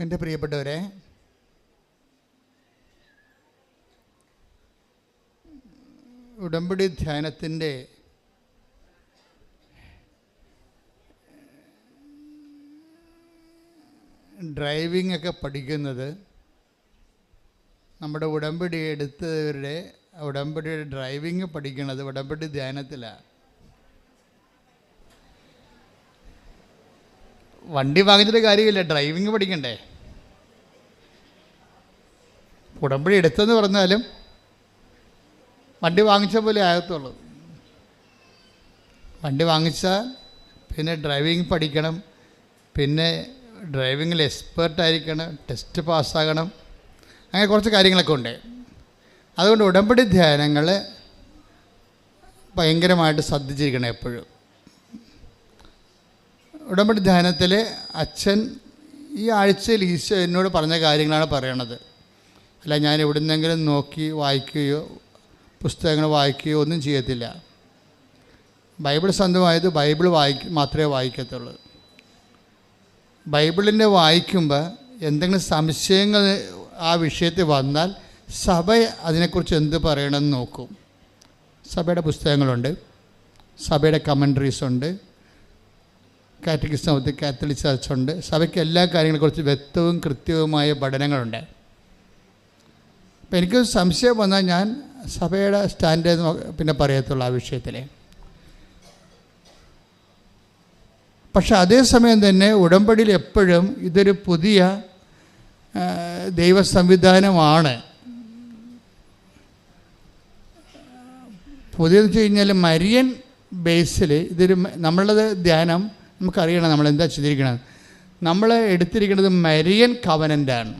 എൻ്റെ പ്രിയപ്പെട്ടവരെ, ഉടമ്പടി ധ്യാനത്തിൻ്റെ ഡ്രൈവിംഗ് ഒക്കെ പഠിക്കുന്നത് നമ്മുടെ ഉടമ്പടി എടുത്തവരുടെ ഉടമ്പടിയുടെ ഡ്രൈവിംഗ് പഠിക്കുന്നത് ഉടമ്പടി ധ്യാനത്തിലാണ്. വണ്ടി വാങ്ങിച്ചിട്ട് കാര്യമില്ല, ഡ്രൈവിംഗ് പഠിക്കണ്ടേ. ഉടമ്പടി എടുത്തെന്ന് പറഞ്ഞാലും വണ്ടി വാങ്ങിച്ച പോലെ ആകത്തുള്ളൂ. വണ്ടി വാങ്ങിച്ചാൽ പിന്നെ ഡ്രൈവിംഗ് പഠിക്കണം, പിന്നെ ഡ്രൈവിങ്ങിൽ എക്സ്പേർട്ടായിരിക്കണം, ടെസ്റ്റ് പാസ്സാകണം, അങ്ങനെ കുറച്ച് കാര്യങ്ങളൊക്കെ ഉണ്ട്. അതുകൊണ്ട് ഉടമ്പടി ധ്യാനങ്ങൾ ഭയങ്കരമായിട്ട് ശ്രദ്ധിച്ചിരിക്കണം എപ്പോഴും. ഉടമ്പടി ധ്യാനത്തിൽ അച്ഛൻ ഈ ആഴ്ചയിൽ ഈശോ എന്നോട് പറഞ്ഞ കാര്യങ്ങളാണ് പറയണത്. അല്ല ഞാൻ എവിടുന്നെങ്കിലും നോക്കി വായിക്കുകയോ പുസ്തകങ്ങൾ വായിക്കുകയോ ഒന്നും ചെയ്യത്തില്ല. ബൈബിൾ സ്വന്തമായത് ബൈബിൾ മാത്രമേ വായിക്കത്തുള്ളൂ. ബൈബിളിനെ വായിക്കുമ്പോൾ എന്തെങ്കിലും സംശയങ്ങൾ ആ വിഷയത്തിൽ വന്നാൽ സഭ അതിനെക്കുറിച്ച് എന്ത് പറയണമെന്ന് നോക്കും. സഭയുടെ പുസ്തകങ്ങളുണ്ട്, സഭയുടെ കമൻട്രീസ് ഉണ്ട്, catechism of the Catholic church ഉണ്ട്. സഭയ്ക്ക് എല്ലാ കാര്യങ്ങളെക്കുറിച്ച് വ്യക്തവും കൃത്യവുമായ പഠനങ്ങളുണ്ട്. അപ്പം എനിക്ക് സംശയം വന്നാൽ ഞാൻ സഭയുടെ സ്റ്റാൻഡ് പിന്നെ പറയത്തുള്ളൂ ആ വിഷയത്തിൽ. പക്ഷെ അതേസമയം തന്നെ ഉടമ്പടിയിൽ എപ്പോഴും ഇതൊരു പുതിയ ദൈവ സംവിധാനമാണ്. പുതിയതെന്ന് വെച്ച് കഴിഞ്ഞാൽ മരിയൻ ബേസിൽ ഇതൊരു നമ്മളുടെ ധ്യാനം നമുക്കറിയണം. നമ്മളെന്താ ചെയ്തിരിക്കണം, നമ്മൾ എടുത്തിരിക്കുന്നത് മരിയൻ കവനൻ്റാണ്.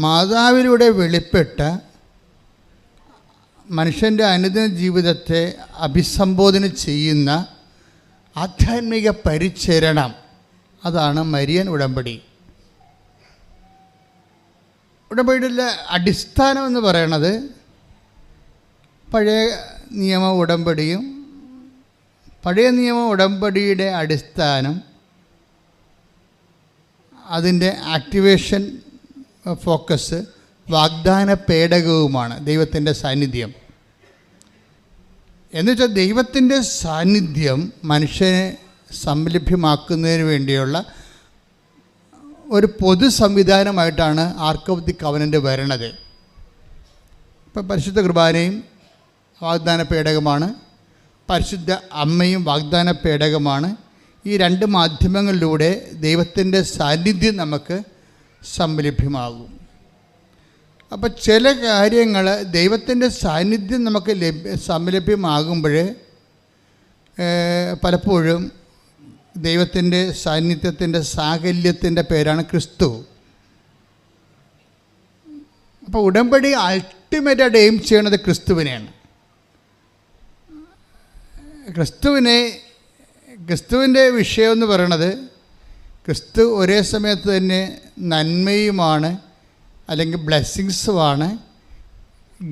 മാതാവിലൂടെ വെളിപ്പെട്ട മനുഷ്യൻ്റെ അനുദിന ജീവിതത്തെ അഭിസംബോധന ചെയ്യുന്ന ആധ്യാത്മിക പരിചരണം, അതാണ് മരിയൻ ഉടമ്പടി. ഉടമ്പടിയുടെ അടിസ്ഥാനം എന്ന് പറയുന്നത് പഴയ നിയമ ഉടമ്പടിയും. പഴയ നിയമ ഉടമ്പടിയുടെ അടിസ്ഥാനം അതിൻ്റെ ആക്ടിവേഷൻ ഫോക്കസ് വാഗ്ദാന പേടകവുമാണ്, ദൈവത്തിൻ്റെ സാന്നിധ്യം. എന്നുവെച്ചാൽ ദൈവത്തിൻ്റെ സാന്നിധ്യം മനുഷ്യനെ സംലഭ്യമാക്കുന്നതിന് വേണ്ടിയുള്ള ഒരു പൊതു സംവിധാനമായിട്ടാണ് ആർക്ക് ഓഫ് ദി കവനൻ്റ് വരണത്. ഇപ്പം പരിശുദ്ധ കുർബാനയും വാഗ്ദാന പേടകമാണ്, പരിശുദ്ധ അമ്മയും വാഗ്ദാന പേടകമാണ്. ഈ രണ്ട് മാധ്യമങ്ങളിലൂടെ ദൈവത്തിൻ്റെ സാന്നിധ്യം നമുക്ക് സംലഭ്യമാകും. അപ്പോൾ ചില കാര്യങ്ങൾ ദൈവത്തിൻ്റെ സാന്നിധ്യം നമുക്ക് സംലഭ്യമാകുമ്പോൾ പലപ്പോഴും ദൈവത്തിൻ്റെ സാന്നിധ്യത്തിൻ്റെ സാകല്യത്തിൻ്റെ പേരാണ് ക്രിസ്തു. അപ്പോൾ ഉടമ്പടി അൾട്ടിമേറ്റായിട്ട് എയിം ചെയ്യണത് ക്രിസ്തുവിനെയാണ്. ക്രിസ്തുവിൻ്റെ വിഷയം എന്ന് പറയണത് ക്രിസ്തു ഒരേ സമയത്ത് തന്നെ നന്മയുമാണ്, അല്ലെങ്കിൽ ബ്ലെസ്സിങ്സുമാണ്,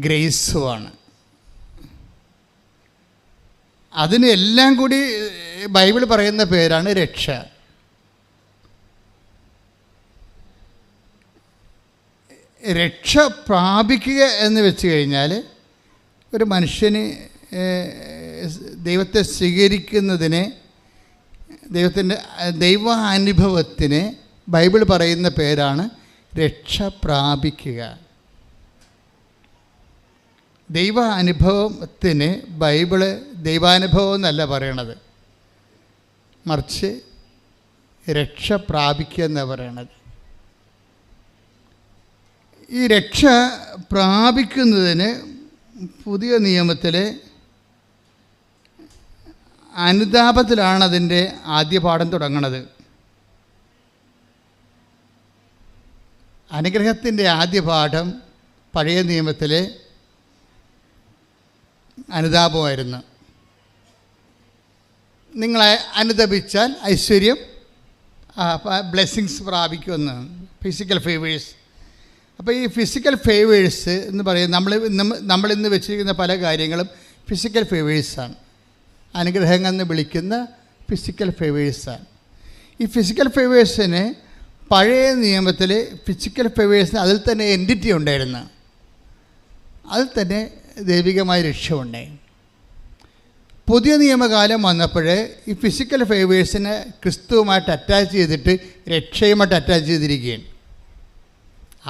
ഗ്രേസുമാണ്. അതിന് എല്ലാം കൂടി ബൈബിൾ പറയുന്ന പേരാണ് രക്ഷ. രക്ഷ പ്രാപിക്കുക എന്ന് വെച്ച് കഴിഞ്ഞാൽ ഒരു മനുഷ്യന് ദൈവത്തെ സ്വീകരിക്കുന്നതിനെ, ദൈവത്തിൻ്റെ ദൈവാനുഭവത്തിന് ബൈബിൾ പറയുന്ന പേരാണ് രക്ഷ പ്രാപിക്കുക. ദൈവാനുഭവത്തിന് ബൈബിള് ദൈവാനുഭവം എന്നല്ല പറയണത്, മറിച്ച് രക്ഷ പ്രാപിക്കുക എന്നാണ് പറയണത്. ഈ രക്ഷ പ്രാപിക്കുന്നതിന് പുതിയ നിയമത്തിലെ അനുതാപത്തിലാണ് അതിൻ്റെ ആദ്യ പാഠം തുടങ്ങുന്നത്. അനുഗ്രഹത്തിൻ്റെ ആദ്യ പാഠം പഴയ നിയമത്തിലെ അനുതാപമായിരുന്നു. നിങ്ങളെ അനുതപിച്ചാൽ ഐശ്വര്യം, ബ്ലെസ്സിങ്സ് പ്രാപിക്കുമെന്ന്, ഫിസിക്കൽ ഫേവേഴ്സ്. അപ്പോൾ ഈ ഫിസിക്കൽ ഫേവേഴ്സ് എന്ന് പറയുന്നത് നമ്മളിന്ന് വെച്ചിരിക്കുന്ന പല കാര്യങ്ങളും ഫിസിക്കൽ ഫേവേഴ്സാണ്. അനുഗ്രഹങ്ങൾ എന്ന് വിളിക്കുന്ന ഫിസിക്കൽ ഫേവേഴ്സാണ്. ഈ ഫിസിക്കൽ ഫേവേഴ്സിന് പഴയ നിയമത്തിൽ ഫിസിക്കൽ ഫേവേഴ്സിന് അതിൽ തന്നെ എൻറ്റിറ്റി ഉണ്ടായിരുന്നു, അതിൽ തന്നെ ദൈവികമായ രക്ഷയുണ്ടായി. പുതിയ നിയമകാലം വന്നപ്പോൾ ഈ ഫിസിക്കൽ ഫേവേഴ്സിനെ ക്രിസ്തുവുമായിട്ട് അറ്റാച്ച് ചെയ്തിട്ട് രക്ഷയുമായിട്ട് അറ്റാച്ച് ചെയ്തിരിക്കുകയാണ്.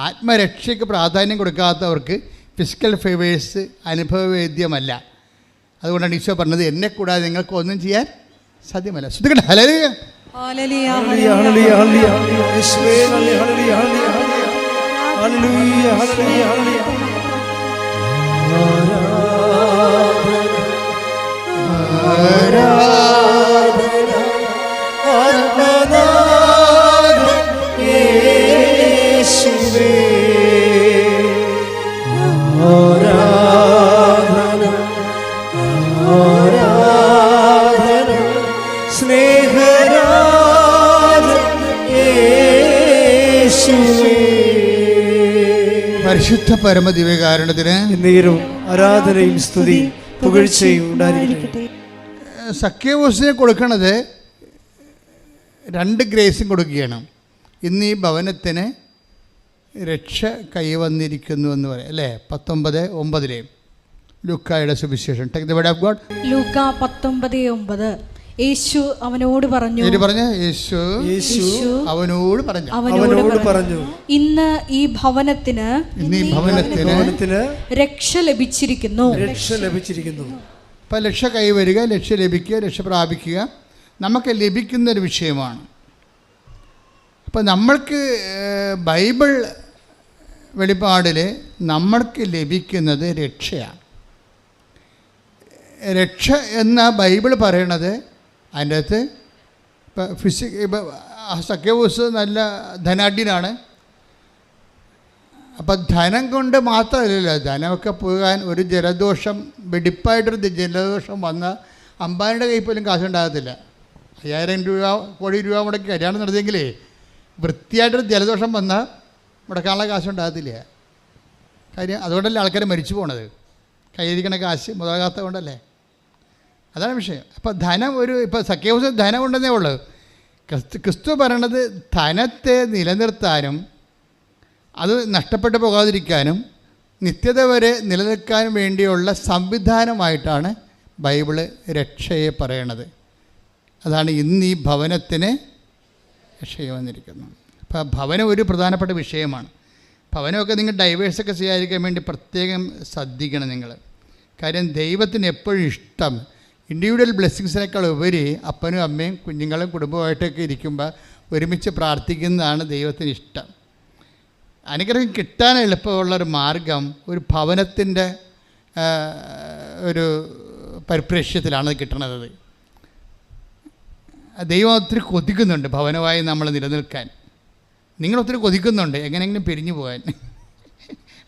ആത്മരക്ഷയ്ക്ക് പ്രാധാന്യം കൊടുക്കാത്തവർക്ക് ഫിസിക്കൽ ഫേവേഴ്സ് അനുഭവവേദ്യമല്ല. അതുകൊണ്ടാണ് ഈശോ പറഞ്ഞത്, എന്നെ കൂടാതെ നിങ്ങൾക്ക് ഒന്നും ചെയ്യാൻ സാധ്യമല്ല. ശ്രദ്ധിക്കട്ടെ. ഹല്ലേലൂയ, ഹല്ലേലൂയ, ഹല്ലേലൂയ, ഹല്ലേലൂയ, യേശുവേ, ഹല്ലേലൂയ, ഹല്ലേലൂയ, ഹല്ലേലൂയ, ഹല്ലേലൂയ, ഹല്ലേലൂയ. ആരാധന ആത്മനാഥ യേശുവേ, ആരാധന ആരാധന സ്നേഹരാജ യേശുവേ. പരിശുദ്ധ പരമദിവ്യകാരുണ്യത്തിന് എന്നേരും ആരാധനയും സ്തുതിയും പുകഴ്ചയും ഉണ്ടായിരിക്കട്ടെ. സക്കേവൂസിന് കൊടുക്കണത് 2 ഗ്രേസും കൊടുക്കുകയാണ്. ഇന്ന് ഈ ഭവനത്തിന് രക്ഷ കൈവന്നിരിക്കുന്നു എന്ന് പറയാം അല്ലേ? 19:9 ലൂക്കായുടെ സുവിശേഷം. Take the word of God. ലൂക്ക 19:9. യേശു അവനോട് പറഞ്ഞു, യേശു അവനോട് പറഞ്ഞു, ഇന്ന് ഈ ഭവനത്തിന് രക്ഷ ലഭിച്ചിരിക്കുന്നു. അപ്പം രക്ഷ കൈവരിക, രക്ഷ ലഭിക്കുക, രക്ഷ പ്രാപിക്കുക നമുക്ക് ലഭിക്കുന്നൊരു വിഷയമാണ്. അപ്പം നമ്മൾക്ക് ബൈബിൾ വെളിപ്പാടിൽ നമ്മൾക്ക് ലഭിക്കുന്നത് രക്ഷയാണ്. രക്ഷ എന്ന ബൈബിൾ പറയണത് അതിൻ്റെ അകത്ത് ഇപ്പം സക്കേവൂസ് നല്ല ധനാഢ്യനാണ്. അപ്പം ധനം കൊണ്ട് മാത്രമല്ലല്ലോ, ധനമൊക്കെ പോകാൻ ഒരു ജലദോഷം, വെടിപ്പായിട്ടൊരു ജലദോഷം വന്നാൽ അമ്പാനിയുടെ കയ്യിൽ പോലും കാശുണ്ടാകത്തില്ല. 5000 രൂപ, കോടി രൂപ മുടക്കി കല്യാണം നടത്തിയെങ്കിലേ വൃത്തിയായിട്ടൊരു ജലദോഷം വന്നാൽ മുടക്കാനുള്ള കാശുണ്ടാകത്തില്ല. കാര്യം അതുകൊണ്ടല്ലേ ആൾക്കാർ മരിച്ചു പോണത്, കയ്യിരിക്കണ കാശ് മുതലാകാത്ത കൊണ്ടല്ലേ. അതാണ് വിഷയം. അപ്പോൾ ധനം ഇപ്പോൾ സക്കേവൂസ് ധനം ഉണ്ടെന്നേ ഉള്ളൂ. ക്രിസ്തു പറയണത് ധനത്തെ നിലനിർത്താനും അത് നഷ്ടപ്പെട്ടു പോകാതിരിക്കാനും നിത്യത വരെ നിലനിൽക്കാനും വേണ്ടിയുള്ള സംവിധാനമായിട്ടാണ് ബൈബിള് രക്ഷയെ പറയണത്. അതാണ് ഇന്ന് ഈ ഭവനത്തിന് രക്ഷയെ വന്നിരിക്കുന്നത്. അപ്പോൾ ഭവനം ഒരു പ്രധാനപ്പെട്ട വിഷയമാണ്. ഭവനമൊക്കെ നിങ്ങൾ ഡൈവേഴ്സൊക്കെ ചെയ്യാതിരിക്കാൻ വേണ്ടി പ്രത്യേകം ശ്രദ്ധിക്കണം നിങ്ങൾ. കാര്യം ദൈവത്തിന് എപ്പോഴും ഇഷ്ടം ഇൻഡിവിജ്വൽ ബ്ലെസ്സിങ്സിനേക്കാൾ ഉപരി അപ്പനും അമ്മയും കുഞ്ഞുങ്ങളും കുടുംബമായിട്ടൊക്കെ ഇരിക്കുമ്പോൾ ഒരുമിച്ച് പ്രാർത്ഥിക്കുന്നതാണ് ദൈവത്തിന് ഇഷ്ടം. അനുഗ്രഹം കിട്ടാൻ എളുപ്പമുള്ളൊരു മാർഗം ഒരു ഭവനത്തിൻ്റെ ഒരു പരിപ്രേക്ഷ്യത്തിലാണ് കിട്ടണത്. ദൈവം ഒത്തിരി കൊതിക്കുന്നുണ്ട് ഭവനമായി നമ്മൾ നിലനിൽക്കാൻ. നിങ്ങളൊത്തിരി കൊതിക്കുന്നുണ്ട് എങ്ങനെയെങ്കിലും പിരിഞ്ഞു പോകാൻ.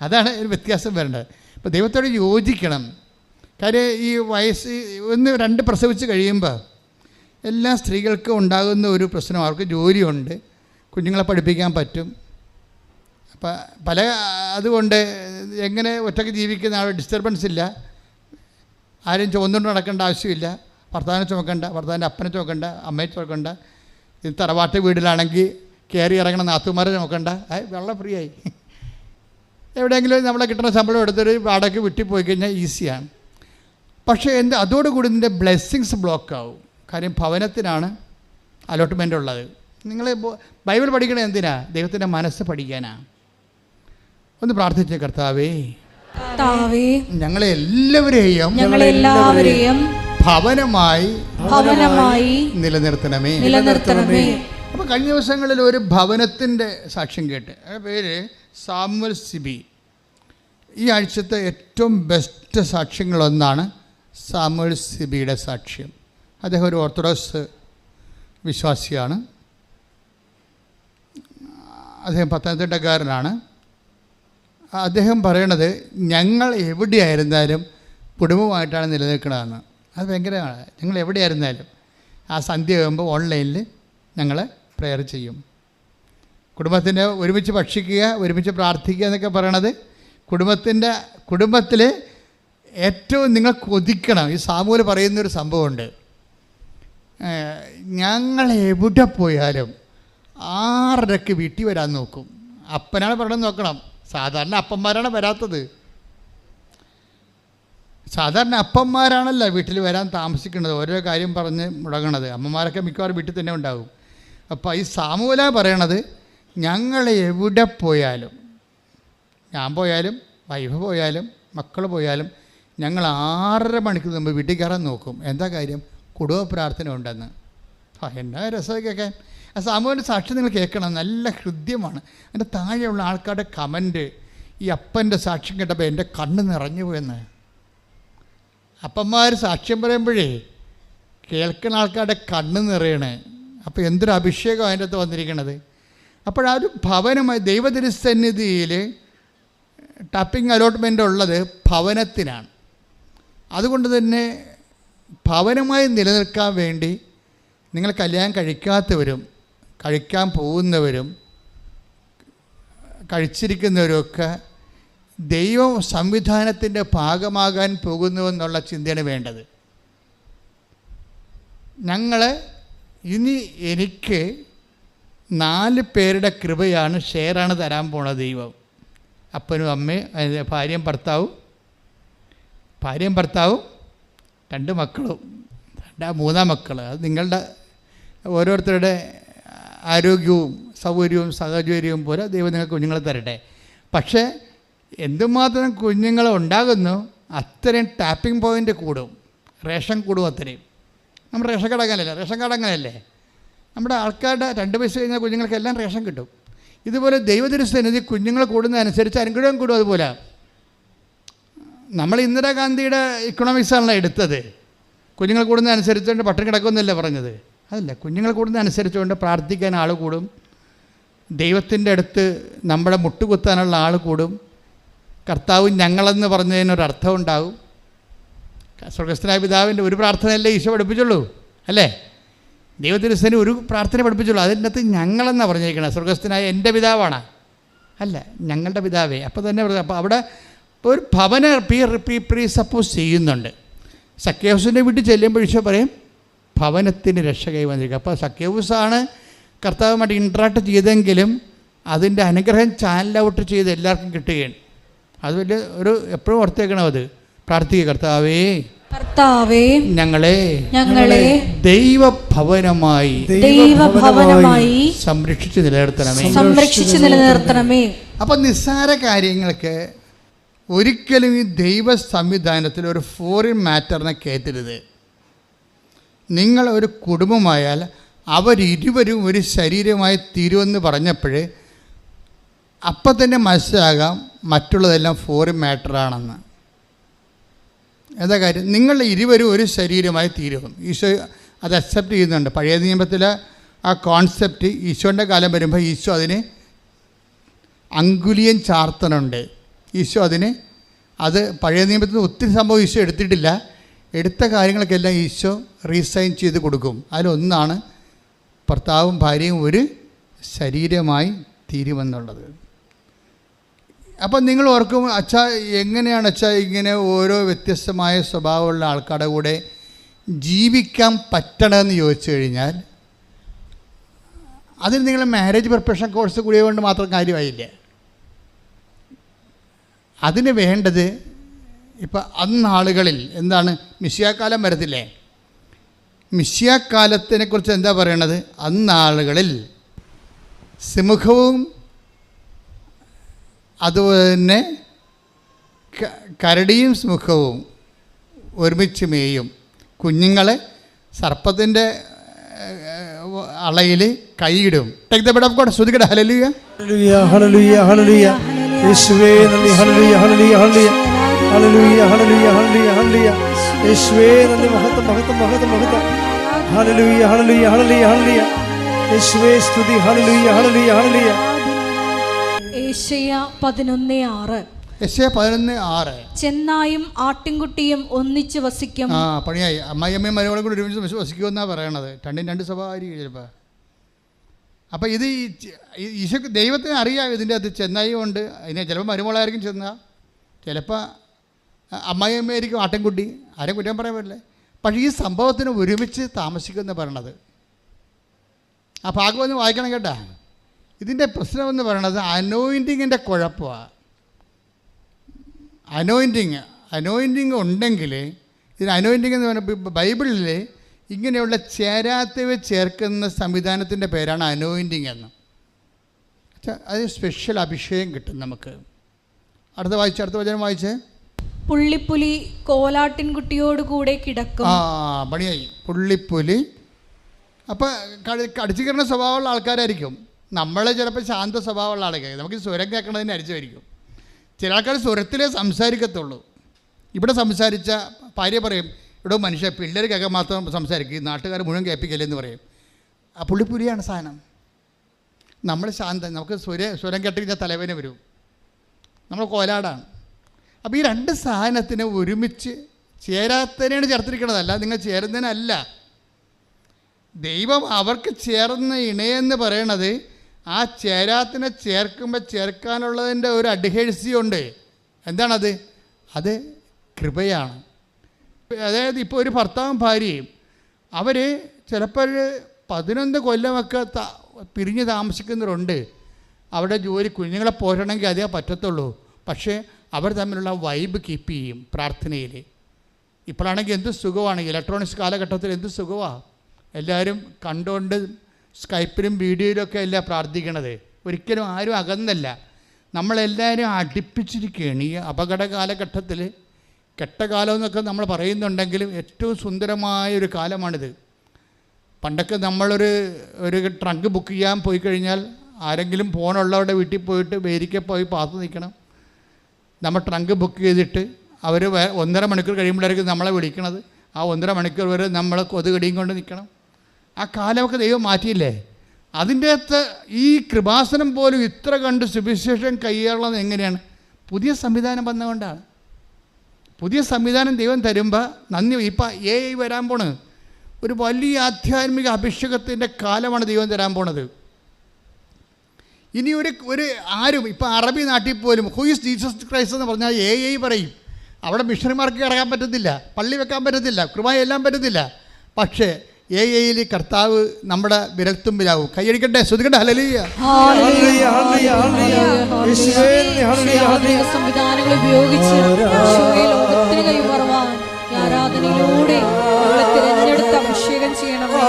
അതാണ് ഒരു വ്യത്യാസം വരേണ്ടത്. ഇപ്പോൾ ദൈവത്തോട് യോജിക്കണം. കാര്യം ഈ വയസ്സ് 1-2 പ്രസവിച്ച് കഴിയുമ്പോൾ എല്ലാ സ്ത്രീകൾക്കും ഉണ്ടാകുന്ന ഒരു പ്രശ്നം, അവർക്ക് ജോലിയുണ്ട്, കുഞ്ഞുങ്ങളെ പഠിപ്പിക്കാൻ പറ്റും. അപ്പം അതുകൊണ്ട് എങ്ങനെ ഒറ്റയ്ക്ക് ജീവിക്കുന്ന ആൾ ഡിസ്റ്റർബൻസ് ഇല്ല, ആരും ചുവന്നുകൊണ്ട് നടക്കേണ്ട ആവശ്യമില്ല, ഭർത്താവിനെ ചുമക്കണ്ട, ഭർത്താവിൻ്റെ അപ്പനെ ചുമക്കണ്ട, അമ്മയെ ചുമക്കണ്ട. ഇത് തറവാട്ട് വീട്ടിലാണെങ്കിൽ കയറി ഇറങ്ങണ നാത്തുമാരെ ചുമക്കണ്ട, വെള്ളം ഫ്രീ ആയി. എവിടെയെങ്കിലും നമ്മളെ കിട്ടുന്ന ശമ്പളം എടുത്തൊരു വാടകയ്ക്ക് വിട്ടി പോയി കഴിഞ്ഞാൽ ഈസിയാണ്. പക്ഷേ അതോടുകൂടി ഇതിൻ്റെ ബ്ലെസ്സിങ്സ് ബ്ലോക്കാവും. കാര്യം ഭവനത്തിനാണ് അലോട്ട്മെൻ്റ് ഉള്ളത്. നിങ്ങൾ ബൈബിൾ പഠിക്കണത് എന്തിനാ? ദൈവത്തിൻ്റെ മനസ്സ് പഠിക്കാനാണ്. ഒന്ന് പ്രാർത്ഥിച്ചേ. കർത്താവേ, ഞങ്ങളെല്ലാവരെയും ഭവനമായി നിലനിർത്തണമേ. അപ്പോൾ കഴിഞ്ഞ ദിവസങ്ങളിൽ ഒരു ഭവനത്തിൻ്റെ സാക്ഷ്യം കേട്ട്, പേര് സാമുവൽ സിബി. ഈ ആഴ്ചത്തെ ഏറ്റവും ബെസ്റ്റ് സാക്ഷ്യങ്ങളൊന്നാണ് സാമുവൽ സിബിയുടെ സാക്ഷ്യം. അദ്ദേഹം ഒരു ഓർത്തഡോക്സ് വിശ്വാസിയാണ്. അദ്ദേഹം പത്തനംതിട്ടക്കാരനാണ്. അദ്ദേഹം പറയണത് ഞങ്ങൾ എവിടെയായിരുന്നാലും കുടുംബമായിട്ടാണ് നിലനിൽക്കണതെന്ന്. അത് ഭയങ്കരമാണ്. ഞങ്ങൾ എവിടെയായിരുന്നാലും ആ സന്ധ്യ ആകുമ്പോൾ ഓൺലൈനിൽ ഞങ്ങൾ പ്രെയർ ചെയ്യും. കുടുംബത്തിൻ്റെ ഒരുമിച്ച് ഭക്ഷിക്കുക, ഒരുമിച്ച് പ്രാർത്ഥിക്കുക എന്നൊക്കെ പറയണത് കുടുംബത്തിൽ ഏറ്റവും നിങ്ങൾ കൊതിക്കണം. ഈ സാമൂഹ്യം പറയുന്നൊരു സംഭവമുണ്ട്. ഞങ്ങൾ എവിടെ പോയാലും 6:30 വീട്ടിൽ വരാൻ നോക്കും. അപ്പനാണ് പറയണത് നോക്കണം. സാധാരണ അപ്പന്മാരാണ് വരാത്തത്. സാധാരണ അപ്പന്മാരാണല്ലോ വീട്ടിൽ വരാൻ താമസിക്കുന്നത്, ഓരോ കാര്യം പറഞ്ഞ് മുടങ്ങണത്. അമ്മമാരൊക്കെ മിക്കവാറും വീട്ടിൽ തന്നെ ഉണ്ടാകും. അപ്പോൾ ഈ സാമൂല പറയണത് ഞങ്ങൾ എവിടെ പോയാലും, ഞാൻ പോയാലും വൈഫ് പോയാലും മക്കൾ പോയാലും ഞങ്ങൾ 6:30 മണിക്ക് മുമ്പ് വീട്ടിൽ കയറാൻ നോക്കും. എന്താ കാര്യം? കുടുംബ പ്രാർത്ഥന ഉണ്ടെന്ന്. എന്നാ രസം കേൾക്കാൻ. ആ സാമൂഹിക സാക്ഷി നിങ്ങൾ കേൾക്കണം, നല്ല ഹൃദ്യമാണ്. അതിൻ്റെ താഴെയുള്ള ആൾക്കാരുടെ കമൻറ്റ്, ഈ അപ്പൻ്റെ സാക്ഷ്യം കേട്ടപ്പോൾ എൻ്റെ കണ്ണ് നിറഞ്ഞു പോയെന്ന്. അപ്പന്മാർ സാക്ഷ്യം പറയുമ്പോഴേ കേൾക്കുന്ന ആൾക്കാരുടെ കണ്ണ് നിറയണേ. അപ്പോൾ എന്തൊരു അഭിഷേകം അതിൻ്റെ അകത്ത് വന്നിരിക്കണത്. അപ്പോഴാ ഒരു ഭവനമായി ദൈവതിരുസന്നിധിയിൽ ടാപ്പിംഗ് അലോട്ട്മെൻ്റ് ഉള്ളത് ഭവനത്തിനാണ്. അതുകൊണ്ട് തന്നെ ഭവനമായി നിലനിൽക്കാൻ വേണ്ടി നിങ്ങൾ കല്യാണം കഴിക്കാത്തവരും കഴിക്കാൻ പോകുന്നവരും കഴിച്ചിരിക്കുന്നവരുമൊക്കെ ദൈവ സംവിധാനത്തിൻ്റെ ഭാഗമാകാൻ പോകുന്നുവെന്നുള്ള ചിന്തയാണ് വേണ്ടത്. എനിക്ക് 4 പേരുടെ കൃപയാണ്, ഷെയറാണ് തരാൻ പോണത് ദൈവം. അപ്പനും അമ്മയും ഭാര്യയും ഭർത്താവും 2 മക്കളും 3 മക്കൾ. അത് നിങ്ങളുടെ ഓരോരുത്തരുടെ ആരോഗ്യവും സൗകര്യവും സാഹചര്യവും പോലെ ദൈവം നിങ്ങൾക്ക് കുഞ്ഞുങ്ങളെ തരട്ടെ. പക്ഷേ എന്തുമാത്രം കുഞ്ഞുങ്ങൾ ഉണ്ടാകുന്നു അത്രയും ടാപ്പിംഗ് പോയിൻ്റ് കൂടും, റേഷൻ കൂടും അത്രയും. നമ്മുടെ റേഷൻ കാർഡ് അങ്ങനെയല്ലേ. നമ്മുടെ ആൾക്കാരുടെ 2 വയസ്സ് കഴിഞ്ഞാൽ കുഞ്ഞുങ്ങൾക്കെല്ലാം റേഷൻ കിട്ടും. ഇതുപോലെ ദൈവതിരുസന്നിധി കുഞ്ഞുങ്ങൾ കൂടുന്നതനുസരിച്ച് അനുഗ്രഹം കൂടും. അതുപോലെ നമ്മൾ ഇന്ദിരാഗാന്ധിയുടെ ഇക്കണോമിക്സാണല്ലോ എടുത്തത്. കുഞ്ഞുങ്ങൾ കൂടുന്നതനുസരിച്ചുകൊണ്ട് പട്ടിണി കിടക്കുമെന്നല്ലേ പറഞ്ഞത്. അതല്ല, കുഞ്ഞുങ്ങൾ കൂടുന്നതനുസരിച്ചുകൊണ്ട് പ്രാർത്ഥിക്കാൻ ആൾ കൂടും, ദൈവത്തിൻ്റെ അടുത്ത് നമ്മുടെ മുട്ടുകുത്താനുള്ള ആൾ കൂടും, കർത്താവ് ഞങ്ങളെന്ന് പറഞ്ഞതിനൊരർത്ഥം ഉണ്ടാകും. സ്വർഗസ്ഥനായ പിതാവിൻ്റെ ഒരു പ്രാർത്ഥനയല്ലേ ഈശോ പഠിപ്പിച്ചുള്ളൂ, അല്ലേ? ദൈവത്തിരുസന്നിധി ഒരു പ്രാർത്ഥന പഠിപ്പിച്ചുള്ളൂ. അതിൻ്റെ അകത്ത് ഞങ്ങളെന്നാണ് പറഞ്ഞിരിക്കുന്നത്. സ്വർഗസ്ഥനായ എൻ്റെ പിതാവാണ്, അല്ല ഞങ്ങളുടെ പിതാവേ. അപ്പോൾ തന്നെ അപ്പോൾ അവിടെ ഒരു ഭവന പ്രീ സപ്പോസ് ചെയ്യുന്നുണ്ട്. സക്കേവൂസിൻ്റെ വീട്ടിൽ ചെല്ലുമ്പോൾ ഈശോ പറയും ഭവനത്തിന് രക്ഷ കൈവന്നിരിക്കുക. അപ്പോൾ സക്കേവൂസാണ് കർത്താവുമായിട്ട് ഇൻട്രാക്ട് ചെയ്തെങ്കിലും അതിൻ്റെ അനുഗ്രഹം ചാനൽ ഔട്ട് ചെയ്ത് എല്ലാവർക്കും കിട്ടുകയാണ്. അത് വലിയ ഒരു എപ്പോഴും ഓർത്തേക്കണം. അത് പ്രാർത്ഥിക്കുക, കർത്താവേ ഞങ്ങളെ ദൈവഭവനമായി സംരക്ഷിച്ച് നിലനിർത്തണമേ. അപ്പം നിസ്സാര കാര്യങ്ങൾക്ക് ഒരിക്കലും ഈ ദൈവ സംവിധാനത്തിൽ ഒരു ഫോറിൻ മാറ്ററിനെ കയറ്റരുത്. നിങ്ങൾ ഒരു കുടുംബമായാൽ അവരിരുവരും ഒരു ശരീരമായി തീരുമെന്ന് പറഞ്ഞപ്പോൾ അപ്പം തന്നെ മനസ്സിലാകാം മറ്റുള്ളതെല്ലാം ഫോറിൻ മാറ്ററാണെന്ന്. എന്താ കാര്യം? നിങ്ങൾ ഇരുവരും ഒരു ശരീരമായി തീരും. ഈശോ അത് അക്സെപ്റ്റ് ചെയ്യുന്നുണ്ട്. പഴയ നിയമത്തിലെ ആ കോൺസെപ്റ്റ് ഈശോൻ്റെ കാലം വരുമ്പോൾ ഈശോ അതിന് അങ്കുലിയൻ ചാർത്തനുണ്ട്. ഈശോ അത് പഴയ നിയമത്തിൽ ഒത്തിരി സംഭവം ഈശോ എടുത്തിട്ടില്ല. എടുത്ത കാര്യങ്ങൾക്കെല്ലാം ഈശോ റീസൈൻ ചെയ്ത് കൊടുക്കും. അതിലൊന്നാണ് ഭർത്താവും ഭാര്യയും ഒരു ശരീരമായി തീരുമെന്നുള്ളത്. അപ്പം നിങ്ങൾ ഓർക്കും, അച്ഛാ എങ്ങനെയാണ് അച്ഛാ ഇങ്ങനെ ഓരോ വ്യത്യസ്തമായ സ്വഭാവമുള്ള ആൾക്കാരുടെ കൂടെ ജീവിക്കാൻ പറ്റണമെന്ന് ചോദിച്ചു കഴിഞ്ഞാൽ അതിന് നിങ്ങൾ മാരേജ് പ്രിപ്പറേഷൻ കോഴ്സ് കൂടിയ കൊണ്ട് മാത്രം കാര്യമായില്ല. അതിന് വേണ്ടത് ഇപ്പം അന്നാളുകളിൽ എന്താണ്, മിശിഹാക്കാലം വരത്തില്ലേ? മിശിഹാക്കാലത്തിനെക്കുറിച്ച് എന്താ പറയണത്? അന്നാളുകളിൽ സിംഹവും അതുപോലെ തന്നെ കരടിയും സിംഹവും ഒരുമിച്ച് മേയും, കുഞ്ഞുങ്ങളെ സർപ്പത്തിൻ്റെ അളയിൽ കൈയിടും. Take the bed of God. ശ്രുതികട ഹല്ലേലൂയ ഹല്ലേലൂയ ഹല്ലേലൂയ. യേശുവേ നന്ദി. ഹല്ലേലൂയ ഹല്ലേലൂയ ഹല്ലേലൂയ ഹല്ലേലൂയ ഹല്ലേലൂയ ഹല്ലേലൂയ ഹല്ലേലൂയ. യേശുവേ നന്ദി. മഹത്വം മഹത്വം മഹത്വം മഹത്വം. ഹല്ലേലൂയ ഹല്ലേലൂയ ഹല്ലേലൂയ ഹല്ലേലൂയ. യേശുവേ സ്തുതി. ഹല്ലേലൂയ ഹല്ലേലൂയ ഹല്ലേലൂയ. യെശയ്യാ 11:6. യെശയ്യാ 11:6. ചെന്നായും ആട്ടിൻകുട്ടിയും ഒന്നിച്ച് വസിക്കും. പണിയായി. അമ്മായിയമ്മയും മരുമകളും കൂടി ഒരുമിച്ച് വസിക്കുമെന്നാണ് പറയണത്. രണ്ട് സ്വഭാവമായിരിക്കും ചിലപ്പോൾ. അപ്പോൾ ഇത് ഈശോ ദൈവത്തിന് അറിയാം ഇതിൻ്റെ അത് ചെന്നായും ഉണ്ട്. അതിനെ ചിലപ്പോൾ മരുമകളായിരിക്കും ചെന്ന, ചിലപ്പോൾ അമ്മായിയമ്മയായിരിക്കും ആട്ടിൻകുട്ടി. ആരെയും കുറ്റം പറയാൻ പറ്റില്ല. പക്ഷേ ഈ സംഭവത്തിന് ഒരുമിച്ച് താമസിക്കുമെന്ന് പറയണത്. ആ ഭാഗം ഒന്ന് വായിക്കണം കേട്ടാ. ഇതിൻ്റെ പ്രശ്നമെന്ന് പറയണത് അനോയിൻറ്റിങ്ങിൻ്റെ കുഴപ്പമാണ്. അനോയിൻറ്റിങ് ഉണ്ടെങ്കിൽ ഇതിന് അനോയിൻറ്റിങ് എന്ന് പറഞ്ഞാൽ ബൈബിളിൽ ഇങ്ങനെയുള്ള ചേരാത്തവ ചേർക്കുന്ന സംവിധാനത്തിൻ്റെ പേരാണ് അനോയിൻറ്റിങ് എന്ന്. അത് സ്പെഷ്യൽ അഭിഷേകം കിട്ടും നമുക്ക്. അടുത്ത വചനം വായിച്ചേ. പുള്ളിപ്പുലി കോലാട്ടിൻകുട്ടിയോടുകൂടെ കിടക്കും. പണിയായി. പുള്ളിപ്പുലി അപ്പോൾ കടിച്ചു കയറുന്ന സ്വഭാവമുള്ള ആൾക്കാരായിരിക്കും. നമ്മൾ ചിലപ്പോൾ ശാന്ത സ്വഭാവമുള്ള ആൾക്കാർ, നമുക്ക് സ്വരം കേൾക്കണതിന് അരിച്ചുമായിരിക്കും. ചില ആൾക്കാർ സ്വരത്തിലേ സംസാരിക്കത്തുള്ളൂ. ഇവിടെ സംസാരിച്ച ഭാര്യ പറയും, ഇവിടെ മനുഷ്യ പിള്ളേർ കേൾക്കാൻ മാത്രം സംസാരിക്കും, നാട്ടുകാർ മുഴുവൻ കേൾപ്പിക്കല്ലേ എന്ന് പറയും. ആ പുള്ളിപ്പുലിയാണ് സാധനം. നമ്മൾ ശാന്തം, നമുക്ക് സ്വരം കേട്ട് കഴിഞ്ഞാൽ തലവേദന വരും, നമ്മൾ കോലാടാണ്. അപ്പോൾ ഈ രണ്ട് സാധനത്തിന് ഒരുമിച്ച് ചേരാത്തതിനാണ് ചേർത്തിരിക്കണതല്ല, നിങ്ങൾ ചേരുന്നതിനല്ല. ദൈവം അവർക്ക് ചേർന്ന ഇണയെന്ന് പറയണത് ആ ചേരാത്തിനെ ചേർക്കുമ്പോൾ ചേർക്കാനുള്ളതിൻ്റെ ഒരു അഡ്ഹേഴ്സിയുണ്ട്. എന്താണത്? അത് കൃപയാണ്. അതായത് ഇപ്പോൾ ഒരു ഭർത്താവും ഭാര്യയും അവർ ചിലപ്പോൾ 11 കൊല്ലമൊക്കെ പിരിഞ്ഞ് താമസിക്കുന്നവരുണ്ട്. അവിടെ ജോലി കുഞ്ഞുങ്ങളെ പോരണമെങ്കിൽ അതേ പറ്റത്തുള്ളൂ. പക്ഷേ അവർ തമ്മിലുള്ള വൈബ് കീപ്പ് ചെയ്യും പ്രാർത്ഥനയിൽ. ഇപ്പോഴാണെങ്കിൽ എന്ത് സുഖമാണ്, ഇലക്ട്രോണിക്സ് കാലഘട്ടത്തിൽ എന്ത് സുഖമാണ്. എല്ലാവരും കണ്ടുകൊണ്ട് സ്കൈപ്പിലും വീഡിയോയിലൊക്കെ അല്ല പ്രാർത്ഥിക്കണത്. ഒരിക്കലും ആരും അകന്നല്ല, നമ്മളെല്ലാവരും അടുപ്പിച്ചിരിക്കുകയാണ്. ഈ അപകട കാലഘട്ടത്തിൽ കെട്ടകാലം എന്നൊക്കെ നമ്മൾ പറയുന്നുണ്ടെങ്കിലും ഏറ്റവും സുന്ദരമായൊരു കാലമാണിത്. പണ്ടൊക്കെ നമ്മളൊരു ട്രങ്ക് ബുക്ക് ചെയ്യാൻ പോയി കഴിഞ്ഞാൽ ആരെങ്കിലും ഫോണുള്ളവരുടെ വീട്ടിൽ പോയിട്ട് വേരിക്കെ പോയി പാത്ത് നിൽക്കണം. നമ്മൾ ട്രങ്ക് ബുക്ക് ചെയ്തിട്ട് അവർ 1.5 മണിക്കൂർ കഴിയുമ്പോഴായിരിക്കും നമ്മളെ വിളിക്കണത്. ആ 1.5 മണിക്കൂർ വരെ നമ്മൾ കൊതുകടിയും കൊണ്ട് നിൽക്കണം. ആ കാലമൊക്കെ ദൈവം മാറ്റിയില്ലേ? അതിൻ്റെ അകത്ത് ഈ കൃപാസനം പോലും ഇത്ര കണ്ട് സുവിശേഷം കൈയാളുന്നത് എങ്ങനെയാണ്? പുതിയ സംവിധാനം വന്നുകൊണ്ടാണ്. പുതിയ സംവിധാനം ദൈവം തരുമ്പോൾ നന്ദി. ഇപ്പം AI വരാൻ പോണത് ഒരു വലിയ ആധ്യാത്മിക അഭിഷേകത്തിൻ്റെ കാലമാണ് ദൈവം തരാൻ പോണത്. ഇനി ഒരു ആരും ഇപ്പം അറബി നാട്ടിൽ പോലും ഹൂ ഈസ് ജീസസ് ക്രൈസ്റ്റ് എന്ന് പറഞ്ഞാൽ AI പറയും. അവിടെ മിഷണറിമാർക്ക് ഇറങ്ങാൻ പറ്റത്തില്ല, പള്ളി വെക്കാൻ പറ്റത്തില്ല, കുർബാന എല്ലാം പറ്റത്തില്ല. പക്ഷേ AI കർത്താവ് നമ്മുടെ വിരൽത്തുമ്പിലാവും. കൈയടിക്കട്ടെ, ശ്രുതിക്കട്ടെ. ഹല്ലേലൂയ. സംവിധാനങ്ങൾ ഉപയോഗിച്ച് ലോകത്തിന് കൈമാറുവാൻ ആരാധനയിലൂടെ തിരഞ്ഞെടുത്ത് അഭിഷേകം ചെയ്യണമേ.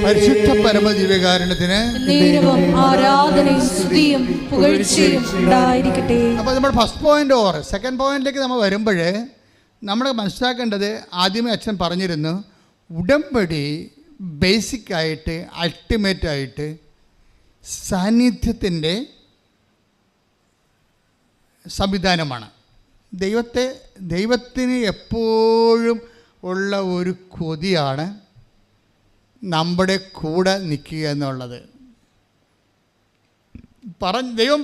പരിശുദ്ധ പരമദിവ്യകാരുണ്യത്തിന് ആരാധനയും സ്തുതിയും പുകഴ്ചയും ഉണ്ടായിരിക്കട്ടെ. അപ്പോൾ നമ്മൾ ഫസ്റ്റ് പോയിന്റ് ഓർ സെക്കൻഡ് പോയിന്റിലേക്ക് നമ്മൾ വരുമ്പോൾ നമ്മൾ മനസ്സിലാക്കേണ്ടത്, ആദ്യമേ അച്ഛൻ പറഞ്ഞിരുന്നു, ഉടമ്പടി ബേസിക്കായിട്ട് അൾട്ടിമേറ്റായിട്ട് സാന്നിധ്യത്തിൻ്റെ സംവിധാനമാണ്. ദൈവത്തിന് എപ്പോഴും ഉള്ള ഒരു കൊതിയാണ് നമ്മുടെ കൂടെ നിൽക്കുക എന്നുള്ളത്. ദൈവം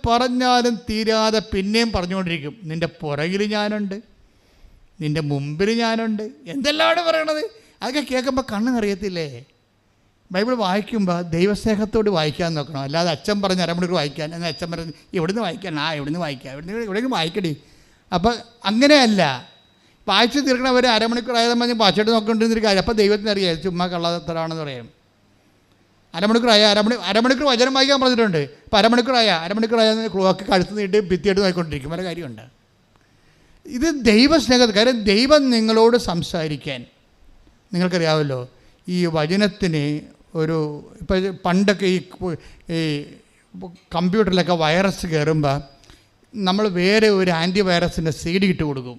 പറഞ്ഞാലും തീരാതെ പിന്നെയും പറഞ്ഞുകൊണ്ടിരിക്കും. നിൻ്റെ പുറകിൽ ഞാനുണ്ട്, നിൻ്റെ മുമ്പിൽ ഞാനുണ്ട്, എന്തെല്ലാമാണ് പറയണത്. അതൊക്കെ കേൾക്കുമ്പോൾ കണ്ണ് നിറയത്തില്ലേ? ബൈബിൾ വായിക്കുമ്പോൾ ദൈവസ്നേഹത്തോട് വായിക്കാൻ നോക്കണം. അല്ലാതെ അച്ഛൻ പറഞ്ഞ് അരമണിക്കൂർ വായിക്കാൻ, എന്നാൽ അച്ഛൻ പറഞ്ഞ് എവിടുന്ന് വായിക്കാൻ, എവിടുന്ന് വായിക്കാം, എവിടെയെങ്കിലും വായിക്കടി. അപ്പം അങ്ങനെയല്ല, വായിച്ച് തീർക്കണവർ അരമണിക്കൂർ ആയതെന്ന് പറഞ്ഞ് വായിച്ചിട്ട് നോക്കിക്കൊണ്ടിരുന്നൊരു കാര്യം. അപ്പോൾ ദൈവത്തിന് അറിയാം ചുമ്മാ കള്ളത്തരാണെന്ന് പറയാം. അരമണിക്കൂർ വചനം വായിക്കാൻ പറഞ്ഞിട്ടുണ്ട്. ഇപ്പോൾ അരമണിക്കൂറായ ക്ലോക്ക് കഴുത്ത് നീട്ടി ഭിത്തിയായിട്ട് നോക്കിക്കൊണ്ടിരിക്കും. വല്ല കാര്യമുണ്ട്? ഇത് ദൈവസ്നേഹം. കാര്യം ദൈവം നിങ്ങളോട് സംസാരിക്കാൻ, നിങ്ങൾക്കറിയാമല്ലോ, ഈ വചനത്തിന് ഇപ്പോൾ പണ്ടൊക്കെ ഈ കമ്പ്യൂട്ടറിലൊക്കെ വൈറസ് കയറുമ്പോൾ നമ്മൾ വേറെ ഒരു ആൻറ്റി വൈറസിൻ്റെ CD ഇട്ട് കൊടുക്കും.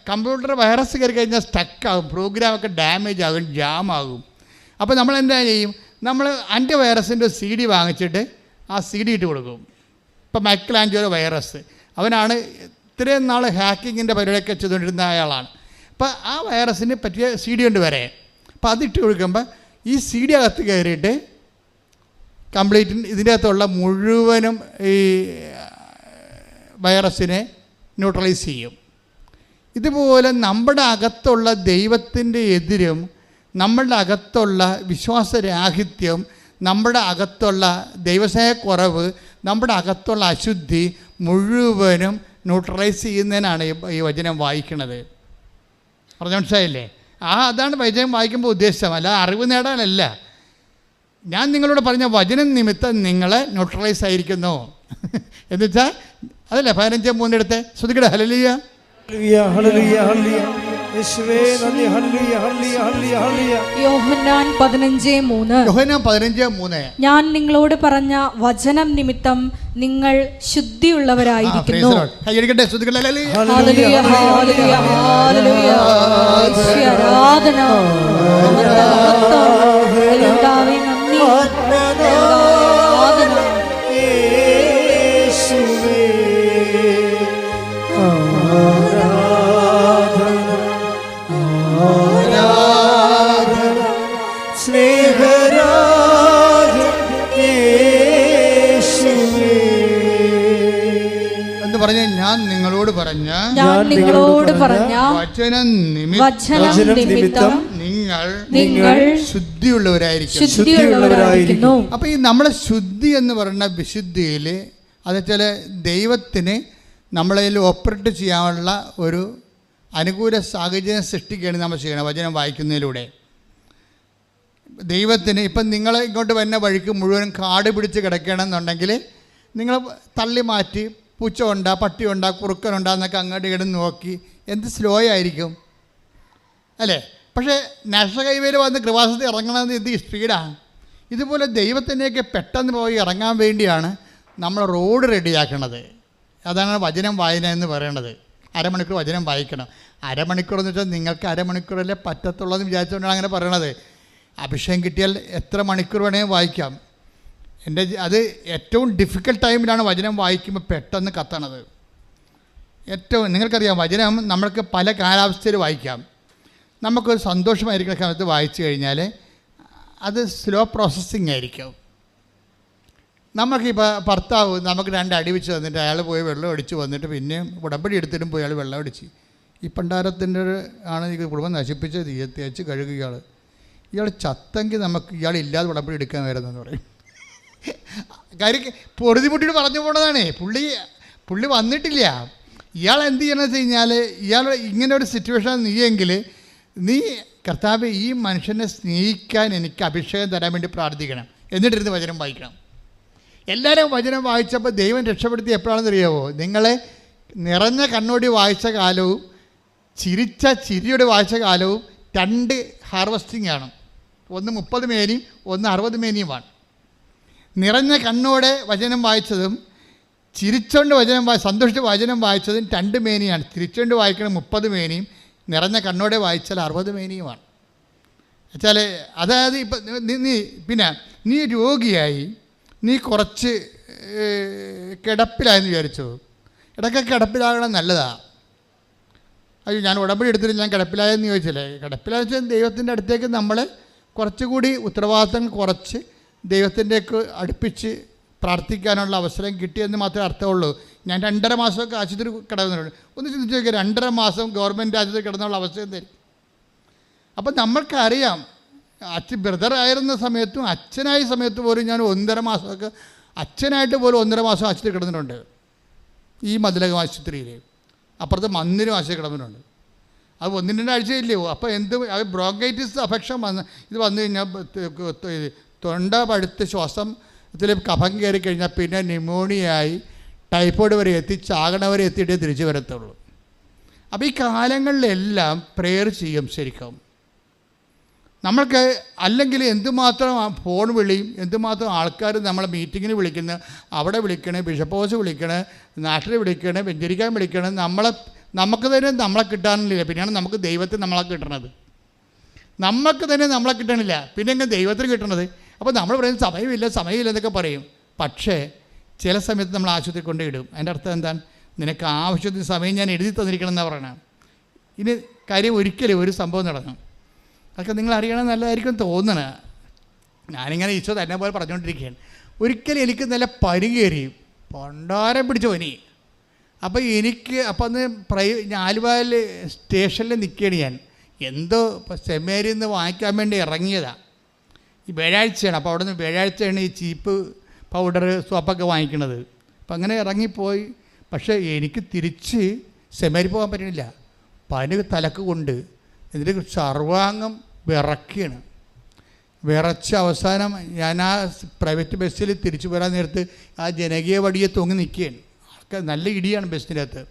കമ്പ്യൂട്ടർ വൈറസ് കയറി കഴിഞ്ഞാൽ സ്റ്റക്കാകും, പ്രോഗ്രാമൊക്കെ ഡാമേജ് ആകും, ജാമാകും. അപ്പോൾ നമ്മൾ എന്താ ചെയ്യും? നമ്മൾ ആൻറ്റി വൈറസിൻ്റെ CD വാങ്ങിച്ചിട്ട് ആ CD ഇട്ട് കൊടുക്കും. ഇപ്പോൾ മൈക്കലാഞ്ചലോ വൈറസ്, അവനാണ് ഇത്രയും നാൾ ഹാക്കിങ്ങിൻ്റെ പരിപാടിയൊക്കെ ചെയ്തുകൊണ്ടിരുന്ന അയാളാണ്. അപ്പോൾ ആ വൈറസിന് പറ്റിയ CD ഉണ്ട് വരെ. അപ്പോൾ അതിട്ട് കൊടുക്കുമ്പോൾ ഈ CD അകത്ത് കയറിയിട്ട് കംപ്ലീറ്റ് ഇതിൻ്റെ അകത്തുള്ള മുഴുവനും ഈ വൈറസിനെ ന്യൂട്രലൈസ് ചെയ്യും. ഇതുപോലെ നമ്മുടെ അകത്തുള്ള ദൈവത്തിൻ്റെ എതിരും നമ്മളുടെ അകത്തുള്ള വിശ്വാസരാഹിത്യം, നമ്മുടെ അകത്തുള്ള ദൈവസ്നേഹക്കുറവ്, നമ്മുടെ അകത്തുള്ള അശുദ്ധി മുഴുവനും ന്യൂട്രലൈസ് ചെയ്യുന്നതിനാണ് ഈ വചനം വായിക്കുന്നത്. പറഞ്ഞ മനസ്സിലായില്ലേ? അതാണ് വചനം വായിക്കുമ്പോൾ ഉദ്ദേശം, അല്ല അറിവ് നേടാനല്ല. ഞാൻ നിങ്ങളോട് പറഞ്ഞ വചനം നിമിത്തം നിങ്ങളെ ന്യൂട്രലൈസ് ആയിരിക്കുന്നു എന്ന് വെച്ചാൽ അതല്ലേ 15:3 എടുത്ത് ശ്രദ്ധിക്കട്ടെ. ഹല്ലേലൂയ, ഹല്ലേലൂയ, ഹല്ലേലൂയ. യേശുവേ നന്ദി. ഹല്ലേലൂയ, ഹല്ലേലൂയ, ഹല്ലേലൂയ, ഹല്ലേലൂയ. യോഹന്നാൻ 15:3 ഞാൻ നിങ്ങളോട് പറഞ്ഞ വചനം നിമിത്തം നിങ്ങൾ ശുദ്ധിയുള്ളവരായിരിക്കുന്നു. കൈയടിക്കട്ടെ, ശ്രദ്ധിക്കട്ടെ. ഹല്ലേലൂയ, ഹല്ലേലൂയ, ഹല്ലേലൂയ, ഹല്ലേലൂയ. യേശുവേ ആരാധന. കർത്താവേ നന്ദി. ആരാധന. യേശുവേ ആരാധന, ആരാധന. സ്നേഹരാജൻ യേശുവേ എന്ന് പറഞ്ഞ് ഞാൻ നിങ്ങളോട് പറഞ്ഞ വചനം നിമിത്തം നിങ്ങൾ ശുദ്ധിയുള്ളവരായിരിക്കും. അപ്പോൾ ഈ നമ്മളെ ശുദ്ധി എന്ന് പറയുന്ന വിശുദ്ധിയിൽ അത് വെച്ചാൽ ദൈവത്തിന് നമ്മളതിൽ ഓപ്പറേറ്റ് ചെയ്യാനുള്ള ഒരു അനുകൂല സാഹചര്യം സൃഷ്ടിക്കുകയാണ് നമ്മൾ ചെയ്യണം വചനം വായിക്കുന്നതിലൂടെ. ദൈവത്തിന് ഇപ്പം നിങ്ങൾ ഇങ്ങോട്ട് വരുന്ന വഴിക്ക് മുഴുവൻ കാട് പിടിച്ച് കിടക്കണമെന്നുണ്ടെങ്കിൽ നിങ്ങൾ തള്ളി മാറ്റി പൂച്ച ഉണ്ടാ, പട്ടി ഉണ്ടാ, കുറുക്കനുണ്ടാ എന്നൊക്കെ അങ്ങോട്ട് ഇങ്ങോട്ട് നോക്കി എന്ത് സ്ലോ ആയിരിക്കും അല്ലേ? പക്ഷേ നാഷണൽ ഹൈവേയിൽ വന്ന് കൃപാസനത്തിൽ ഇറങ്ങണമെന്ന് എന്ത് സ്പീഡാണ്. ഇതുപോലെ ദൈവത്തിൻ്റെയൊക്കെ പെട്ടെന്ന് പോയി ഇറങ്ങാൻ വേണ്ടിയാണ് നമ്മൾ റോഡ് റെഡിയാക്കണത്. അതാണ് വചനം വായന എന്ന് പറയണത്. അരമണിക്കൂർ വചനം വായിക്കണം. അരമണിക്കൂർ എന്ന് വെച്ചാൽ നിങ്ങൾക്ക് അരമണിക്കൂറല്ലേ പറ്റത്തുള്ളൂ എന്ന് വിചാരിച്ചുകൊണ്ടാണ് അങ്ങനെ പറയണത്. അഭിഷേകം കിട്ടിയാൽ എത്ര മണിക്കൂർ വേണമെങ്കിൽ വായിക്കാം. അത് ഏറ്റവും ഡിഫിക്കൽട്ട് ടൈമിലാണ് വചനം വായിക്കുമ്പോൾ പെട്ടെന്ന് കത്തണത്. നിങ്ങൾക്കറിയാം, വചനം നമ്മൾക്ക് പല കാലാവസ്ഥയിൽ വായിക്കാം. നമുക്കൊരു സന്തോഷമായിരിക്കുന്ന സമയത്ത് വായിച്ചു കഴിഞ്ഞാൽ അത് സ്ലോ പ്രോസസ്സിങ് ആയിരിക്കും. നമുക്കിപ്പോൾ ഭർത്താവ് നമുക്ക് 2 അടി വെച്ച് തന്നിട്ട് അയാൾ പോയി വെള്ളം അടിച്ച് വന്നിട്ട് പിന്നെ ഉടമ്പടി എടുത്തിട്ടും പോയി അയാൾ വെള്ളം അടിച്ച് ഈ പണ്ടാരത്തിൻ്റെ ആണ് ഈ കുടുംബം നശിപ്പിച്ച് തേച്ച് കഴുകുക. ഇയാൾ ചത്തെങ്കിൽ നമുക്ക് ഇയാളില്ലാതെ ഉടമ്പടി എടുക്കാൻ വരുന്നതെന്ന് പറയും. കാര്യം പൊറുതിമുട്ടിട്ട് പറഞ്ഞു പോണതാണ്. പുള്ളി വന്നിട്ടില്ല. ഇയാൾ എന്ത് ചെയ്യണമെന്ന് വെച്ച് കഴിഞ്ഞാൽ ഇയാൾ ഇങ്ങനെ ഒരു സിറ്റുവേഷൻ നീയെങ്കിൽ നീ കർത്താവ് ഈ മനുഷ്യനെ സ്നേഹിക്കാൻ എനിക്ക് അഭിഷേകം തരാൻ വേണ്ടി പ്രാർത്ഥിക്കണം, എന്നിട്ടിരുന്ന് വചനം വായിക്കണം. എല്ലാവരും വചനം വായിച്ചപ്പോൾ ദൈവം രക്ഷപ്പെടുത്തി എപ്പോഴാണെന്ന് അറിയാമോ? നിങ്ങളെ നിറഞ്ഞ കണ്ണോടി വായിച്ച കാലവും ചിരിച്ച ചിരിയോടെ വായിച്ച കാലവും 2 ഹാർവസ്റ്റിംഗ് ആണ്. ഒന്ന് 30 മേനിയും ഒന്ന് 60 മേനിയുമാണ്. നിറഞ്ഞ കണ്ണോടെ വചനം വായിച്ചതും ചിരിച്ചുകൊണ്ട് സന്തോഷിച്ച് വചനം വായിച്ചതും 2 മേനിയാണ്. ചിരിച്ചുകൊണ്ട് വായിക്കണം 30 മേനിയും, നിറഞ്ഞ കണ്ണോടെ വായിച്ചാൽ 60 മേനിയുമാണ്. വെച്ചാൽ അതായത് ഇപ്പം നീ രോഗിയായി, നീ കുറച്ച് കിടപ്പിലായെന്ന് വിചാരിച്ചു. ഇടയ്ക്കൊക്കെ കിടപ്പിലാകണം നല്ലതാണ്. അയ്യോ ഞാൻ ഉടമ്പടി എടുത്തിട്ട് ഞാൻ കിടപ്പിലായെന്ന് ചോദിച്ചില്ലേ? കിടപ്പിലായെന്ന് വെച്ചാൽ ദൈവത്തിൻ്റെ അടുത്തേക്ക് നമ്മളെ കുറച്ചുകൂടി ഉത്തരവാദിത്തങ്ങൾ കുറച്ച് ദൈവത്തിൻ്റെയൊക്കെ അടുപ്പിച്ച് പ്രാർത്ഥിക്കാനുള്ള അവസരം കിട്ടിയെന്ന് മാത്രമേ അർത്ഥമുള്ളൂ. ഞാൻ 2.5 മാസമൊക്കെ ആശുപത്രി കിടന്നിട്ടുണ്ട്. ഒന്ന് ചിന്തിച്ച് നോക്കിയാൽ 2.5 മാസം ഗവൺമെൻറ് ആശുപത്രി കിടന്നുള്ള അവസ്ഥ എന്തായിരിക്കും? അപ്പം നമ്മൾക്കറിയാം, ബ്രദർ ആയിരുന്ന സമയത്തും അച്ഛനായ സമയത്ത് പോലും ഞാൻ 1.5 മാസമൊക്കെ അച്ഛനായിട്ട് പോലും 1.5 മാസം ആശുപത്രി കിടന്നിട്ടുണ്ട്. ഈ മതിലകം ആശുപത്രിയിൽ അപ്പുറത്ത് മന്ദിരം ആശുപത്രി കിടന്നിട്ടുണ്ട്. അത് 1-2 ആഴ്ചയില്ലയോ? അപ്പോൾ ബ്രോങ്കൈറ്റിസ് അഫക്ഷൻ ഇത് വന്നു കഴിഞ്ഞാൽ തൊണ്ട പഴുത്ത് ശ്വാസത്തിൽ കഫം കയറി കഴിഞ്ഞാൽ പിന്നെ ന്യൂമോണിയായി ടൈഫോയിഡ് വരെ എത്തി ചാകണ വരെ എത്തിയിട്ടേ തിരിച്ചു വരത്തുള്ളൂ. അപ്പോൾ ഈ കാലങ്ങളിലെല്ലാം പ്രെയർ ചെയ്യും ശരിക്കും. നമ്മൾക്ക് അല്ലെങ്കിൽ എന്തുമാത്രം ഫോൺ വിളിയും, എന്തുമാത്രം ആൾക്കാർ നമ്മളെ മീറ്റിങ്ങിന് വിളിക്കുന്നത്, അവിടെ വിളിക്കണേ, ബിഷപ്പ് ഹൗസ് വിളിക്കണേ, നാട്ടിൽ വിളിക്കണേ, വെഞ്ചരിക്കാൻ വിളിക്കണേ, നമുക്ക് തന്നെ നമ്മളെ കിട്ടാനില്ല. പിന്നെയാണ് നമുക്ക് ദൈവത്തെ നമ്മളെ കിട്ടണത്. നമുക്ക് തന്നെ നമ്മളെ കിട്ടണില്ല, പിന്നെ എങ്ങനെ ദൈവത്തിന് കിട്ടണത്? അപ്പോൾ നമ്മൾ പറയുന്നത് സമയമില്ല എന്നൊക്കെ പറയും. പക്ഷേ ചില സമയത്ത് നമ്മൾ ആശുപത്രി കൊണ്ടിടും. അതിൻ്റെ അർത്ഥം എന്താണ്? നിനക്ക് ആവശ്യത്തിന് സമയം ഞാൻ എഴുതി തന്നിരിക്കണം എന്നാണ് പറയണം. ഇനി കാര്യം ഒരിക്കലും ഒരു സംഭവം നടന്നു, അതൊക്കെ നിങ്ങൾ അറിയണം നല്ലതായിരിക്കും തോന്നണേ. ഞാനിങ്ങനെ ഈശോ തന്നെ പോലെ പറഞ്ഞുകൊണ്ടിരിക്കുകയാണ്. ഒരിക്കലും എനിക്ക് നല്ല പനി കയറി പണ്ടാരം പിടിച്ച പനി. അപ്പോൾ എനിക്ക് അപ്പം അന്ന് ആലുവയിൽ സ്റ്റേഷനിൽ നിൽക്കുകയാണ് ഞാൻ. എന്തോ ഇപ്പോൾ സെമിനാരിയിൽ നിന്ന് വാങ്ങിക്കാൻ വേണ്ടി ഇറങ്ങിയതാണ്. ഈ വ്യാഴാഴ്ചയാണ്. അപ്പോൾ അവിടെ നിന്ന് വ്യാഴാഴ്ചയാണ് ഈ ചീപ്പ് പൗഡർ സോപ്പൊക്കെ വാങ്ങിക്കണത്. അപ്പം അങ്ങനെ ഇറങ്ങിപ്പോയി. പക്ഷേ എനിക്ക് തിരിച്ച് സെമിനാരി പോകാൻ പറ്റണില്ല. പനി തലക്ക് കൊണ്ട് എന്നിട്ട് സർവാംഗം വിറക്കുകയാണ്. വിറച്ച അവസാനം ഞാൻ ആ പ്രൈവറ്റ് ബസ്സിൽ തിരിച്ചു വരാൻ നേരത്ത് ആ ജനകീയ വടിയെ തൂങ്ങി നിൽക്കുകയാണ്. ആൾക്കാർ നല്ല ഇടിയാണ് ബസ്സിനകത്ത്.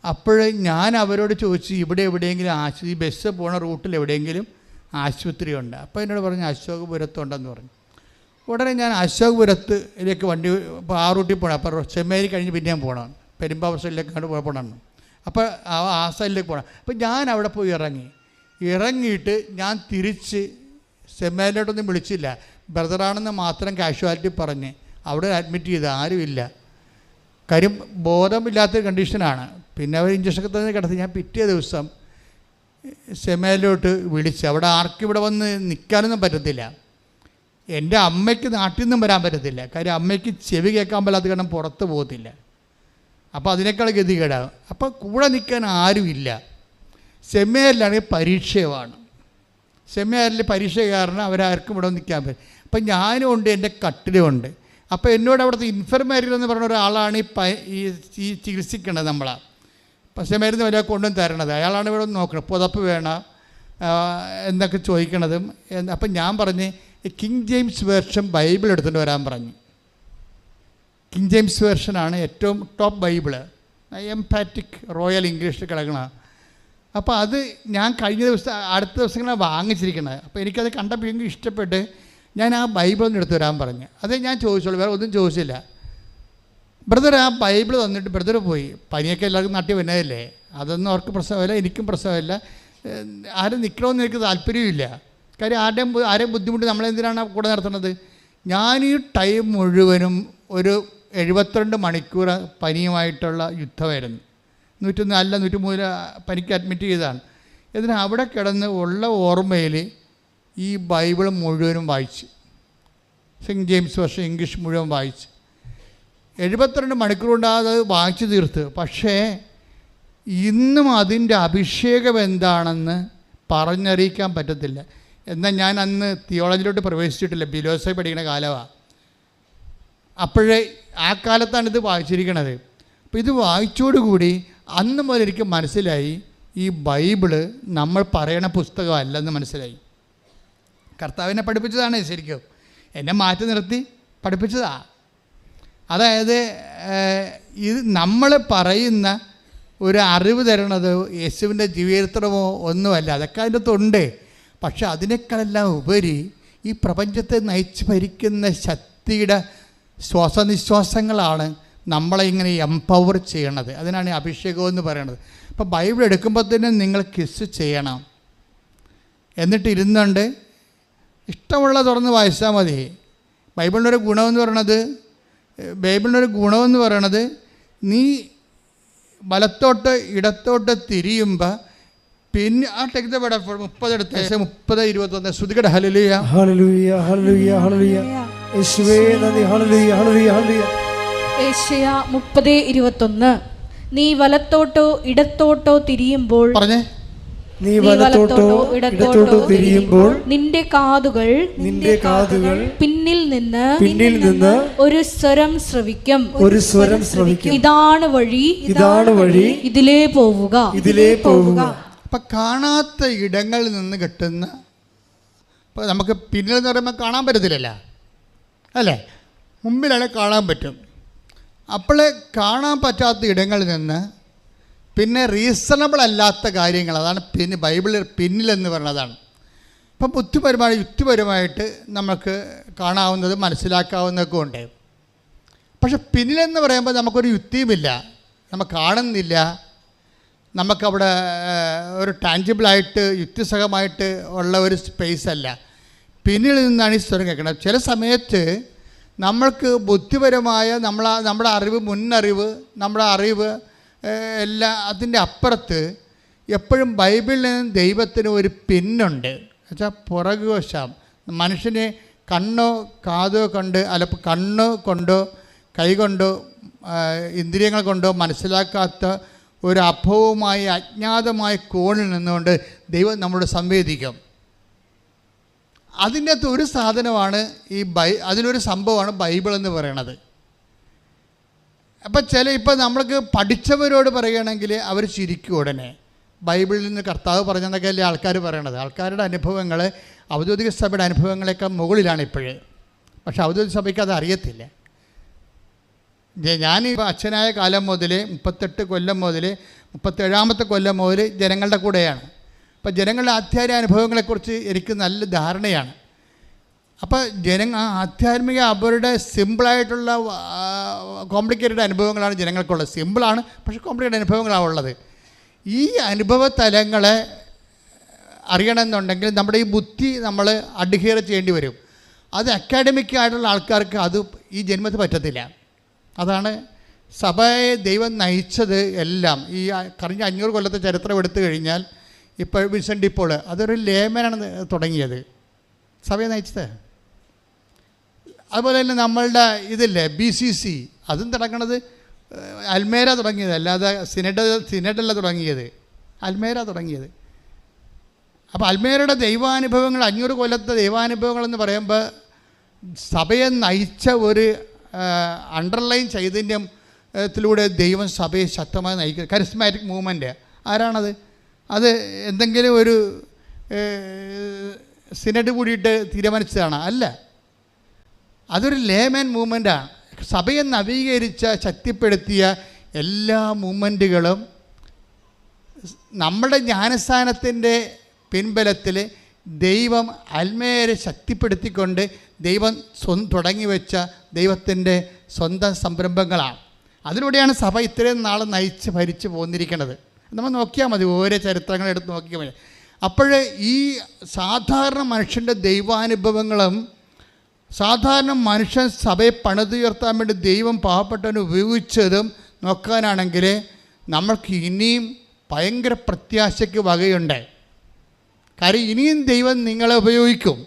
അപ്പോൾ ഞാൻ അവരോട് ചോദിച്ചു, ഇവിടെ എവിടെയെങ്കിലും ഈ ബസ് പോണ റൂട്ടിൽ എവിടെയെങ്കിലും ആശുപത്രി ഉണ്ട്? അപ്പോൾ എന്നോട് പറഞ്ഞു അശോകപുരത്തുണ്ടെന്ന് പറഞ്ഞു. ഉടനെ ഞാൻ അശോകപുരത്തിലേക്ക് വണ്ടി ഇപ്പോൾ ആ റൂട്ടിൽ പോകണം. അപ്പോൾ സെമിനാരി കഴിഞ്ഞ് പിന്നെയും പോകണം, പെരുമ്പാവൂർ സൈഡിലേക്ക് പോകണം. അപ്പോൾ ആ സൈഡിലേക്ക് പോകണം. അപ്പോൾ ഞാൻ അവിടെ പോയി ഇറങ്ങിയിട്ട് ഞാൻ തിരിച്ച് സെമിനാരിലോട്ടൊന്നും വിളിച്ചില്ല. ബ്രദറാണെന്ന് മാത്രം കാഷ്വാലിറ്റി പറഞ്ഞ് അവിടെ അഡ്മിറ്റ് ചെയ്ത് ആരുമില്ല. കാര്യം ബോധമില്ലാത്തൊരു കണ്ടീഷനാണ്. പിന്നെ അവർ ഇഞ്ചക്ഷനൊക്കെ തന്നെ കിടത്തി. ഞാൻ പിറ്റേ ദിവസം സെമിനാരിലോട്ട് വിളിച്ച് അവിടെ ആർക്കും ഇവിടെ വന്ന് നിൽക്കാനൊന്നും പറ്റത്തില്ല. എൻ്റെ അമ്മയ്ക്ക് നാട്ടിൽ നിന്നും വരാൻ പറ്റത്തില്ല. കാര്യം അമ്മയ്ക്ക് ചെവി കേൾക്കാൻ പറ്റാത്ത കാരണം പുറത്ത് പോകത്തില്ല. അപ്പോൾ അതിനേക്കാൾ ഗതികേടാകും. അപ്പോൾ കൂടെ നിൽക്കാൻ ആരുമില്ല. സെമിനാരിലാണെങ്കിൽ പരീക്ഷയുമാണ്. സെമിനാരിൽ പരീക്ഷ കാരണം അവരാർക്കും ഇവിടെ നിൽക്കാൻ പറ്റും. അപ്പം ഞാനും ഉണ്ട്, എൻ്റെ കട്ടിലുമുണ്ട്. അപ്പോൾ എന്നോട് അവിടുത്തെ ഇൻഫർമേറിയൽ എന്ന് പറഞ്ഞ ഒരാളാണ് ഈ ചികിത്സിക്കേണ്ടത് നമ്മളാ. അപ്പം സെമിനാരിൽ വല്ല കൊണ്ടും തരണത് അയാളാണ് ഇവിടെ നോക്കണം. പുതപ്പ് വേണം എന്നൊക്കെ ചോദിക്കണതും. അപ്പം ഞാൻ പറഞ്ഞ് കിങ് ജെയിംസ് വേർഷൻ ബൈബിൾ എടുത്തുകൊണ്ട് വരാൻ പറഞ്ഞു. കിങ് ജെയിംസ് വേർഷനാണ് ഏറ്റവും ടോപ്പ് ബൈബിള്. എംപാറ്റിക് റോയൽ ഇംഗ്ലീഷിൽ കിടക്കണ. അപ്പോൾ അത് ഞാൻ കഴിഞ്ഞ ദിവസം അടുത്ത ദിവസങ്ങളാണ് വാങ്ങിച്ചിരിക്കുന്നത്. അപ്പോൾ എനിക്കത് കണ്ടപ്പോൾ എനിക്ക് ഇഷ്ടപ്പെട്ട് ഞാൻ ആ ബൈബിളൊന്നും എടുത്ത് വരാൻ പറഞ്ഞു. അതേ ഞാൻ ചോദിച്ചോളൂ, വേറെ ഒന്നും ചോദിച്ചില്ല. ബ്രദർ ആ ബൈബിൾ തന്നിട്ട് ബ്രദർ പോയി. പനിയൊക്കെ എല്ലാവർക്കും നാട്ടിൽ വന്നതല്ലേ, അതൊന്നും അവർക്ക് പ്രശ്നമില്ല, എനിക്കും പ്രശ്നമില്ല. ആരും നിൽക്കണമെന്ന് എനിക്ക് താല്പര്യമില്ല. കാര്യം ആരെയും ബുദ്ധിമുട്ട് നമ്മളെന്തിനാണ് കൂടെ നടത്തുന്നത്? ഞാൻ ഈ ടൈം മുഴുവനും ഒരു 72 മണിക്കൂർ പനിയുമായിട്ടുള്ള യുദ്ധമായിരുന്നു. 103 പനിക്ക് അഡ്മിറ്റ് ചെയ്തതാണ്. എന്നിട്ട് അവിടെ കിടന്ന് ഉള്ള ഓർമ്മയിൽ ഈ ബൈബിൾ മുഴുവനും വായിച്ച്, സെയിൻറ്റ് ജെയിംസ് വേർഷൻ ഇംഗ്ലീഷ് മുഴുവൻ വായിച്ച് 72 മണിക്കൂർ കൊണ്ട് അത് വായിച്ചു തീർത്ത്. പക്ഷേ ഇന്നും അതിൻ്റെ അഭിഷേകം എന്താണെന്ന് പറഞ്ഞറിയിക്കാൻ പറ്റത്തില്ല. എന്നാൽ ഞാൻ അന്ന് തിയോളജിയിലോട്ട് പ്രവേശിച്ചിട്ടില്ല, ബിലോസൈ പഠിക്കുന്ന കാലമാണ്. അപ്പോഴേ ആ കാലത്താണ് ഇത് വായിച്ചിരിക്കണത്. അപ്പോൾ ഇത് വായിച്ചോടുകൂടി അന്ന് മുതൽ എനിക്ക് മനസ്സിലായി ഈ ബൈബിള് നമ്മൾ പറയണ പുസ്തകമല്ലെന്ന് മനസ്സിലായി. കർത്താവിനെ പഠിപ്പിച്ചതാണ് ശരിക്കും, എന്നെ മാറ്റി നിർത്തി പഠിപ്പിച്ചതാണ്. അതായത് ഇത് നമ്മൾ പറയുന്ന ഒരു അറിവ് തരണത് യേശുവിൻ്റെ ജീവചരിത്രമോ ഒന്നുമല്ല, അതൊക്കെ അതിൻ്റെ അകത്തുണ്ട്. പക്ഷെ അതിനേക്കാളെല്ലാം ഉപരി ഈ പ്രപഞ്ചത്തെ നയിച്ച് ഭരിക്കുന്ന ശക്തിയുടെ ശ്വാസനിശ്വാസങ്ങളാണ് നമ്മളെ ഇങ്ങനെ എംപവർ ചെയ്യണത്. അതിനാണ് അഭിഷേകം എന്ന് പറയണത്. അപ്പോൾ ബൈബിൾ എടുക്കുമ്പോൾ തന്നെ നിങ്ങൾ കിസ് ചെയ്യണം. എന്നിട്ട് ഇരുന്നുകൊണ്ട് ഇഷ്ടമുള്ള തുറന്ന് വായിച്ചാൽ മതി. ബൈബിളിനൊരു ഗുണമെന്ന് പറയണത് നീ വലത്തോട്ട് ഇടത്തോട്ട് തിരിയുമ്പോൾ പിന്നെ ആ ടെക്സ്റ്റ് 30 എടുത്ത് 30-21 ശ്രുതികട ഹല്ലേലൂയ ഹല്ലേലൂയ ഹല്ലേലൂയ ഹല്ലേലൂയ യേശുവേ നന്ദി ഹല്ലേലൂയ ഹല്ലേലൂയ ഹല്ലേലൂയ. യേശയ്യ 30:21 നീ വലത്തോട്ടോ ഇടത്തോട്ടോ തിരിയുമ്പോൾ പറഞ്ഞേ, നീ വലത്തോട്ടോ ഇടത്തോട്ടോ തിരിയുമ്പോൾ നിന്റെ കാതുകൾ പിന്നിൽ നിന്ന് ഒരു സ്വരം ശ്രവിക്കും. ഇതാണ് വഴി ഇതിലേ പോവുക. അപ്പം കാണാത്ത ഇടങ്ങളിൽ നിന്ന് കിട്ടുന്ന, ഇപ്പോൾ നമുക്ക് പിന്നിൽ എന്ന് പറയുമ്പോൾ കാണാൻ പറ്റത്തില്ലല്ലോ അല്ലേ, മുമ്പിലാണ് കാണാൻ പറ്റും. അപ്പോൾ കാണാൻ പറ്റാത്ത ഇടങ്ങളിൽ നിന്ന് പിന്നെ റീസണബിൾ അല്ലാത്ത കാര്യങ്ങൾ, അതാണ് പിന്നെ ബൈബിളിൽ പിന്നിലെന്ന് പറയുന്നതാണ്. അപ്പം യുക്തിപരമായിട്ട് നമുക്ക് കാണാവുന്നത് മനസ്സിലാക്കാവുന്നതൊക്കെ ഉണ്ട്. പക്ഷെ പിന്നിലെന്ന് പറയുമ്പോൾ നമുക്കൊരു യുക്തിയുമില്ല, നമുക്ക് കാണുന്നില്ല, നമുക്കവിടെ ഒരു ടാഞ്ചിബിളായിട്ട് യുക്തിസഹമായിട്ട് ഉള്ള ഒരു സ്പേസ് അല്ല. പിന്നിൽ നിന്നാണ് ഈ സ്വരം കേൾക്കുന്നത്. ചില സമയത്ത് നമ്മൾക്ക് ബുദ്ധിപരമായ നമ്മുടെ അറിവ്, മുന്നറിവ്, നമ്മുടെ അറിവ് എല്ലാം അതിൻ്റെ അപ്പുറത്ത് എപ്പോഴും ബൈബിളിൽ നിന്ന് ദൈവത്തിന് ഒരു പിന്നുണ്ട്. എന്നുവെച്ചാൽ പുറകുവശം മനുഷ്യനെ കണ്ണോ കാതോ കൊണ്ട് കണ്ണോ കൊണ്ടോ കൈ കൊണ്ടോ ഇന്ദ്രിയങ്ങൾ കൊണ്ടോ മനസ്സിലാക്കാത്ത ഒരു അഭവമായ അജ്ഞാതമായ കോണിൽ നിന്നുകൊണ്ട് ദൈവം നമ്മളോട് സംവേദിക്കും. അതിൻ്റെ അകത്ത് ഒരു സാധനമാണ് അതിനൊരു സംഭവമാണ് ബൈബിൾ എന്ന് പറയണത്. അപ്പം ഇപ്പോൾ നമ്മൾക്ക് പഠിച്ചവരോട് പറയുകയാണെങ്കിൽ അവർ ചിരിക്കും ഉടനെ. ബൈബിളിൽ നിന്ന് കർത്താവ് പറഞ്ഞതൊക്കെ അല്ലേ ആൾക്കാർ പറയണത്. ആൾക്കാരുടെ അനുഭവങ്ങൾ ഔദ്യോഗിക സഭയുടെ അനുഭവങ്ങളെക്കാൾ മുകളിലാണ് ഇപ്പോഴേ. പക്ഷെ ഔദ്യോഗിക സഭയ്ക്ക് അത് അറിയത്തില്ല. ഞാനിപ്പോൾ അച്ഛനായ കാലം മുതൽ 38 കൊല്ലം മുതൽ 37ാമത്തെ കൊല്ലം മുതൽ ജനങ്ങളുടെ കൂടെയാണ്. അപ്പോൾ ജനങ്ങളുടെ ആധ്യാത്മിക അനുഭവങ്ങളെക്കുറിച്ച് എനിക്ക് നല്ല ധാരണയാണ്. അപ്പോൾ ആധ്യാത്മിക അവരുടെ സിമ്പിളായിട്ടുള്ള കോംപ്ലിക്കേറ്റഡ് അനുഭവങ്ങളാണ് ജനങ്ങൾക്കുള്ളത്. സിമ്പിളാണ്, പക്ഷേ കോംപ്ലിക്കേറ്റഡ് അനുഭവങ്ങളാണ് ഉള്ളത്. ഈ അനുഭവ തലങ്ങളെ അറിയണമെന്നുണ്ടെങ്കിൽ നമ്മുടെ ഈ ബുദ്ധി നമ്മൾ അഡ്ഹിയർ ചെയ്യേണ്ടി വരും. അത് അക്കാഡമിക് ആയിട്ടുള്ള ആൾക്കാർക്ക് അത് ഈ ജന്മത്തിൽ പറ്റത്തില്ല. അതാണ് സഭയെ ദൈവം നയിച്ചത് എല്ലാം. ഈ കഴിഞ്ഞ 500 കൊല്ലത്തെ ചരിത്രം എടുത്തു കഴിഞ്ഞാൽ ഇപ്പോൾ വിൻസെൻ്റ് ഇപ്പോൾ അതൊരു ലേമനാണ് തുടങ്ങിയത്, സഭയെ നയിച്ചത്. അതുപോലെ തന്നെ നമ്മളുടെ ഇതില്ലേ BCC, അതും തുടങ്ങണത് അൽമേര തുടങ്ങിയത്, അല്ലാതെ സിനഡല്ല തുടങ്ങിയത്, അൽമേര തുടങ്ങിയത്. അപ്പോൾ അൽമേരയുടെ ദൈവാനുഭവങ്ങൾ 500 കൊല്ലത്തെ ദൈവാനുഭവങ്ങളെന്ന് പറയുമ്പോൾ സഭയെ നയിച്ച ഒരു അണ്ടർലൈൻ ചൈതന്യത്തിലൂടെ ദൈവം സഭയെ ശക്തമായി നയിക്കുക. കരിസ്മാറ്റിക് മൂവ്മെൻറ്റ് ആരാണത്? അത് എന്തെങ്കിലും ഒരു സിനഡ് കൂടിയിട്ട് തീരുമാനിച്ചതാണ്? അല്ല, അതൊരു ലേമാൻ മൂവ്മെൻറ്റാണ്. സഭയെ നവീകരിച്ച ശക്തിപ്പെടുത്തിയ എല്ലാ മൂവ്മെൻറ്റുകളും നമ്മുടെ ജ്ഞാനസ്ഥാനത്തിൻ്റെ പിൻബലത്തിൽ ദൈവം അൽമേരെ ശക്തിപ്പെടുത്തിക്കൊണ്ട് ദൈവം തുടങ്ങി വെച്ച ദൈവത്തിൻ്റെ സ്വന്തം സംരംഭങ്ങളാണ്. അതിലൂടെയാണ് സഭ ഇത്രയും നാൾ നയിച്ച് ഭരിച്ച് പോന്നിരിക്കുന്നത്. നമ്മൾ നോക്കിയാൽ മതി, ഓരോ ചരിത്രങ്ങളെടുത്ത് നോക്കിയാൽ മതി. അപ്പോൾ ഈ സാധാരണ മനുഷ്യൻ്റെ ദൈവാനുഭവങ്ങളും സാധാരണ മനുഷ്യൻ സഭയെ പണിതുയർത്താൻ വേണ്ടി ദൈവം പാവപ്പെട്ടവന് ഉപയോഗിച്ചതും നോക്കാനാണെങ്കിൽ നമ്മൾക്ക് ഇനിയും ഭയങ്കര പ്രത്യാശയ്ക്ക് വകയുണ്ട്. കാര്യം ഇനിയും ദൈവം നിങ്ങളെ ഉപയോഗിക്കും.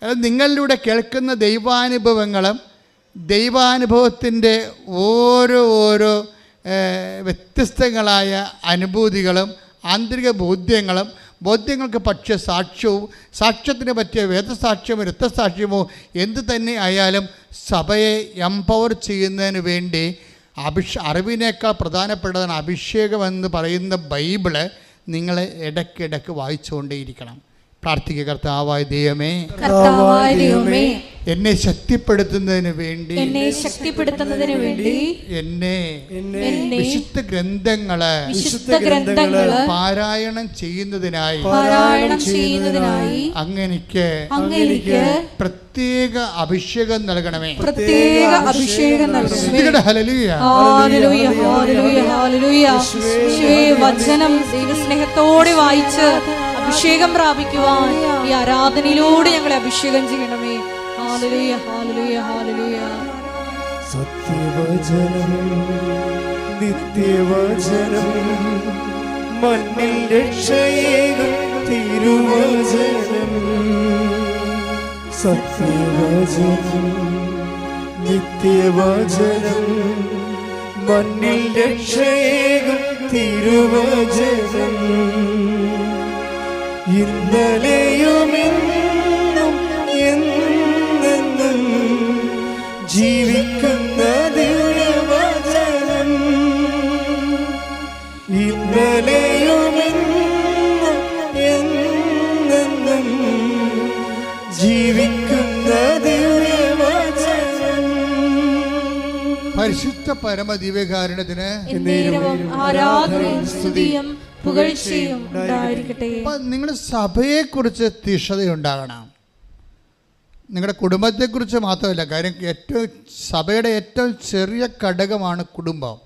കാരണം നിങ്ങളിലൂടെ കേൾക്കുന്ന ദൈവാനുഭവങ്ങളും ദൈവാനുഭവത്തിൻ്റെ ഓരോ വ്യത്യസ്തങ്ങളായ അനുഭൂതികളും ആന്തരിക ബോധ്യങ്ങൾക്ക് പറ്റിയ സാക്ഷ്യവും സാക്ഷ്യത്തിന് പറ്റിയ വേദസാക്ഷ്യമോ രക്തസാക്ഷ്യമോ എന്ത് തന്നെ ആയാലും സഭയെ എംപവർ ചെയ്യുന്നതിന് വേണ്ടി അറിവിനേക്കാൾ പ്രധാനപ്പെട്ടതാണ് അഭിഷേകമെന്ന് പറയുന്ന ബൈബിള് നിങ്ങൾ ഇടയ്ക്കിടയ്ക്ക് വായിച്ചുകൊണ്ടേയിരിക്കണം. പ്രാർത്ഥിക്കുക. കർത്താവായ ദൈവമേ, എന്നെ ശക്തിപ്പെടുത്തുന്നതിന് വേണ്ടി എന്നെ വിശുദ്ധ ഗ്രന്ഥങ്ങള് പാരായണം ചെയ്യുന്നതിനായി അങ്ങനെക്ക് പ്രത്യേക അഭിഷേകം നൽകണമേ. വചനം ദൈവസ്നേഹത്തോടെ വായിച്ച് അഭിഷേകം പ്രാപിക്കുവാൻ ഈ ആരാധനയിലൂടെ ഞങ്ങളെ അഭിഷേകം ചെയ്യണമേ. ഹല്ലേലൂയ, ഹല്ലേലൂയ, ഹല്ലേലൂയ. സത്യവചനം, നിത്യവചനം, മണ്ണിൽ രക്ഷയേകും തിരുവചനം. സത്യവചനം, നിത്യവചനം, മണ്ണിൽ രക്ഷയേകും തിരുവചനം. ഇന്നലെയും ഇന്നും എന്നെന്നും ജീവിക്കുന്ന ദിവ്യവചനം. ഇന്നലെയും ഇന്നും എന്നെന്നും ജീവിക്കുന്ന ദിവ്യവചനം. പരിശുദ്ധ പരമദിവ്യകാരുണ്യത്തിന് ആരാധനയും സ്തുതിയും പുകഴ്ചയും ഉണ്ടായിരിക്കട്ടെ. നിങ്ങളുടെ സഭയെക്കുറിച്ച് തീഷ്ണതയുണ്ടാകണം. നിങ്ങളുടെ കുടുംബത്തെക്കുറിച്ച് മാത്രമല്ല. കാര്യം സഭയുടെ ഏറ്റവും ചെറിയ ഘടകമാണ് കുടുംബം.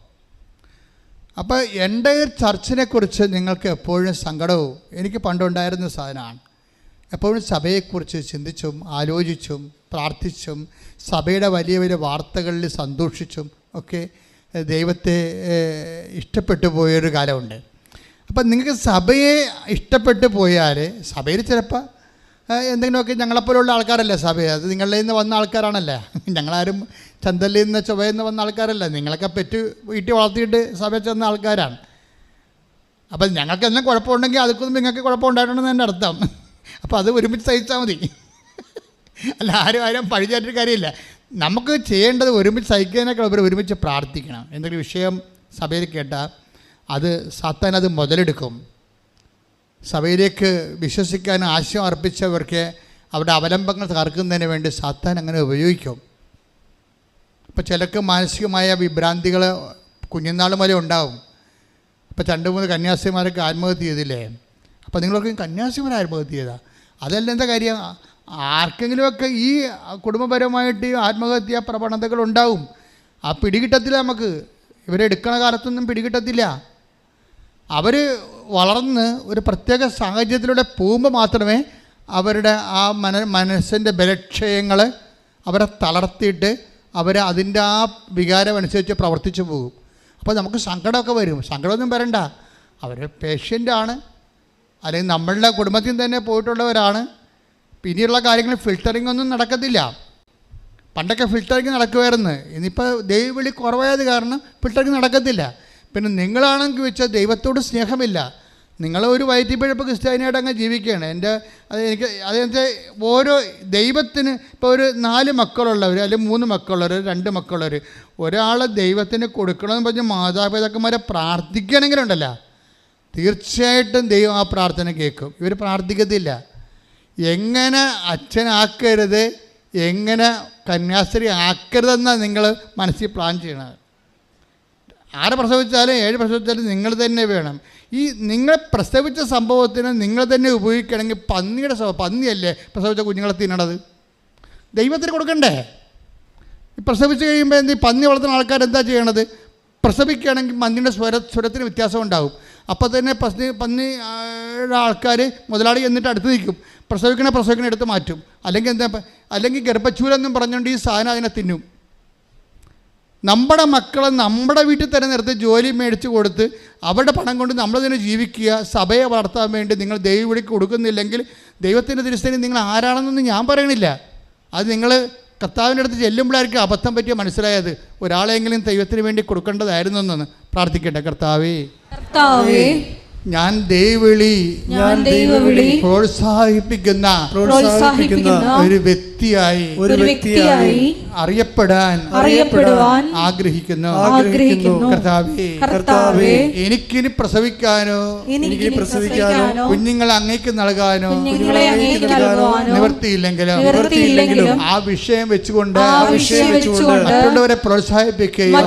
അപ്പോൾ എൻ്റയർ ചർച്ചിനെക്കുറിച്ച് നിങ്ങൾക്ക് എപ്പോഴും സങ്കടവും എനിക്ക് പണ്ടുണ്ടായിരുന്ന സാധനമാണ്. എപ്പോഴും സഭയെക്കുറിച്ച് ചിന്തിച്ചും ആലോചിച്ചും പ്രാർത്ഥിച്ചും സഭയുടെ വലിയ വലിയ വാർത്തകളിൽ സന്തോഷിച്ചും ഒക്കെ ദൈവത്തെ ഇഷ്ടപ്പെട്ടു പോയൊരു കാലമുണ്ട്. അപ്പം നിങ്ങൾക്ക് സഭയെ ഇഷ്ടപ്പെട്ടു പോയാൽ സഭയിൽ ചിലപ്പോൾ എന്തെങ്കിലുമൊക്കെ ഞങ്ങളെപ്പോലുള്ള ആൾക്കാരല്ലേ സഭയെ, അത് നിങ്ങളിൽ നിന്ന് വന്ന ആൾക്കാരാണല്ലേ. ഞങ്ങളാരും ചന്തലിൽ നിന്ന് ചൊവ്വയിൽ നിന്ന് വന്ന ആൾക്കാരല്ല. നിങ്ങളൊക്കെ പെറ്റ് വീട്ടിൽ വളർത്തിയിട്ട് സഭയിൽ ചെന്ന ആൾക്കാരാണ്. അപ്പം ഞങ്ങൾക്ക് എന്തെങ്കിലും കുഴപ്പമുണ്ടെങ്കിൽ അതൊക്കൊന്നും നിങ്ങൾക്ക് കുഴപ്പമുണ്ടായിട്ടുണ്ടെന്ന് എൻ്റെ അർത്ഥം. അപ്പോൾ അത് ഒരുമിച്ച് സഹിച്ചാൽ മതി. അല്ല, ആരും പഴിചാറ്റൊരു കാര്യമില്ല. നമുക്ക് ചെയ്യേണ്ടത് ഒരുമിച്ച് സഹിക്കുന്നതിനേക്കാൾ ഉപരി ഒരുമിച്ച് പ്രാർത്ഥിക്കണം. എന്തെങ്കിലും വിഷയം സഭയിൽ കേട്ടാൽ അത് സാത്താൻ അത് മുതലെടുക്കും. സഭയിലേക്ക് വിശ്വസിക്കാൻ ആശയം അർപ്പിച്ചവർക്ക് അവരുടെ അവലംബങ്ങൾ തകർക്കുന്നതിന് വേണ്ടി സാത്താൻ അങ്ങനെ ഉപയോഗിക്കും. ഇപ്പോൾ ചിലർക്ക് മാനസികമായ വിഭ്രാന്തികൾ കുഞ്ഞുനാൾ മുതലേ ഉണ്ടാവും. ഇപ്പോൾ 2-3 കന്യാസ്ത്രീമാരൊക്കെ ആത്മഹത്യ ചെയ്തില്ലേ? അപ്പോൾ നിങ്ങളൊക്കെ കന്യാസ്ത്രീമാർ ആത്മഹത്യ ചെയ്താൽ അതല്ല എന്താ കാര്യം? ആർക്കെങ്കിലുമൊക്കെ ഈ കുടുംബപരമായിട്ട് ഈ ആത്മഹത്യാ പ്രവണതകൾ ഉണ്ടാവും. ആ പിടികിട്ടത്തില്ല. നമുക്ക് ഇവരെ എടുക്കണ കാലത്തൊന്നും പിടികിട്ടത്തില്ല. അവർ വളർന്ന് ഒരു പ്രത്യേക സാഹചര്യത്തിലൂടെ പോകുമ്പോൾ മാത്രമേ അവരുടെ ആ മനസ്സിൻ്റെ ബലക്ഷയങ്ങൾ അവരെ തളർത്തിയിട്ട് അവർ അതിൻ്റെ ആ വികാരം അനുസരിച്ച് പ്രവർത്തിച്ചു പോകും. അപ്പോൾ നമുക്ക് സങ്കടമൊക്കെ വരും. സങ്കടമൊന്നും വരണ്ട. അവർ പേഷ്യൻ്റാണ്, അല്ലെങ്കിൽ നമ്മളുടെ കുടുംബത്തിൽ തന്നെ പോയിട്ടുള്ളവരാണ്. പിന്നെയുള്ള കാര്യങ്ങൾ ഫിൽറ്ററിംഗ് ഒന്നും നടക്കത്തില്ല. പണ്ടൊക്കെ ഫിൽറ്ററിങ് നടക്കുമായിരുന്നു. ഇന്നിപ്പോൾ ദൈവവിളി കുറവായത് കാരണം ഫിൽറ്ററിങ് നടക്കത്തില്ല. പിന്നെ നിങ്ങളാണെങ്കിൽ വെച്ചാൽ ദൈവത്തോട് സ്നേഹമില്ല. നിങ്ങളൊരു വയറ്റിപ്പഴപ്പ് ക്രിസ്ത്യാനിയായിട്ട് അങ്ങ് ജീവിക്കുകയാണ്. അതെനിക്ക് ഓരോ ദൈവത്തിന് ഇപ്പോൾ ഒരു 4 മക്കളുള്ളവർ അല്ലെങ്കിൽ 3 മക്കളുള്ളവർ 2 മക്കളുള്ളവർ ഒരാളെ ദൈവത്തിന് കൊടുക്കണമെന്ന് പറഞ്ഞ് മാതാപിതാക്കന്മാരെ പ്രാർത്ഥിക്കുകയാണെങ്കിലുണ്ടല്ലോ, തീർച്ചയായിട്ടും ദൈവം ആ പ്രാർത്ഥന കേൾക്കും. ഇവർ പ്രാർത്ഥിക്കത്തില്ല. എങ്ങനെ അച്ഛനാക്കരുത്, എങ്ങനെ കന്യാസ്ത്രീ ആക്കരുതെന്നാണ് നിങ്ങൾ മനസ്സിൽ പ്ലാൻ ചെയ്യണത്. 6 പ്രസവിച്ചാലും 7 പ്രസവിച്ചാലും നിങ്ങൾ തന്നെ വേണം. ഈ നിങ്ങൾ പ്രസവിച്ച സംഭവത്തിന് നിങ്ങൾ തന്നെ ഉപയോഗിക്കണമെങ്കിൽ പന്നിയല്ലേ പ്രസവിച്ച കുഞ്ഞുങ്ങളെ തിന്നണത്? ദൈവത്തിന് കൊടുക്കണ്ടേ? പ്രസവിച്ച് കഴിയുമ്പോൾ പന്നി വളർത്തുന്ന ആൾക്കാർ എന്താ ചെയ്യണത്? പ്രസവിക്കുകയാണെങ്കിൽ പന്നിയുടെ സ്വരത്തിന് വ്യത്യാസം ഉണ്ടാകും. അപ്പോൾ തന്നെ പന്നിയുടെ ആൾക്കാർ മുതലാളി എന്നിട്ട് അടുത്ത് നിൽക്കും. പ്രസവിക്കണ എടുത്ത് മാറ്റും. അല്ലെങ്കിൽ ഗർഭച്ചൂലെന്നും പറഞ്ഞുകൊണ്ട് ഈ സാധനം അതിനെ തിന്നും. നമ്മുടെ മക്കളെ നമ്മുടെ വീട്ടിൽ തന്നെ നിർത്തി ജോലി മേടിച്ച് കൊടുത്ത് അവരുടെ പണം കൊണ്ട് നമ്മൾ തന്നെ ജീവിക്കുക. സഭയെ വളർത്താൻ വേണ്ടി നിങ്ങൾ ദൈവവിളിക്ക് കൊടുക്കുന്നില്ലെങ്കിൽ ദൈവത്തിൻ്റെ തിരുസേന നിങ്ങൾ ആരാണെന്നൊന്നും ഞാൻ പറയണില്ല. അത് നിങ്ങൾ കർത്താവിൻ്റെ അടുത്ത് ചെല്ലുമ്പോഴായിരിക്കും അബദ്ധം പറ്റിയ മനസ്സിലായത്. ഒരാളെങ്കിലും ദൈവത്തിന് വേണ്ടി കൊടുക്കേണ്ടതായിരുന്നു എന്നൊന്ന് പ്രാർത്ഥിക്കട്ടെ. കർത്താവേ, ഞാൻ ദൈവവിളി പ്രോത്സാഹിപ്പിക്കുന്ന ഒരു വ്യക്തിയായി അറിയപ്പെടാൻ ആഗ്രഹിക്കുന്നു. കർത്താവേ, എനിക്കിനി പ്രസവിക്കാനോ കുഞ്ഞുങ്ങളെ അങ്ങേക്ക് നൽകാനോ നിവൃത്തിയില്ലെങ്കിലും ആ വിഷയം വെച്ചുകൊണ്ട് മറ്റുള്ളവരെ പ്രോത്സാഹിപ്പിക്കുകയും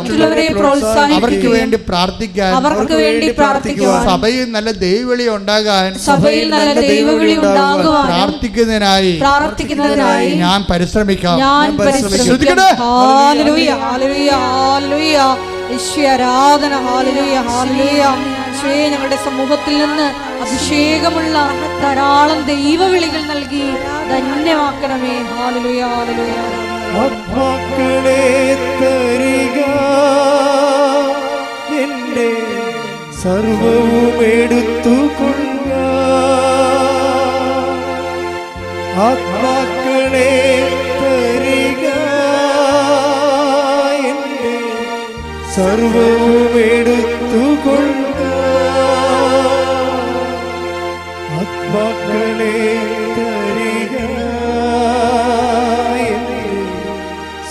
അവർക്ക് വേണ്ടി പ്രാർത്ഥിക്കാൻ സഭയിൽ നല്ല ദൈവവിളി ഉണ്ടാകാൻ പ്രാർത്ഥിക്കുന്നതിനായി ഞാൻ പരിശ്രമിക്കാം. ഞങ്ങളുടെ സമൂഹത്തിൽ നിന്ന് അഭിഷേകമുള്ള ധാരാളം ദൈവവിളികൾ നൽകി ധന്യമാക്കണമേ. Hallelujah, hallelujah. മക്കളെ തരിക, എന്റെ സർവവും എടുത്തുകൊള്ളുക. ആത്മാക്കളെ തരിക, എന്റെ സർവവും എടുത്തുകൊള്ളുക. ആത്മാക്കളെ തരിക, എന്റെ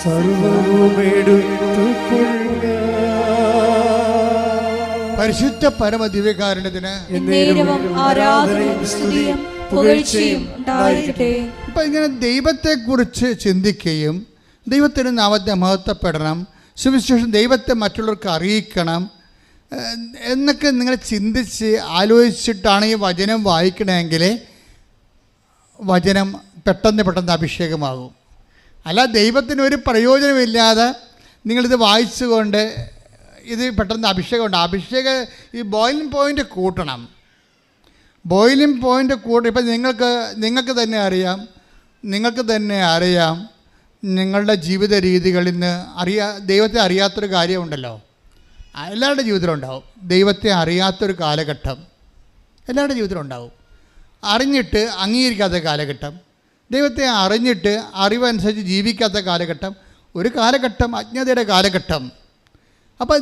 സർവവും എടുത്തുകൊള്ളുക. പരിശുദ്ധ പരമദിവ്യകാരുണ്യത്തിന് ഇപ്പം ഇങ്ങനെ ദൈവത്തെക്കുറിച്ച് ചിന്തിക്കുകയും ദൈവത്തിൻ്റെ നാമത്തെ മഹത്വപ്പെടണം, സുവിശേഷം ദൈവത്തെ മറ്റുള്ളവർക്ക് അറിയിക്കണം എന്നൊക്കെ നിങ്ങൾ ചിന്തിച്ച് ആലോചിച്ചിട്ടാണ് ഈ വചനം വായിക്കണമെങ്കിൽ വചനം പെട്ടെന്ന് അഭിഷേകമാകും. അല്ല, ദൈവത്തിന് ഒരു പ്രയോജനമില്ലാതെ നിങ്ങളിത് വായിച്ചുകൊണ്ട് ഇത് പെട്ടെന്ന് അഭിഷേകം ഈ ബോയിലിംഗ് പോയിൻ്റ് കൂട്ടണം. ബോയിലിംഗ് പോയിൻ്റ് ഇപ്പം നിങ്ങൾക്ക് തന്നെ അറിയാം നിങ്ങളുടെ ജീവിത രീതികളിൽ നിന്ന് ദൈവത്തെ അറിയാത്തൊരു കാര്യമുണ്ടല്ലോ. എല്ലാവരുടെ ജീവിതത്തിലും ഉണ്ടാവും. ദൈവത്തെ അറിയാത്തൊരു കാലഘട്ടം എല്ലാവരുടെ ജീവിതത്തിലും ഉണ്ടാവും. അറിഞ്ഞിട്ട് അംഗീകരിക്കാത്ത കാലഘട്ടം, ദൈവത്തെ അറിഞ്ഞിട്ട് അറിവനുസരിച്ച് ജീവിക്കാത്ത കാലഘട്ടം, ഒരു കാലഘട്ടം അജ്ഞതയുടെ കാലഘട്ടം. അപ്പം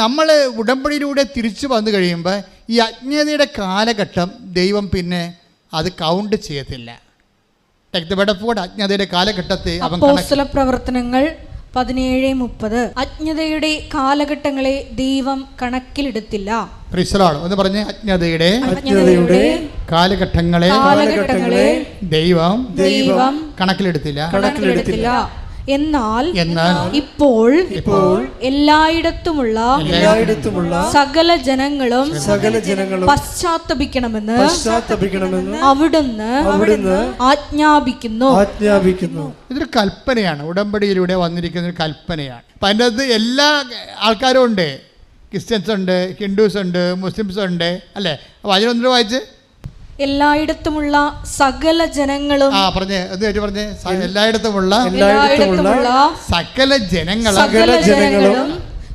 നമ്മൾ ഉടമ്പടിയിലൂടെ തിരിച്ചു വന്നു കഴിയുമ്പോൾ ഈ അജ്ഞതയുടെ കാലഘട്ടം ദൈവം പിന്നെ അത് കൗണ്ട് ചെയ്യത്തില്ല. അജ്ഞതയുടെ കാലഘട്ടത്തെ അപ്പോസ്തല പ്രവർത്തനങ്ങൾ 17:30. അജ്ഞതയുടെ കാലഘട്ടങ്ങളെ ദൈവം കണക്കിലെടുത്തില്ല. ഒന്ന് പറഞ്ഞേ, അജ്ഞതയുടെ കാലഘട്ടങ്ങളെ ദൈവം കണക്കിലെടുത്തില്ല. എന്നാൽ ഇപ്പോൾ എല്ലായിടത്തുമുള്ള സകല ജനങ്ങളും പശ്ചാത്തപിക്കണമെന്ന് അവിടുന്ന് ആജ്ഞാപിക്കുന്നു. ഇതൊരു കൽപ്പനയാണ്, ഉടമ്പടിയിലൂടെ വന്നിരിക്കുന്ന ഒരു കൽപ്പനയാണ്. അപ്പം അതിൻ്റെ അകത്ത് എല്ലാ ആൾക്കാരും ഉണ്ട്. ക്രിസ്ത്യൻസ് ഉണ്ട്, ഹിന്ദുസ് ഉണ്ട്, മുസ്ലിംസ് ഉണ്ട്, അല്ലേ? അപ്പോൾ അതിനൊന്നും വായിച്ച് എല്ലായിടത്തുമുള്ള സകല ജനങ്ങളും പറഞ്ഞേ എല്ലായിടത്തുമുള്ള സകല ജനങ്ങളും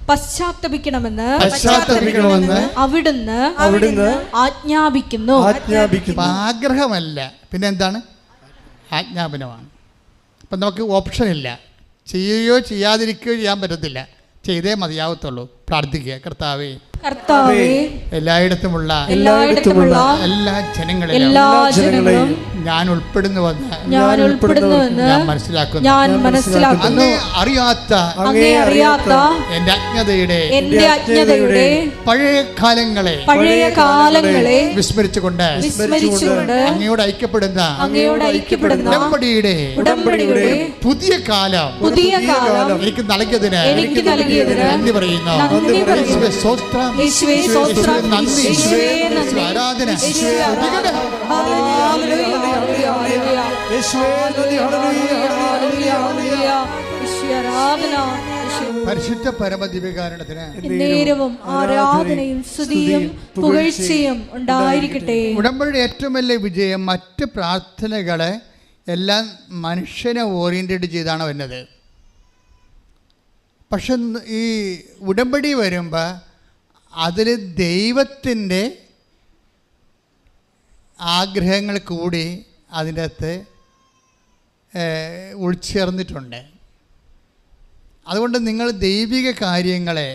പശ്ചാത്തപിക്കണമെന്ന് അവിടുന്ന് ആജ്ഞാപിക്കുന്നു. ആഗ്രഹമല്ല, പിന്നെ എന്താണ്? ആജ്ഞാപനമാണ്. അപ്പം നമുക്ക് ഓപ്ഷൻ ഇല്ല. ചെയ്യുകയോ ചെയ്യാതിരിക്കുകയോ ചെയ്യാൻ പറ്റത്തില്ല. ചെയ്തേ മതിയാവത്തുള്ളൂ. പ്രാർത്ഥിക്കുക, കർത്താവേ എല്ലായിടത്തുമുള്ള എല്ലാ ജനങ്ങളെയും ഞാൻ ഉൾപ്പെടുന്നുവെന്ന് ഞാൻ മനസ്സിലാക്കുന്നു. അറിയാത്ത എന്റെ അജ്ഞതയുടെ പഴയ കാലങ്ങളെ വിസ്മരിച്ചുകൊണ്ട് അങ്ങയോട് ഐക്യപ്പെടുന്ന ഉടമ്പടിയുടെ പുതിയ കാലം എനിക്ക് നൽകിയതിന് നന്ദി പറയുന്നു. ആരാധന പരിശുദ്ധ പരമദിവ്യകാരണത്തിന് നേരവും ആരാധനയും സ്തുതിയും പുകഴ്ചയും ഉണ്ടായിരിക്കട്ടെ. ഉടമ്പടിയുടെ ഏറ്റവും വലിയ വിജയം മറ്റ് പ്രാർത്ഥനകളെ എല്ലാം മനുഷ്യനെ ഓറിയന്റഡ് ചെയ്താണ് വരുന്നത്. പക്ഷെ ഈ ഉടമ്പടി വരുമ്പോൾ അതിൽ ദൈവത്തിൻ്റെ ആഗ്രഹങ്ങൾ കൂടി അതിൻ്റെ അകത്ത് ഉൾച്ചേർന്നിട്ടുണ്ട്. അതുകൊണ്ട് നിങ്ങൾ ദൈവിക കാര്യങ്ങളെ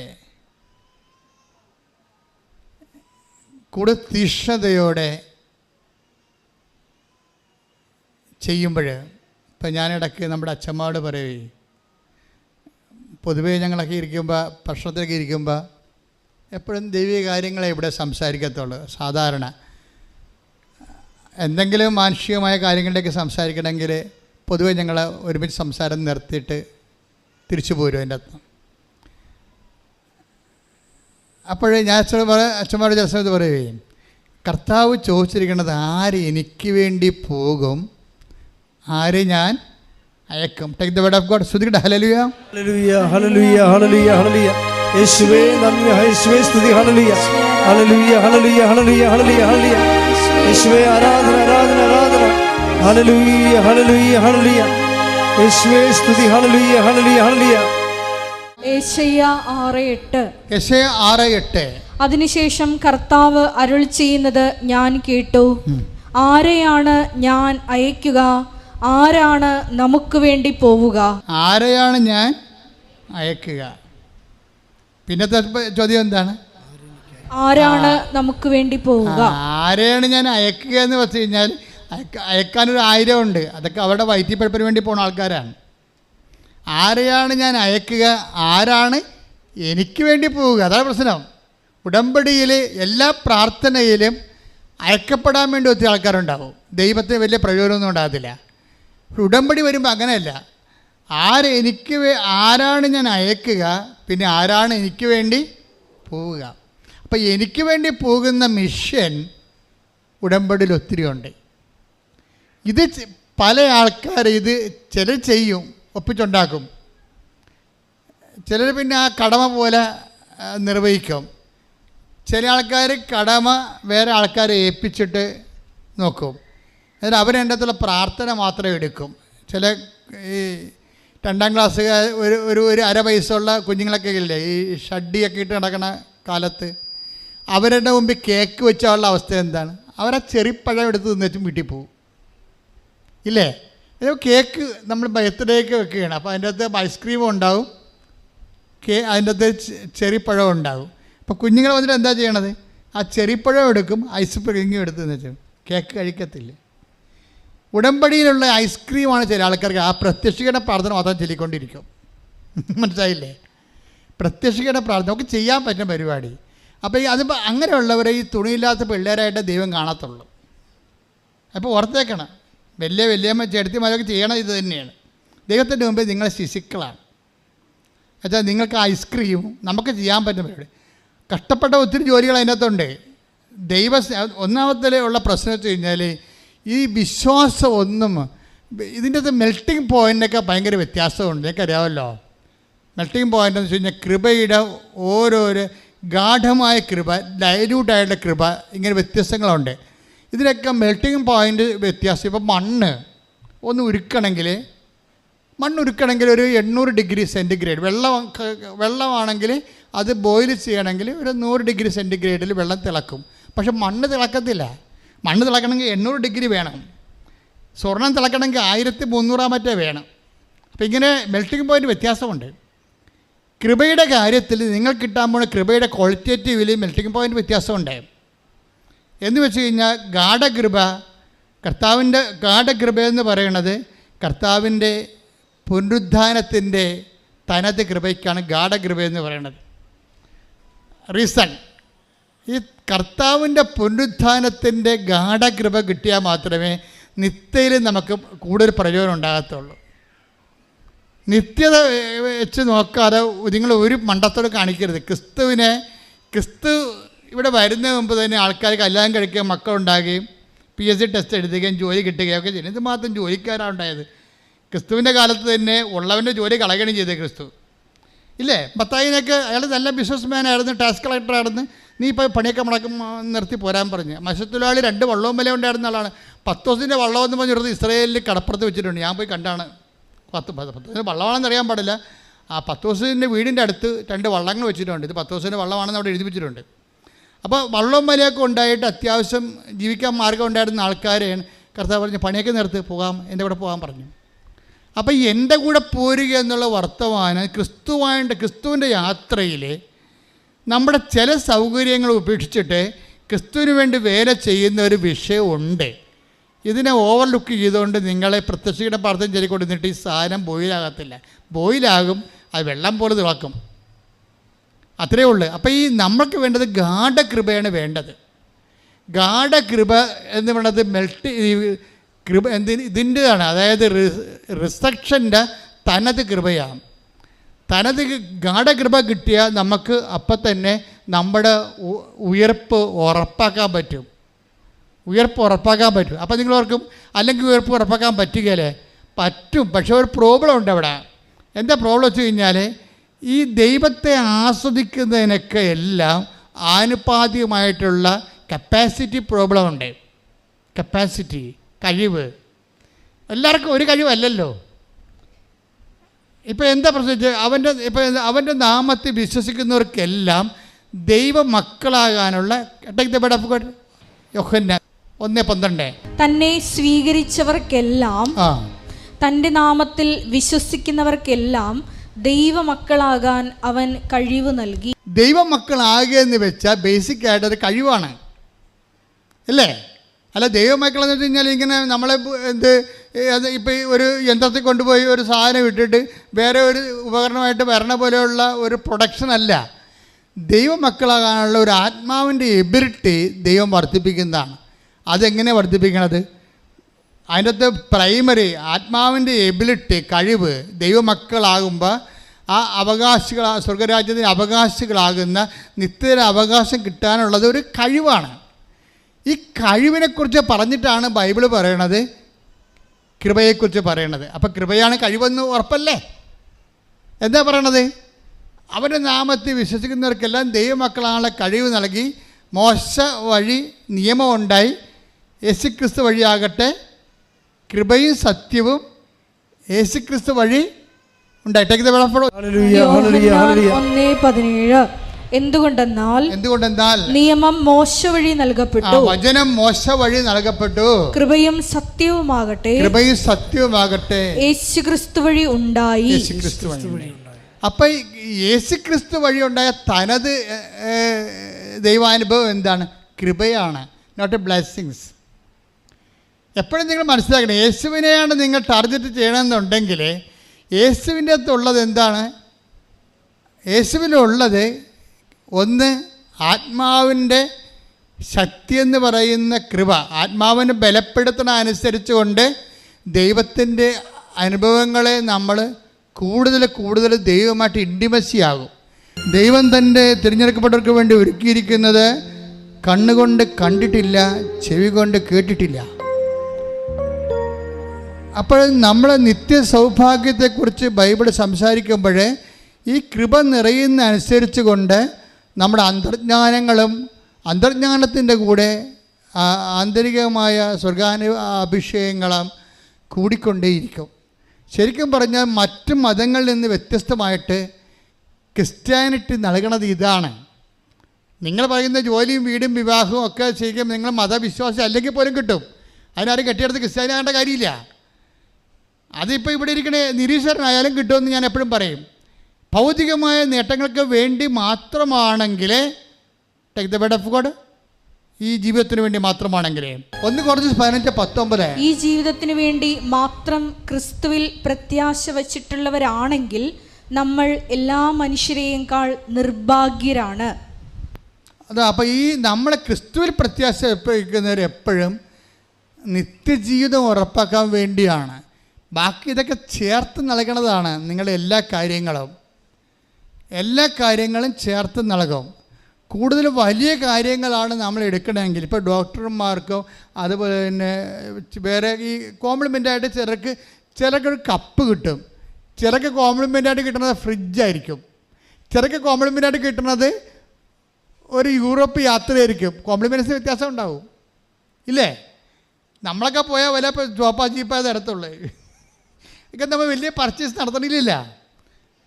കൂടുതൽ തീക്ഷ്ണതയോടെ ചെയ്യുമ്പോൾ, ഇപ്പം ഞാനിടയ്ക്ക് നമ്മുടെ അച്ഛന്മാരോട് പറയുകയും, പൊതുവേ ഞങ്ങളൊക്കെ ഇരിക്കുമ്പോൾ ഭക്ഷണത്തിലൊക്കെ ഇരിക്കുമ്പോൾ എപ്പോഴും ദൈവിക കാര്യങ്ങളെ ഇവിടെ സംസാരിക്കത്തുള്ളൂ. സാധാരണ എന്തെങ്കിലും മാനുഷികമായ കാര്യങ്ങളിലേക്ക് സംസാരിക്കണമെങ്കിൽ പൊതുവെ ഞങ്ങൾ ഒരുമിച്ച് സംസാരം നിർത്തിയിട്ട് തിരിച്ചു പോരും അതിൻ്റെ അകത്ത്. അപ്പോഴേ ഞാൻ അച്ഛന്മാരുടെ ചില സമയത്ത് പറയുകയും, കർത്താവ് ചോദിച്ചിരിക്കുന്നത് ആര് എനിക്ക് വേണ്ടി പോകും, ആര് ഞാൻ അയക്കും. Take the word of God. സ്തുതിക്കട്ടെ. ഹല്ലേലൂയ, ഹല്ലേലൂയ, ഹല്ലേലൂയ, ഹല്ലേലൂയ, ഹല്ലേലൂയ. യേശുവേ നന്ദി, യേശുവേ സ്തുതി. ഹല്ലേലൂയ, ഹല്ലേലൂയ, ഹല്ലേലൂയ, ഹല്ലേലൂയ, ഹല്ലേലൂയ, ഹല്ലേലൂയ. യേശുവേ ആരാധന, ആരാധന, ആരാധന. ഹല്ലേലൂയ, ഹല്ലേലൂയ, ഹല്ലേലൂയ. യേശുവേ സ്തുതി. ഹല്ലേലൂയ, ഹല്ലേലൂയ, ഹല്ലേലൂയ. യെശയ്യാ 6:8. യെശയ്യാ 6:8. അതിനുശേഷം കർത്താവ് അരുൾ ചെയ്യുന്നത് ഞാൻ കേട്ടു. ആരെയാണ് ഞാൻ അയക്കുക? ആരാണ് നമുക്ക് വേണ്ടി പോവുക? ആരെയാണ് ഞാൻ അയക്കുക? പിന്നത്തെ ചോദ്യം എന്താണ്? ആരാണ് നമുക്ക് വേണ്ടി പോവുക? ആരെയാണ് ഞാൻ അയക്കുക എന്ന് വെച്ച് കഴിഞ്ഞാൽ അയക്കാനൊരു 1000 ഉണ്ട്. അതൊക്കെ അവരുടെ വയറ്റിപ്പഴപ്പിന് വേണ്ടി പോകുന്ന ആൾക്കാരാണ്. ആരെയാണ് ഞാൻ അയക്കുക? ആരാണ് എനിക്ക് വേണ്ടി പോവുക? അതാണ് പ്രശ്നം. ഉടമ്പടിയിൽ എല്ലാ പ്രാർത്ഥനയിലും അയക്കപ്പെടാൻ വേണ്ടി ഒത്തിരി ആൾക്കാരുണ്ടാവും. ദൈവത്തിന് വലിയ പ്രയോജനമൊന്നും ഉണ്ടാകത്തില്ല. ഉടമ്പടി വരുമ്പോൾ അങ്ങനെയല്ല. ആരാണ് ഞാൻ അയക്കുക, പിന്നെ ആരാണ് എനിക്ക് വേണ്ടി പോവുക. അപ്പം എനിക്ക് വേണ്ടി പോകുന്ന മിഷൻ ഉടമ്പടിയിൽ ഒത്തിരി ഉണ്ട്. ഇത് പല ആൾക്കാർ ചിലർ ചെയ്യും, ഒപ്പിച്ചുണ്ടാക്കും. ചിലർ പിന്നെ ആ കടമ പോലെ നിർവഹിക്കും. ചില ആൾക്കാർ കടമ വേറെ ആൾക്കാരെ ഏൽപ്പിച്ചിട്ട് നോക്കും. അതിന് അവരെൻ്റെ അടുത്തുള്ള പ്രാർത്ഥന മാത്രം എടുക്കും. ചില ഈ 2ാം ക്ലാസ് ഒരു അര വയസ്സുള്ള കുഞ്ഞുങ്ങളൊക്കെ ഇല്ലേ, ഈ ഷഡ്ഡിയൊക്കെ ഇട്ട് നടക്കുന്ന കാലത്ത് അവരുടെ മുമ്പിൽ കേക്ക് വെച്ചുള്ള അവസ്ഥ എന്താണ്? അവരാ ചെറിപ്പഴം എടുത്ത് തിന്നിട്ടും വീട്ടിൽ പോകും. ഇല്ലേ? കേക്ക് നമ്മൾ ബർത്ത്ഡേക്ക് വെക്കുകയാണ്, അപ്പോൾ അതിൻ്റെ അകത്ത് ഐസ്ക്രീമും ഉണ്ടാവും, അതിൻ്റെ അകത്ത് ചെറിപ്പഴം ഉണ്ടാവും. അപ്പോൾ കുഞ്ഞുങ്ങൾ വന്നിട്ട് എന്താ ചെയ്യണത്? ആ ചെറിപ്പഴം എടുക്കും, ഐസ് ക്രീമും എടുത്ത് തിന്നിട്ട് കേക്ക് കഴിക്കത്തില്ല. ഉടമ്പടിയിലുള്ള ഐസ്ക്രീമാണ് ചില ആൾക്കാർക്ക് ആ പ്രത്യക്ഷീകരണ പ്രാർത്ഥന മാത്രം ചൊല്ലിക്കൊണ്ടിരിക്കും. മനസ്സിലായില്ലേ? പ്രത്യക്ഷീകരണ പ്രാർത്ഥന നമുക്ക് ചെയ്യാൻ പറ്റുന്ന പരിപാടി. അപ്പോൾ അതിപ്പോൾ അങ്ങനെയുള്ളവരെ ഈ തുണിയില്ലാത്ത പിള്ളേരായിട്ട് ദൈവം കാണത്തുള്ളൂ. അപ്പോൾ ഓർത്തേക്കണം, വലിയമ്മ ചെടുത്തിമാരൊക്കെ ചെയ്യണം ഇത് തന്നെയാണ്. ദൈവത്തിൻ്റെ മുമ്പേ നിങ്ങൾ ശിശുക്കളാണ്. എന്നുവെച്ചാൽ നിങ്ങൾക്ക് ഐസ്ക്രീമും നമുക്ക് ചെയ്യാൻ പറ്റുന്ന പരിപാടി. കഷ്ടപ്പെട്ട ഒത്തിരി ജോലികൾ അതിനകത്തുണ്ട്. ഒന്നാമത്തെ ഉള്ള പ്രശ്നം വെച്ച് കഴിഞ്ഞാൽ ഈ വിശ്വാസം ഒന്നും ഇതിൻ്റെ അകത്ത് മെൽട്ടിങ് പോയിൻ്റൊക്കെ ഭയങ്കര വ്യത്യാസമുണ്ട്. എനിക്കറിയാമല്ലോ മെൽട്ടിങ് പോയിൻ്റ് എന്ന് വെച്ച് കഴിഞ്ഞാൽ കൃപയുടെ ഓരോരോ ഗാഠമായ കൃപ, ഡൈല്യൂട്ടായിട്ടുള്ള കൃപ, ഇങ്ങനെ വ്യത്യസ്തങ്ങളുണ്ട്. ഇതിനൊക്കെ മെൽട്ടിങ് പോയിൻ്റ് വ്യത്യാസം. ഇപ്പോൾ മണ്ണ് ഉരുക്കണമെങ്കിൽ ഒരു 800 ഡിഗ്രി സെൻറ്റിഗ്രേഡ്, വെള്ളമാണെങ്കിൽ അത് ബോയിൽ ചെയ്യണമെങ്കിൽ ഒരു 100 ഡിഗ്രി സെൻറ്റിഗ്രേഡിൽ വെള്ളം തിളക്കും. പക്ഷെ മണ്ണ് തിളക്കത്തില്ല. മണ്ണ് തിളക്കണമെങ്കിൽ 800 ഡിഗ്രി വേണം. സ്വർണം തിളക്കണമെങ്കിൽ 1300 മറ്റേ വേണം. അപ്പോൾ ഇങ്ങനെ മെൽട്ടിങ് പോയിൻ്റ് വ്യത്യാസമുണ്ട്. കൃപയുടെ കാര്യത്തിൽ നിങ്ങൾ കിട്ടാൻ പോകുന്ന കൃപയുടെ ക്വാളിറ്റേറ്റീവിൽ മെൽട്ടിങ് പോയിൻ്റ് വ്യത്യാസമുണ്ട്. എന്ന് വെച്ച് കഴിഞ്ഞാൽ ഗാഢകൃപ, കർത്താവിൻ്റെ ഗാഢകൃപ എന്ന് പറയുന്നത് കർത്താവിൻ്റെ പുനരുദ്ധാനത്തിൻ്റെ തനത് കൃപയ്ക്കാണ് ഗാഢകൃപ എന്ന് പറയുന്നത്. റീസൺ, ഈ കർത്താവിൻ്റെ പുനരുദ്ധാനത്തിൻ്റെ ഗാഢകൃപ കിട്ടിയാൽ മാത്രമേ നിത്യയിൽ നമുക്ക് കൂടുതൽ പ്രയോജനം ഉണ്ടാകത്തുള്ളൂ. നിത്യത വെച്ച് നോക്കാതെ നിങ്ങൾ ഒരു മണ്ടത്തോട് കാണിക്കരുത്. ക്രിസ്തു ഇവിടെ വരുന്നതിന് മുമ്പ് തന്നെ ആൾക്കാർ കല്യാണം കഴിക്കുകയും മക്കളുണ്ടാകുകയും PSC ടെസ്റ്റ് എഴുതുകയും ജോലി കിട്ടുകയും ഒക്കെ ചെയ്യുന്നത്. ഇത് മാത്രം ജോലിക്കാരാണ് ഉണ്ടായത്. ക്രിസ്തുവിൻ്റെ കാലത്ത് തന്നെ ഉള്ളവൻ്റെ ജോലി കളയുകയും ചെയ്തത് ക്രിസ്തു. ഇല്ലേ? മത്തായിനൊക്കെ അയാൾ നല്ല ബിസിനസ് ആയിരുന്നു, ടാക്സ് കളക്ടറായിരുന്നു. നീ ഇപ്പോൾ പണിയൊക്കെ മുടക്കം നിർത്തി പോരാൻ പറഞ്ഞ്. മത്സ്യത്തൊഴിലാളി 2 വള്ളവും വില ഉണ്ടായിരുന്ന ആളാണ്. 10 ദിവസത്തിൻ്റെ വള്ളമെന്ന് പറഞ്ഞിടത്ത് ഇസ്രായേലിൽ കടപ്പുറത്ത് വെച്ചിട്ടുണ്ട്. ഞാൻ പോയി കണ്ടാണ്. 10 ദിവസത്തിന് വള്ളമാണെന്ന് അറിയാൻ പാടില്ല. ആ 10 ദിവസത്തിൻ്റെ വീടിൻ്റെ അടുത്ത് 2 വള്ളങ്ങൾ വെച്ചിട്ടുണ്ട്. ഇത് 10 ദിവസത്തിൻ്റെ വള്ളമാണെന്ന് അവിടെ എഴുതി വെച്ചിട്ടുണ്ട്. അപ്പോൾ വള്ളവും വിലയൊക്കെ ഉണ്ടായിട്ട് അത്യാവശ്യം ജീവിക്കാൻ മാർഗം ഉണ്ടായിരുന്ന ആൾക്കാരെയാണ് കർത്താവ് പറഞ്ഞ് പണിയൊക്കെ നിർത്തി പോകാം, എൻ്റെ കൂടെ പോകാൻ പറഞ്ഞു. അപ്പോൾ എൻ്റെ കൂടെ പോരുക എന്നുള്ള വർത്തമാനം ക്രിസ്തുവിൻ്റെ യാത്രയിൽ നമ്മുടെ ചില സൗകര്യങ്ങൾ ഉപേക്ഷിച്ചിട്ട് ക്രിസ്തുവിന് വേണ്ടി വേല ചെയ്യുന്ന ഒരു വിഷയമുണ്ട്. ഇതിനെ ഓവർലുക്ക് ചെയ്തുകൊണ്ട് നിങ്ങളെ പ്രത്യക്ഷയുടെ പ്രാർത്ഥന ചൊല്ലിക്കൊണ്ടിരുന്നിട്ട് ഈ സാധനം ബോയിലാകത്തില്ല. ബോയിലാകും, അത് വെള്ളം പോലെ തിളക്കും, അത്രയേ ഉള്ളൂ. അപ്പോൾ ഈ നമ്മൾക്ക് വേണ്ടത് ഗാഢകൃപയാണ് വേണ്ടത്. ഗാഢകൃപ എന്ന് പറയുന്നത് കൃപ ഇതിൻ്റെതാണ്. അതായത് റിസക്ഷൻ്റെ തനത് കൃപയാണ്. തനത് ഗാഢകൃപ കിട്ടിയാൽ നമുക്ക് അപ്പം തന്നെ നമ്മുടെ ഉയർപ്പ് ഉറപ്പാക്കാൻ പറ്റും. അപ്പോൾ നിങ്ങൾ ഓർക്കും, അല്ലെങ്കിൽ ഉയർപ്പ് ഉറപ്പാക്കാൻ പറ്റുകയല്ലേ? പറ്റും. പക്ഷേ ഒരു പ്രോബ്ലം ഉണ്ട് അവിടെ. എന്താ പ്രോബ്ലം വെച്ച് കഴിഞ്ഞാൽ ഈ ദൈവത്തെ ആസ്വദിക്കുന്നതിനൊക്കെ എല്ലാം ആനുപാതികമായിട്ടുള്ള കപ്പാസിറ്റി പ്രോബ്ലം ഉണ്ട്. കപ്പാസിറ്റി, കഴിവ്. എല്ലാവർക്കും ഒരു കഴിവല്ലല്ലോ. ഇപ്പോൾ എന്താ പ്രശ്നം? അവൻ്റെ നാമത്തിൽ വിശ്വസിക്കുന്നവർക്കെല്ലാം ദൈവമക്കളാകാനുള്ള യോഹന്നാൻ 1:12 തന്നെ സ്വീകരിച്ചവർക്കെല്ലാം, തൻ്റെ നാമത്തിൽ വിശ്വസിക്കുന്നവർക്കെല്ലാം ദൈവമക്കളാകാൻ അവൻ കഴിവ് നൽകി. ദൈവമക്കളാകുക എന്ന് വെച്ചാൽ ബേസിക് ആയിട്ടൊരു കഴിവാണ്, അല്ലേ? അല്ല, ദൈവമക്കളെന്ന് വെച്ച് കഴിഞ്ഞാൽ ഇങ്ങനെ നമ്മളെ ഇപ്പോൾ ഒരു യന്ത്രത്തിൽ കൊണ്ടുപോയി ഒരു സാധനം ഇട്ടിട്ട് വേറെ ഒരു ഉപകരണമായിട്ട് വരണ പോലെയുള്ള ഒരു പ്രൊഡക്ഷൻ അല്ല. ദൈവമക്കളാകാനുള്ള ഒരു ആത്മാവിൻ്റെ എബിലിറ്റി ദൈവം വർദ്ധിപ്പിക്കുന്നതാണ്. അതെങ്ങനെ വർദ്ധിപ്പിക്കണത്? അതിൻ്റെ അകത്ത് പ്രൈമറി ആത്മാവിൻ്റെ എബിലിറ്റി, കഴിവ്. ദൈവമക്കളാകുമ്പോൾ ആ സ്വർഗരാജ്യത്തിന് അവകാശികളാകുന്ന നിത്യത അവകാശം കിട്ടാനുള്ളത് ഒരു കഴിവാണ്. ഈ കഴിവിനെക്കുറിച്ച് പറഞ്ഞിട്ടാണ് ബൈബിൾ പറയണത്, കൃപയെക്കുറിച്ച് പറയണത്. അപ്പോൾ കൃപയാണ് കഴിവെന്ന് ഉറപ്പല്ലേ? എന്താ പറയണത്? അവൻ്റെ നാമത്തിൽ വിശ്വസിക്കുന്നവർക്കെല്ലാം ദൈവമക്കളാണുള്ള കഴിവ് നൽകി. മോശ വഴി നിയമമുണ്ടായി, യേശുക്രിസ്തു വഴിയാകട്ടെ കൃപയും സത്യവും യേശുക്രിസ്തു വഴി ഉണ്ടായി. 1:17 എന്തുകൊണ്ടെന്നാൽ നിയമം മോശ വഴി നൽകപ്പെട്ടു, വചനം മോശ വഴി നൽകപ്പെട്ടു, കൃപയും സത്യവുമാകട്ടെ യേശുക്രിസ്തു വഴി ഉണ്ടായി. അപ്പൊ യേശുക്രിസ്തു വഴി ഉണ്ടായ തനത് ദൈവാനുഭവം എന്താണ്? കൃപയാണ്, നോട്ട് എ ബ്ലെസ്സിങ്സ്. എപ്പോഴും നിങ്ങൾ മനസ്സിലാക്കണം, യേശുവിനെയാണ് നിങ്ങൾ ടാർഗറ്റ് ചെയ്യണമെന്നുണ്ടെങ്കിൽ യേശുവിൻ്റെ അകത്തുള്ളത് എന്താണ്? യേശുവിനുള്ളത് ഒന്ന് ആത്മാവിൻ്റെ ശക്തി എന്ന് പറയുന്ന കൃപ. ആത്മാവിനെ ബലപ്പെടുത്തണ അനുസരിച്ച് കൊണ്ട് ദൈവത്തിൻ്റെ അനുഭവങ്ങളെ നമ്മൾ കൂടുതൽ ദൈവമായിട്ട് ഇൻറ്റിമസി ആകും. ദൈവം തൻ്റെ തിരഞ്ഞെടുക്കപ്പെട്ടവർക്ക് വേണ്ടി ഒരുക്കിയിരിക്കുന്നത് കണ്ണുകൊണ്ട് കണ്ടിട്ടില്ല, ചെവി കൊണ്ട് കേട്ടിട്ടില്ല. അപ്പോൾ നമ്മൾ നിത്യ സൗഭാഗ്യത്തെക്കുറിച്ച് ബൈബിൾ സംസാരിക്കുമ്പോൾ ഈ കൃപ നിറയുന്ന അനുസരിച്ച് കൊണ്ട് നമ്മുടെ അന്തർജ്ഞാനത്തിൻ്റെ കൂടെ ആന്തരികമായ അഭിഷേകങ്ങളും കൂടിക്കൊണ്ടേയിരിക്കും. ശരിക്കും പറഞ്ഞാൽ മറ്റു മതങ്ങളിൽ നിന്ന് വ്യത്യസ്തമായിട്ട് ക്രിസ്ത്യാനിറ്റി നൽകണത് ഇതാണ്. നിങ്ങൾ പറയുന്ന ജോലിയും വീടും വിവാഹവും ഒക്കെ ശരിക്കും നിങ്ങൾ മതവിശ്വാസി അല്ലെങ്കിൽ പോലും കിട്ടും. അതിനാരും കെട്ടിയെടുത്ത് ക്രിസ്ത്യാനിയാകേണ്ട കാര്യമില്ല. അതിപ്പോൾ ഇവിടെ ഇരിക്കണ നിരീശ്വരനായാലും കിട്ടുമെന്ന് ഞാൻ എപ്പോഴും പറയും. ഭൗതികമായ നേട്ടങ്ങൾക്ക് വേണ്ടി മാത്രമാണെങ്കിൽ take the word of God, ഈ ജീവിതത്തിന് വേണ്ടി മാത്രമാണെങ്കിൽ 1-15-19 ഈ ജീവിതത്തിന് വേണ്ടി മാത്രം ക്രിസ്തുവിൽ പ്രത്യാശ വച്ചിട്ടുള്ളവരാണെങ്കിൽ നമ്മൾ എല്ലാ മനുഷ്യരെയേക്കാൾ നിർഭാഗ്യരാണ്. അതാ, അപ്പോൾ ഈ നമ്മളെ ക്രിസ്തുവിൽ പ്രത്യാശ വയ്ക്കുന്നവർ എപ്പോഴും നിത്യജീവിതം ഉറപ്പാക്കാൻ വേണ്ടിയാണ്. ബാക്കി ഇതൊക്കെ ചേർത്ത് നൽകണതാണ്. നിങ്ങളുടെ എല്ലാ കാര്യങ്ങളും ചേർത്ത് നൽകും. കൂടുതൽ വലിയ കാര്യങ്ങളാണ് നമ്മൾ എടുക്കണമെങ്കിൽ, ഇപ്പോൾ ഡോക്ടർമാർക്കോ അതുപോലെ തന്നെ വേറെ ഈ കോംപ്ലിമെൻ്റായിട്ട് ചിലർക്ക് ഒരു കപ്പ് കിട്ടും, ചിലർക്ക് കോംപ്ലിമെൻ്റായിട്ട് കിട്ടുന്നത് ഫ്രിഡ്ജായിരിക്കും, ചിലർക്ക് കോംപ്ലിമെൻ്റായിട്ട് കിട്ടുന്നത് ഒരു യൂറോപ്പ് യാത്രയായിരിക്കും. കോംപ്ലിമെൻറ്റ്സ് വ്യത്യാസം ഉണ്ടാവും ഇല്ലേ? നമ്മളൊക്കെ പോയാൽ വല്ല ചോപ്പാ ചീപ്പായ തരത്തുള്ളൂ. ഇതൊക്കെ നമ്മൾ വലിയ പർച്ചേസ് നടത്തണില്ല.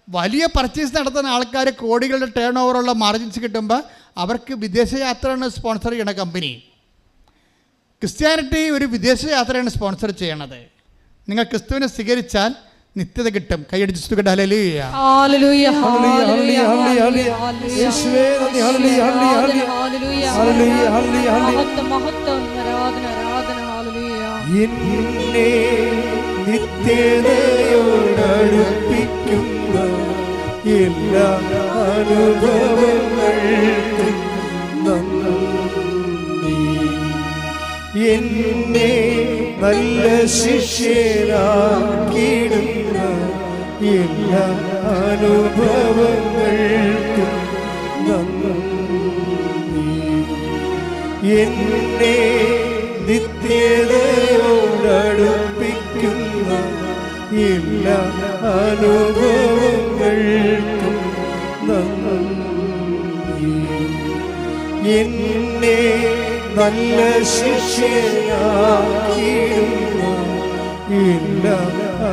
വലിയ പർച്ചേസ് നടത്തുന്ന ആൾക്കാർ കോടികളുടെ ടേൺ ഓവറുള്ള മാർജിൻസ് കിട്ടുമ്പോൾ അവർക്ക് വിദേശയാത്രയാണ് സ്പോൺസർ ചെയ്യണ കമ്പനി. ക്രിസ്ത്യാനിറ്റി ഒരു വിദേശയാത്രയാണ് സ്പോൺസർ ചെയ്യണത്. നിങ്ങൾ ക്രിസ്തുവിനെ സ്വീകരിച്ചാൽ നിത്യത കിട്ടും. കൈയടിച്ച് സ്തുതിക്കട്ടെ. ഹല്ലേലൂയ, ഹല്ലേലൂയ, ഹല്ലേലൂയ, ഹല്ലേലൂയ, യേശുവേ നന്ദി, ഹല്ലേലൂയ, ഹല്ലേലൂയ, ഹല്ലേലൂയ, ഹല്ലേലൂയ, മഹത്വം, ആരാധന, ആരാധന, ഹല്ലേലൂയ. എന്നെ നിത്യതയോടടുപ്പിക്കുന്ന എല്ലാ അനുഭവങ്ങൾക്കും നന്ദി. എന്നെ നല്ല ശിഷ്യരാക്കിയിടുന്ന എല്ലാ അനുഭവങ്ങൾക്കും നന്ദി. എന്നെ നിത്യതയോടടുപ്പിക്കുന്ന എല്ലാ അനുഭവങ്ങൾക്കും നന്ദി. എന്നെ നല്ല ശിഷ്യയാക്കിയിടുന്ന എല്ലാ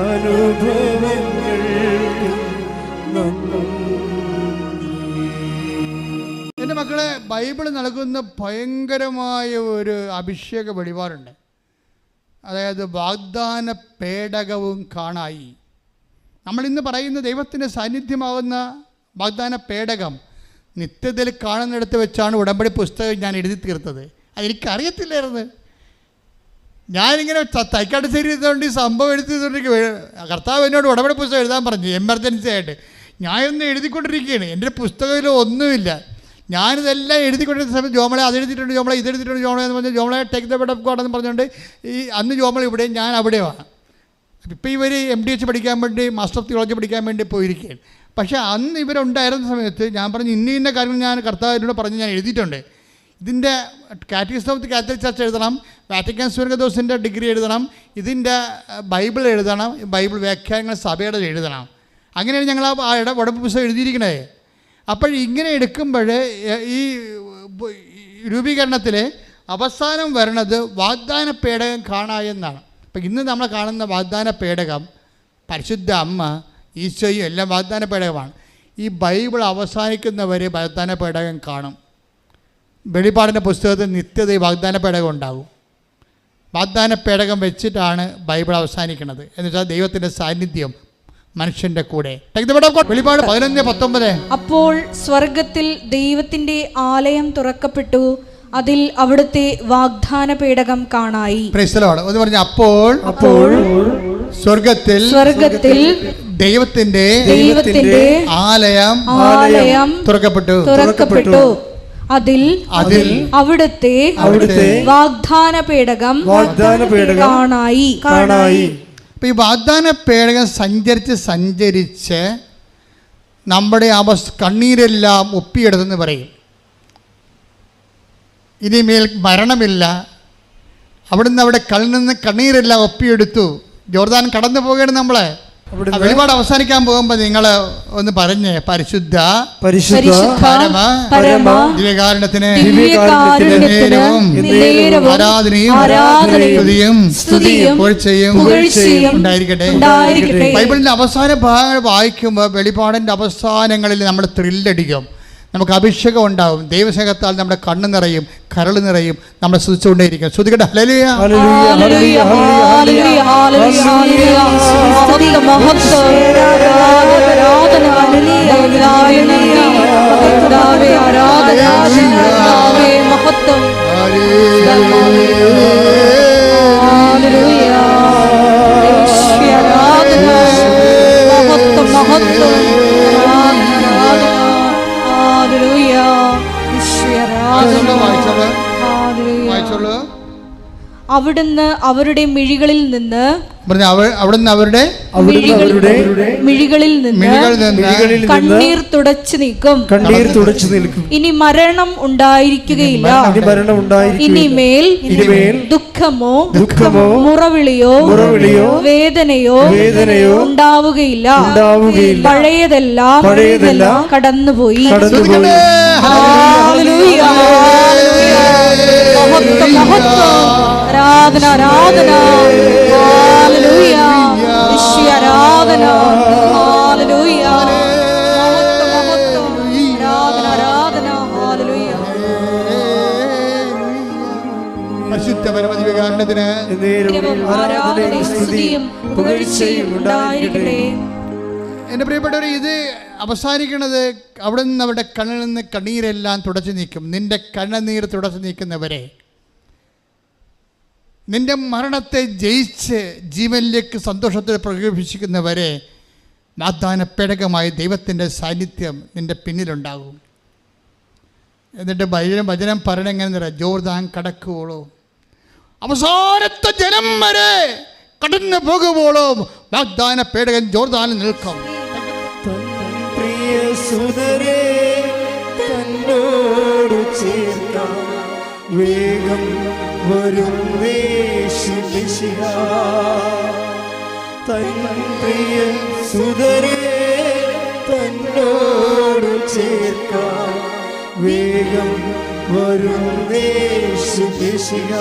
അനുഭവങ്ങൾക്കും നന്ദി. എൻ്റെ മക്കളെ, ബൈബിൾ നൽകുന്ന ഭയങ്കരമായ ഒരു അഭിഷേക വെളിപാടുണ്ട്. അതായത് വാഗ്ദാന പേടകവും കാണായി. നമ്മളിന്ന് പറയുന്ന ദൈവത്തിൻ്റെ സാന്നിധ്യമാകുന്ന വാഗ്ദാന പേടകം നിത്യതയിൽ കാണുന്നിടത്ത് വെച്ചാണ് ഉടമ്പടി പുസ്തകം ഞാൻ എഴുതി തീർത്തത്. അതെനിക്കറിയത്തില്ലായിരുന്നു. ഞാനിങ്ങനെ തൈക്കാട് ശരീരത്തോണ്ട് ഈ സംഭവം എഴുതിക്കൊണ്ടിരിക്കുക. കർത്താവ് എന്നോട് ഉടമ്പടി പുസ്തകം എഴുതാൻ പറഞ്ഞു, എമർജൻസി ആയിട്ട്. ഞാനൊന്ന് എഴുതിക്കൊണ്ടിരിക്കുകയാണ്. എൻ്റെ പുസ്തകത്തിൽ ഒന്നുമില്ല. ഞാനിതെല്ലാം എഴുതിക്കൊണ്ടിരുന്ന സമയത്ത് ജോമളെ അതെഴുതിയിട്ടുണ്ട്, ജോമളെ ഇതെഴുതിയിട്ടുണ്ട്, ജോമളെ എന്ന് പറഞ്ഞാൽ ജോമളെ take the word of God എന്ന് പറഞ്ഞുകൊണ്ട് ഈ അന്ന് ജോമള ഇവിടെയും ഞാൻ അവിടെയാണ്. ഇപ്പോൾ ഇവർ MDH പഠിക്കാൻ വേണ്ടി മാസ്റ്റർ ഓഫ് തിയോളജി പഠിക്കാൻ വേണ്ടി പോയിരിക്കുകയാണ്. പക്ഷേ അന്ന് ഇവരുണ്ടായിരുന്ന സമയത്ത് ഞാൻ പറഞ്ഞു ഇന്ന കാര്യങ്ങൾ ഞാൻ കർത്താവിനോട് പറഞ്ഞ് ഞാൻ എഴുതിയിട്ടുണ്ട്. ഇതിൻ്റെ catechism of the Catholic church എഴുതണം, വാറ്റിക്കാൻ സ്വർഗദോസിൻ്റെ ഡിഗ്രി എഴുതണം, ഇതിൻ്റെ ബൈബിൾ എഴുതണം, ബൈബിൾ വ്യാഖ്യാനങ്ങൾ സഭയുടെ എഴുതണം. അങ്ങനെയാണ് ഞങ്ങൾ ആ ഉടമ്പടി പുസ്തകം എഴുതിയിരിക്കണേ. അപ്പോൾ ഇങ്ങനെ എടുക്കുമ്പോൾ ഈ രൂപീകരണത്തിൽ അവസാനം വരണത് വാഗ്ദാന പേടകം കാണാമെന്നാണ്. അപ്പം ഇന്ന് നമ്മൾ കാണുന്ന വാഗ്ദാന പേടകം പരിശുദ്ധ അമ്മ, ഈശോയും എല്ലാം വാഗ്ദാന പേടകമാണ്. ഈ ബൈബിൾ അവസാനിക്കുന്നവരെ വാഗ്ദാന പേടകം കാണും. വെളിപ്പാടിൻ്റെ പുസ്തകത്തിൽ നിത്യത ഈ വാഗ്ദാന പേടകം ഉണ്ടാകും. വാഗ്ദാന പേടകം വെച്ചിട്ടാണ് ബൈബിൾ അവസാനിക്കുന്നത്. എന്ന് വെച്ചാൽ ദൈവത്തിൻ്റെ സാന്നിധ്യം മനുഷ്യൻ്റെ കൂടെ. വെളിപ്പാട് 11:19. അപ്പോൾ സ്വർഗത്തിൽ ദൈവത്തിന്റെ ആലയം തുറക്കപ്പെട്ടു, അതിൽ അവിടുത്തെ വാഗ്ദാന പേടകം കാണായി. ഒന്ന് പറഞ്ഞ അപ്പോൾ സ്വർഗത്തിൽ ദൈവത്തിന്റെ ആലയം തുറക്കപ്പെട്ടു, അതിൽ അവിടുത്തെ വാഗ്ദാന പേടകം കാണായി. അപ്പൊ ഈ വാഗ്ദാന പേടകം സഞ്ചരിച്ച് നമ്മുടെ കണ്ണീരെല്ലാം ഒപ്പിയെടുത്തെന്ന് പറയും. ഇനിമേൽ മരണമില്ല. അവിടുന്ന് അവിടെ കണ്ണിൽ നിന്ന് കണ്ണീരെല്ലാം ഒപ്പിയെടുത്തു. ജോർദാൻ കടന്നു പോവുകയാണ് നമ്മളെ. വെളിപാട് അവസാനിക്കാൻ പോകുമ്പോൾ നിങ്ങൾ ഒന്ന് പറഞ്ഞ് പരിശുദ്ധ പരമ ദിവ്യകാരുണ്യത്തിന് ആരാധനയും സ്തുതിയും പുകഴ്ചയും ഉണ്ടായിരിക്കട്ടെ. ബൈബിളിന്റെ അവസാന ഭാഗങ്ങൾ വായിക്കുമ്പോൾ വെളിപാടിന്റെ അവസാനങ്ങളിൽ നമ്മൾ ത്രില്ലടിക്കും. നമുക്ക് അഭിഷേകം ഉണ്ടാവും. ദൈവസ്നേഹത്താൽ നമ്മുടെ കണ്ണ് നിറയും, കരൾ നിറയും. നമ്മൾ സ്തുതിച്ചുകൊണ്ടേയിരിക്കും. ശ്രുതികട്ടെ. ഹല്ലേലൂയ. അവിടുന്ന് അവരുടെ മിഴികളിൽ നിന്ന് മിഴികളിൽ നിന്ന് കണ്ണീർ തുടച്ചു നീക്കും. ഇനി മരണം ഉണ്ടായിരിക്കുകയില്ല. ഇനിമേൽ ദുഃഖമോ മുറവിളിയോ വേദനയോ ഉണ്ടാവുകയില്ല. പഴയതെല്ലാം കടന്നുപോയി. ആരാധന ആരാധന ഹല്ലേലൂയ. യേശുവേ ആരാധന ഹല്ലേലൂയ. ആരാധന ആരാധന ഹല്ലേലൂയ. പരിശുദ്ധ പരമ ദിവ്യകാരുണ്യത്തിന് ആരാധനയും സ്തുതിയും പുകഴ്ചയും ഉണ്ടായിരിക്കട്ടെ. എൻ്റെ പ്രിയപ്പെട്ടവർ, ഇത് അവസാനിക്കുന്നത് അവിടെ നിന്ന് അവരുടെ കണ്ണിൽ നിന്ന് കണ്ണീരെല്ലാം തുടച്ചു നീക്കും. നിന്റെ കണ്ണുനീർ തുടച്ചു നീക്കുന്നവരെ, നിന്റെ മരണത്തെ ജയിച്ച് ജീവനിലേക്ക് സന്തോഷത്തിൽ പ്രകടിപ്പിക്കുന്നവരെ വാഗ്ദാന പേടകമായി ദൈവത്തിൻ്റെ സാന്നിധ്യം നിന്റെ പിന്നിലുണ്ടാകും. എന്നിട്ട് വചനം പറയണെങ്ങനെ ജോർദാൻ കടക്കുവോളോ, അവസാനത്തെ ജനം വരെ കടന്നു പോകുവോളും വാഗ്ദാന പേടകൻ ജോർദാനിൽ നിൽക്കും. വേഗം വരും യേശുമിശിഹ, തൻ പ്രിയ സുതരേ തന്നോട് ചേർക്കാൻ വേഗം വരും യേശുമിശിഹ.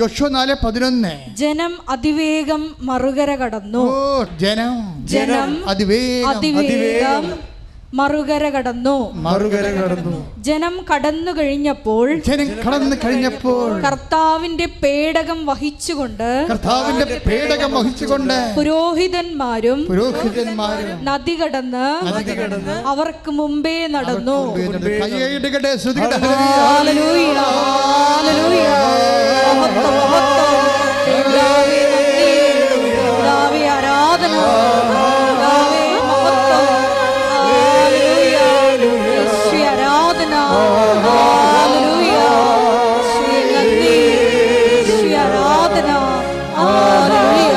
യോശുവ 4:11. ജനം അതിവേഗം മറുകര കടന്നു. ജനം അതിവേഗം മറുകര കടന്നു. ജനം കടന്നു കഴിഞ്ഞപ്പോൾ കർത്താവിന്റെ പേടകം വഹിച്ചുകൊണ്ട് പുരോഹിതന്മാരും നദി കടന്ന് അവർക്ക് മുമ്പേ നടന്നു. ഹല്ലേലൂയ, ഹല്ലേലൂയ. ഹല്ലേലൂയ. യേശുവേ നന്ദി. യേശുവേ ആരാധന. ഹല്ലേലൂയ.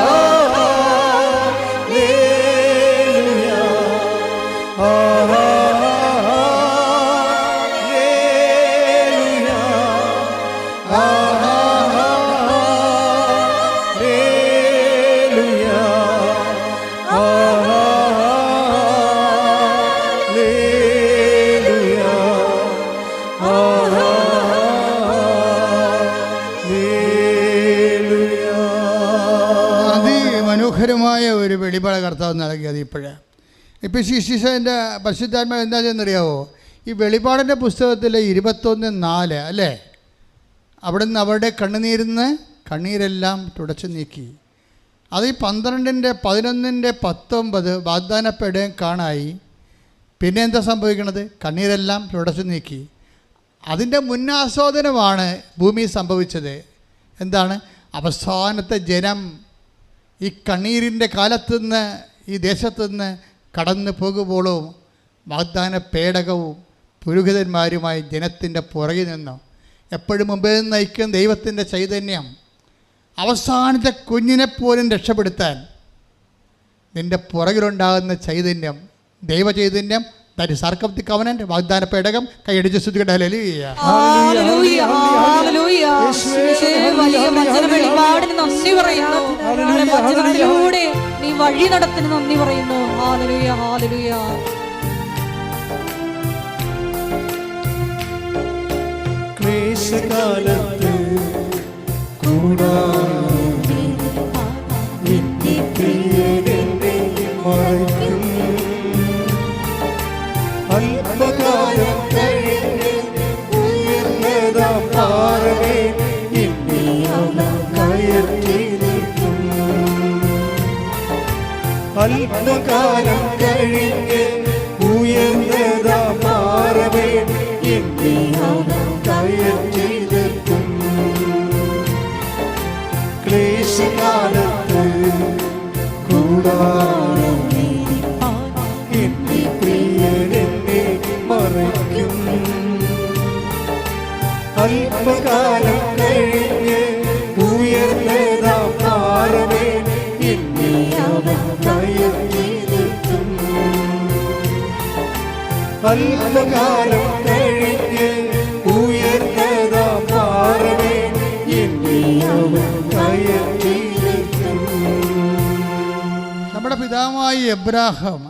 അതിമനോഹരമായ ഒരു വെളിപാട് കർത്താവ് നൽകിയത് ഇപ്പോഴേ. ഇപ്പോൾ ശിശിഷൻ്റെ പരിശുദ്ധാത്മാവ് എന്താ ചെയ്യുന്നറിയാവോ? ഈ വെളിപാടിൻ്റെ പുസ്തകത്തിലെ 21:4 അല്ലേ, അവിടുന്ന് അവരുടെ കണ്ണീരെല്ലാം തുടച്ചു നീക്കി. അത് ഈ 12:11-19 വാഗ്ദാനപ്പെടുകയും കാണായി. പിന്നെ എന്താ സംഭവിക്കണത്? കണ്ണീരെല്ലാം തുടച്ചു നീക്കി. അതിൻ്റെ മുന്നാസ്വാദനമാണ് ഭൂമി സംഭവിച്ചത്. എന്താണ്? അവസാനത്തെ ജനം ഈ കണ്ണീരിൻ്റെ കാലത്തുനിന്ന് ഈ ദേശത്തുനിന്ന് കടന്നു പോകുമ്പോഴും വാഗ്ദാന പേടകവും പുരോഹിതന്മാരുമായി ജനത്തിൻ്റെ പുറകിൽ നിന്നു എപ്പോഴും മുമ്പേ നയിക്കുന്ന ദൈവത്തിൻ്റെ ചൈതന്യം അവസാനത്തെ കുഞ്ഞിനെപ്പോലും രക്ഷപ്പെടുത്താൻ നിൻ്റെ പുറകിലുണ്ടാകുന്ന ചൈതന്യം, ദൈവചൈതന്യം, that is ark of the covenant, വാഗ്ദാന പേടകം. കൈയടിച്ച് സ്തുതിക്കട്ടെ. ഹല്ലേലൂയ. ഹല്ലേലൂയ. ഹല്ലേലൂയ. യേശുവേ വലിയ വചന വെളിപാടിന് നന്ദി പറയുന്നു. വചനത്തിലൂടെ നീ വഴി നടത്തിന് നന്ദി പറയുന്നു. ഹല്ലേലൂയ. ഹല്ലേലൂയ. ക്ലേശകാലത്ത് കൂടാതെ നിന്റെ പ്രിയനെ മറയ്ക്കും. അല്പകാലം കഴിഞ്ഞ് ഉയർന്നതാം പാറമേ എന്നെ അവൻ കയറ്റി നിൽക്കും. അല്പകാലം കഴിഞ്ഞ് ഉയർന്നതാം പാറമേ എന്നെ അവൻ കയറ്റി നിൽക്കും. ക്ലേശകാലത്ത് കൂടാതെ എന്റെ പ്രിയനെന്നെ മറയ്ക്കും. അല്പകാലം കഴിഞ്ഞ് ഉയർന്നതാം പാറമേ എന്നെ അവൻ കയറ്റി നിൽക്കും. അല്പകാലം കഴിഞ്ഞ് ഉയർന്നതാം പാറമേ എന്നെ അവൻ കയറ്റി നിൽക്കും. നമ്മുടെ പിതാവായ എബ്രാഹാം,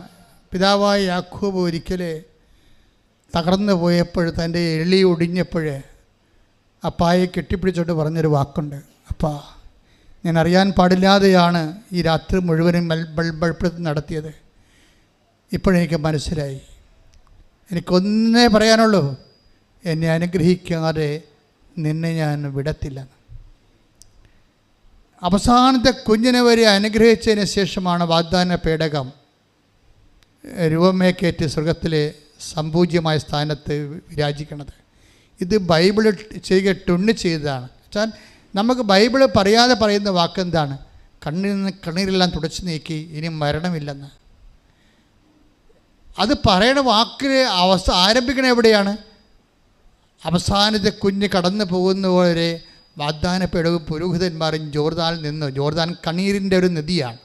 പിതാവായ യാക്കോബ് ഒരിക്കൽ തകർന്നു പോയപ്പോൾ, തൻ്റെ എളി ഒടിഞ്ഞപ്പോൾ അപ്പായെ കെട്ടിപ്പിടിച്ചോട്ട് പറഞ്ഞൊരു വാക്കുണ്ട്. അപ്പാ, ഞാൻ അറിയാൻ പാടില്ലാതെയാണ് ഈ രാത്രി മുഴുവനും ബൾബൾപ്പെടുത്തി നടത്തിയത്. ഇപ്പോഴെനിക്ക് മനസ്സിലായി. എനിക്കൊന്നേ പറയാനുള്ളൂ, എന്നെ അനുഗ്രഹിക്കാതെ നിന്നെ ഞാൻ വിടത്തില്ല. അവസാനത്തെ കുഞ്ഞിനെ വരെ അനുഗ്രഹിച്ചതിന് ശേഷമാണ് വാഗ്ദാന പേടകം രൂപമേക്കേറ്റ് സ്വർഗത്തിലെ സംപൂജ്യമായ സ്ഥാനത്ത് വിരാജിക്കുന്നത്. ഇത് ബൈബിൾ ചെയ്യുക ടൊണ്ണി ചെയ്തതാണ്. വെച്ചാൽ നമുക്ക് ബൈബിൾ പറയാതെ പറയുന്ന വാക്കെന്താണ്? കണ്ണീരെല്ലാം തുടച്ചു നീക്കി, ഇനി മരണമില്ലെന്ന്. അത് പറയണ വാക്കിൽ ആരംഭിക്കണ എവിടെയാണ്? അവസാനത്തെ കുഞ്ഞ് കടന്നു പോകുന്നവരെ വാഗ്ദാന പേടകവും പുരോഹിതന്മാരും ജോർദാനിൽ നിന്ന്, ജോർദാൻ കണ്ണീരിൻ്റെ ഒരു നദിയാണ്.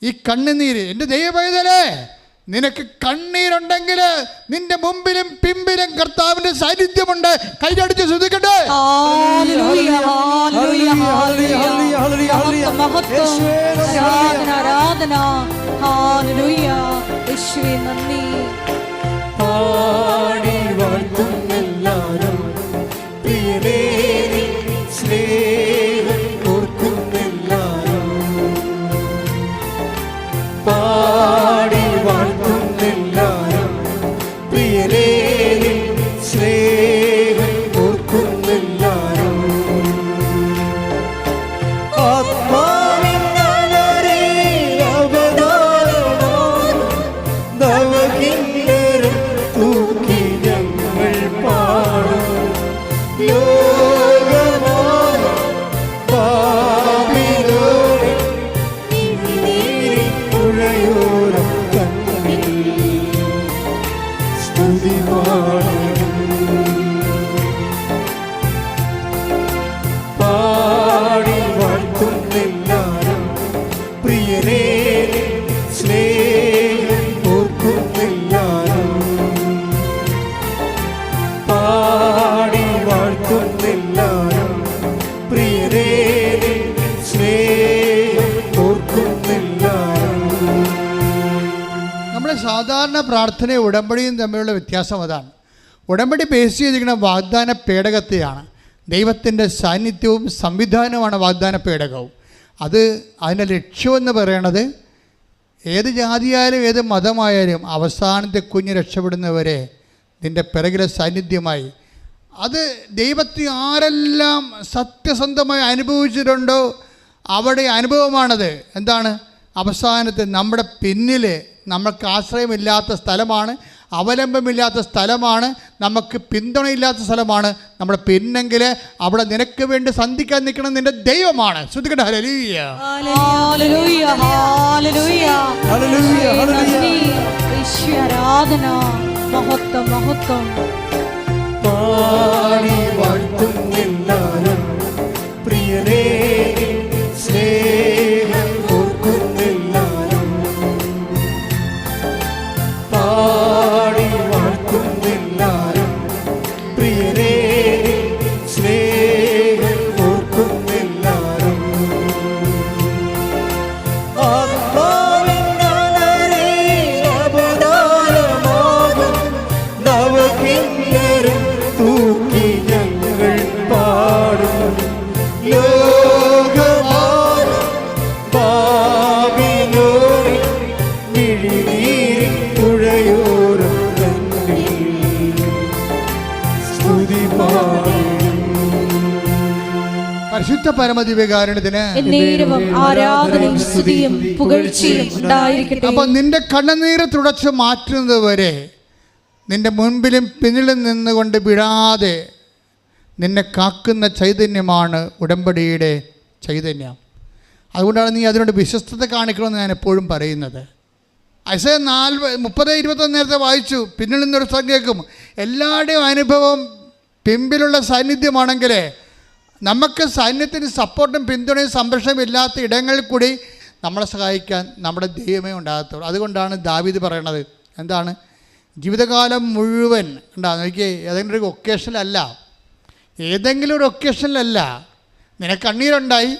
ഈ കണ്ണുനീര്, എൻ്റെ ദൈവപൈതലേ, നിനക്ക് കണ്ണീരുണ്ടെങ്കിൽ നിന്റെ മുമ്പിലും പിമ്പിലും കർത്താവിന്റെ സാന്നിധ്യമുണ്ട്. കൈയടിച്ച് ശ്രദ്ധിക്കട്ടെ. പാടി വാഴ്ത്തുന്നില്ലാരും പ്രിയരേ സ്നേഹം ഓർക്കുന്നില്ലാരും. നമ്മുടെ സാധാരണ പ്രാർത്ഥനയും ഉടമ്പടിയും തമ്മിലുള്ള വ്യത്യാസം അതാണ്. ഉടമ്പടി ബേസ് ചെയ്തിരിക്കുന്ന വാഗ്ദാന പേടകത്തെയാണ്. ദൈവത്തിൻ്റെ സാന്നിധ്യവും സംവിധാനവുമാണ് വാഗ്ദാന പേടകവും. അതിൻ്റെ ലക്ഷ്യമെന്ന് പറയണത് ഏത് ജാതിയായാലും ഏത് മതമായാലും അവസാനത്തെ കുഞ്ഞ് രക്ഷപ്പെടുന്നവരെ നിൻ്റെ പിറകിലെ സാന്നിധ്യമായി. അത് ദൈവത്തെ ആരെല്ലാം സത്യസന്ധമായി അനുഭവിച്ചിട്ടുണ്ടോ അവിടെ അനുഭവമാണത്. എന്താണ്? അവസാനത്തെ നമ്മുടെ പിന്നിൽ നമുക്ക് ആശ്രയമില്ലാത്ത സ്ഥലമാണ്, അവലംബമില്ലാത്ത സ്ഥലമാണ്, നമുക്ക് പിന്തുണയില്ലാത്ത സ്ഥലമാണ്. നമ്മുടെ പിന്നെങ്കിൽ അവിടെ നിനക്ക് വേണ്ടി സന്ധിക്കാൻ നിൽക്കണം നിന്റെ ദൈവമാണ്. ശ്രദ്ധിക്കട്ടെ. ഹല്ലേലൂയ, ഹല്ലേലൂയ, ഹല്ലേലൂയ, ഹല്ലേലൂയ, ഹല്ലേലൂയ. ആരാധന, മഹത്വം, മഹത്വം. പാടി വാഴ്ത്തുന്നില്ലാരും പ്രിയരേ സ്നേഹം ഓർക്കുന്നില്ലാരും. പാടി വാഴ്ത്തുന്നില്ലാരും പ്രിയരേ സ്നേഹം ഓർക്കുന്നില്ലാരും. ആത്മാവിനാലേ അവതാരമാകും നവകിന്നരം തൂക്കി ഞങ്ങൾ പാടും. ലോകമാകും പാപിലോരിൽ മിഴിനീരിൻ പുഴയോരം തന്നിൽ സ്തുതി പാടും. പരിശുദ്ധ പരമദിവ്യകാരുണ്യത്തിന് എന്നേരവും ആരാധനയും സ്തുതിയും പുകഴ്ചയും ഉണ്ടായിരിക്കട്ടെ. അപ്പം നിന്റെ കണ്ണുനീര് തുടച്ച് മാറ്റുന്നത് വരെ നിന്റെ മുൻപിലും പിന്നിലും നിന്നുകൊണ്ട് വിടാതെ നിന്നെ കാക്കുന്ന ചൈതന്യമാണ് ഉടമ്പടിയുടെ ചൈതന്യം. അതുകൊണ്ടാണ് നീ അതിനോട് വിശ്വസ്തത കാണിക്കണമെന്ന് ഞാൻ എപ്പോഴും പറയുന്നത്. ഐസയ 30:21 നേരത്തെ വായിച്ചു. പിന്നിൽ നിന്നൊരു സ്ഥലം കേൾക്കും. എല്ലാവരുടെയും അനുഭവം പിമ്പിലുള്ള സാന്നിധ്യമാണെങ്കിൽ നമുക്ക് സൈന്യത്തിന് സപ്പോർട്ടും പിന്തുണയും സംരക്ഷണവും ഇല്ലാത്ത ഇടങ്ങളിൽ കൂടി നമ്മളെ സഹായിക്കാൻ നമ്മുടെ ദൈവമേ ഉണ്ടാകത്തുള്ളൂ. അതുകൊണ്ടാണ് ദാവീദ് പറയണത് എന്താണ്? ജീവിതകാലം മുഴുവൻ ഉണ്ടാകും നോക്കിയേ, ഏതെങ്കിലും ഒരു ഒക്കേഷനിലല്ല, ഏതെങ്കിലും ഒരു ഒക്കേഷനിലല്ല. നിനക്ക് കണ്ണീരുണ്ടായി,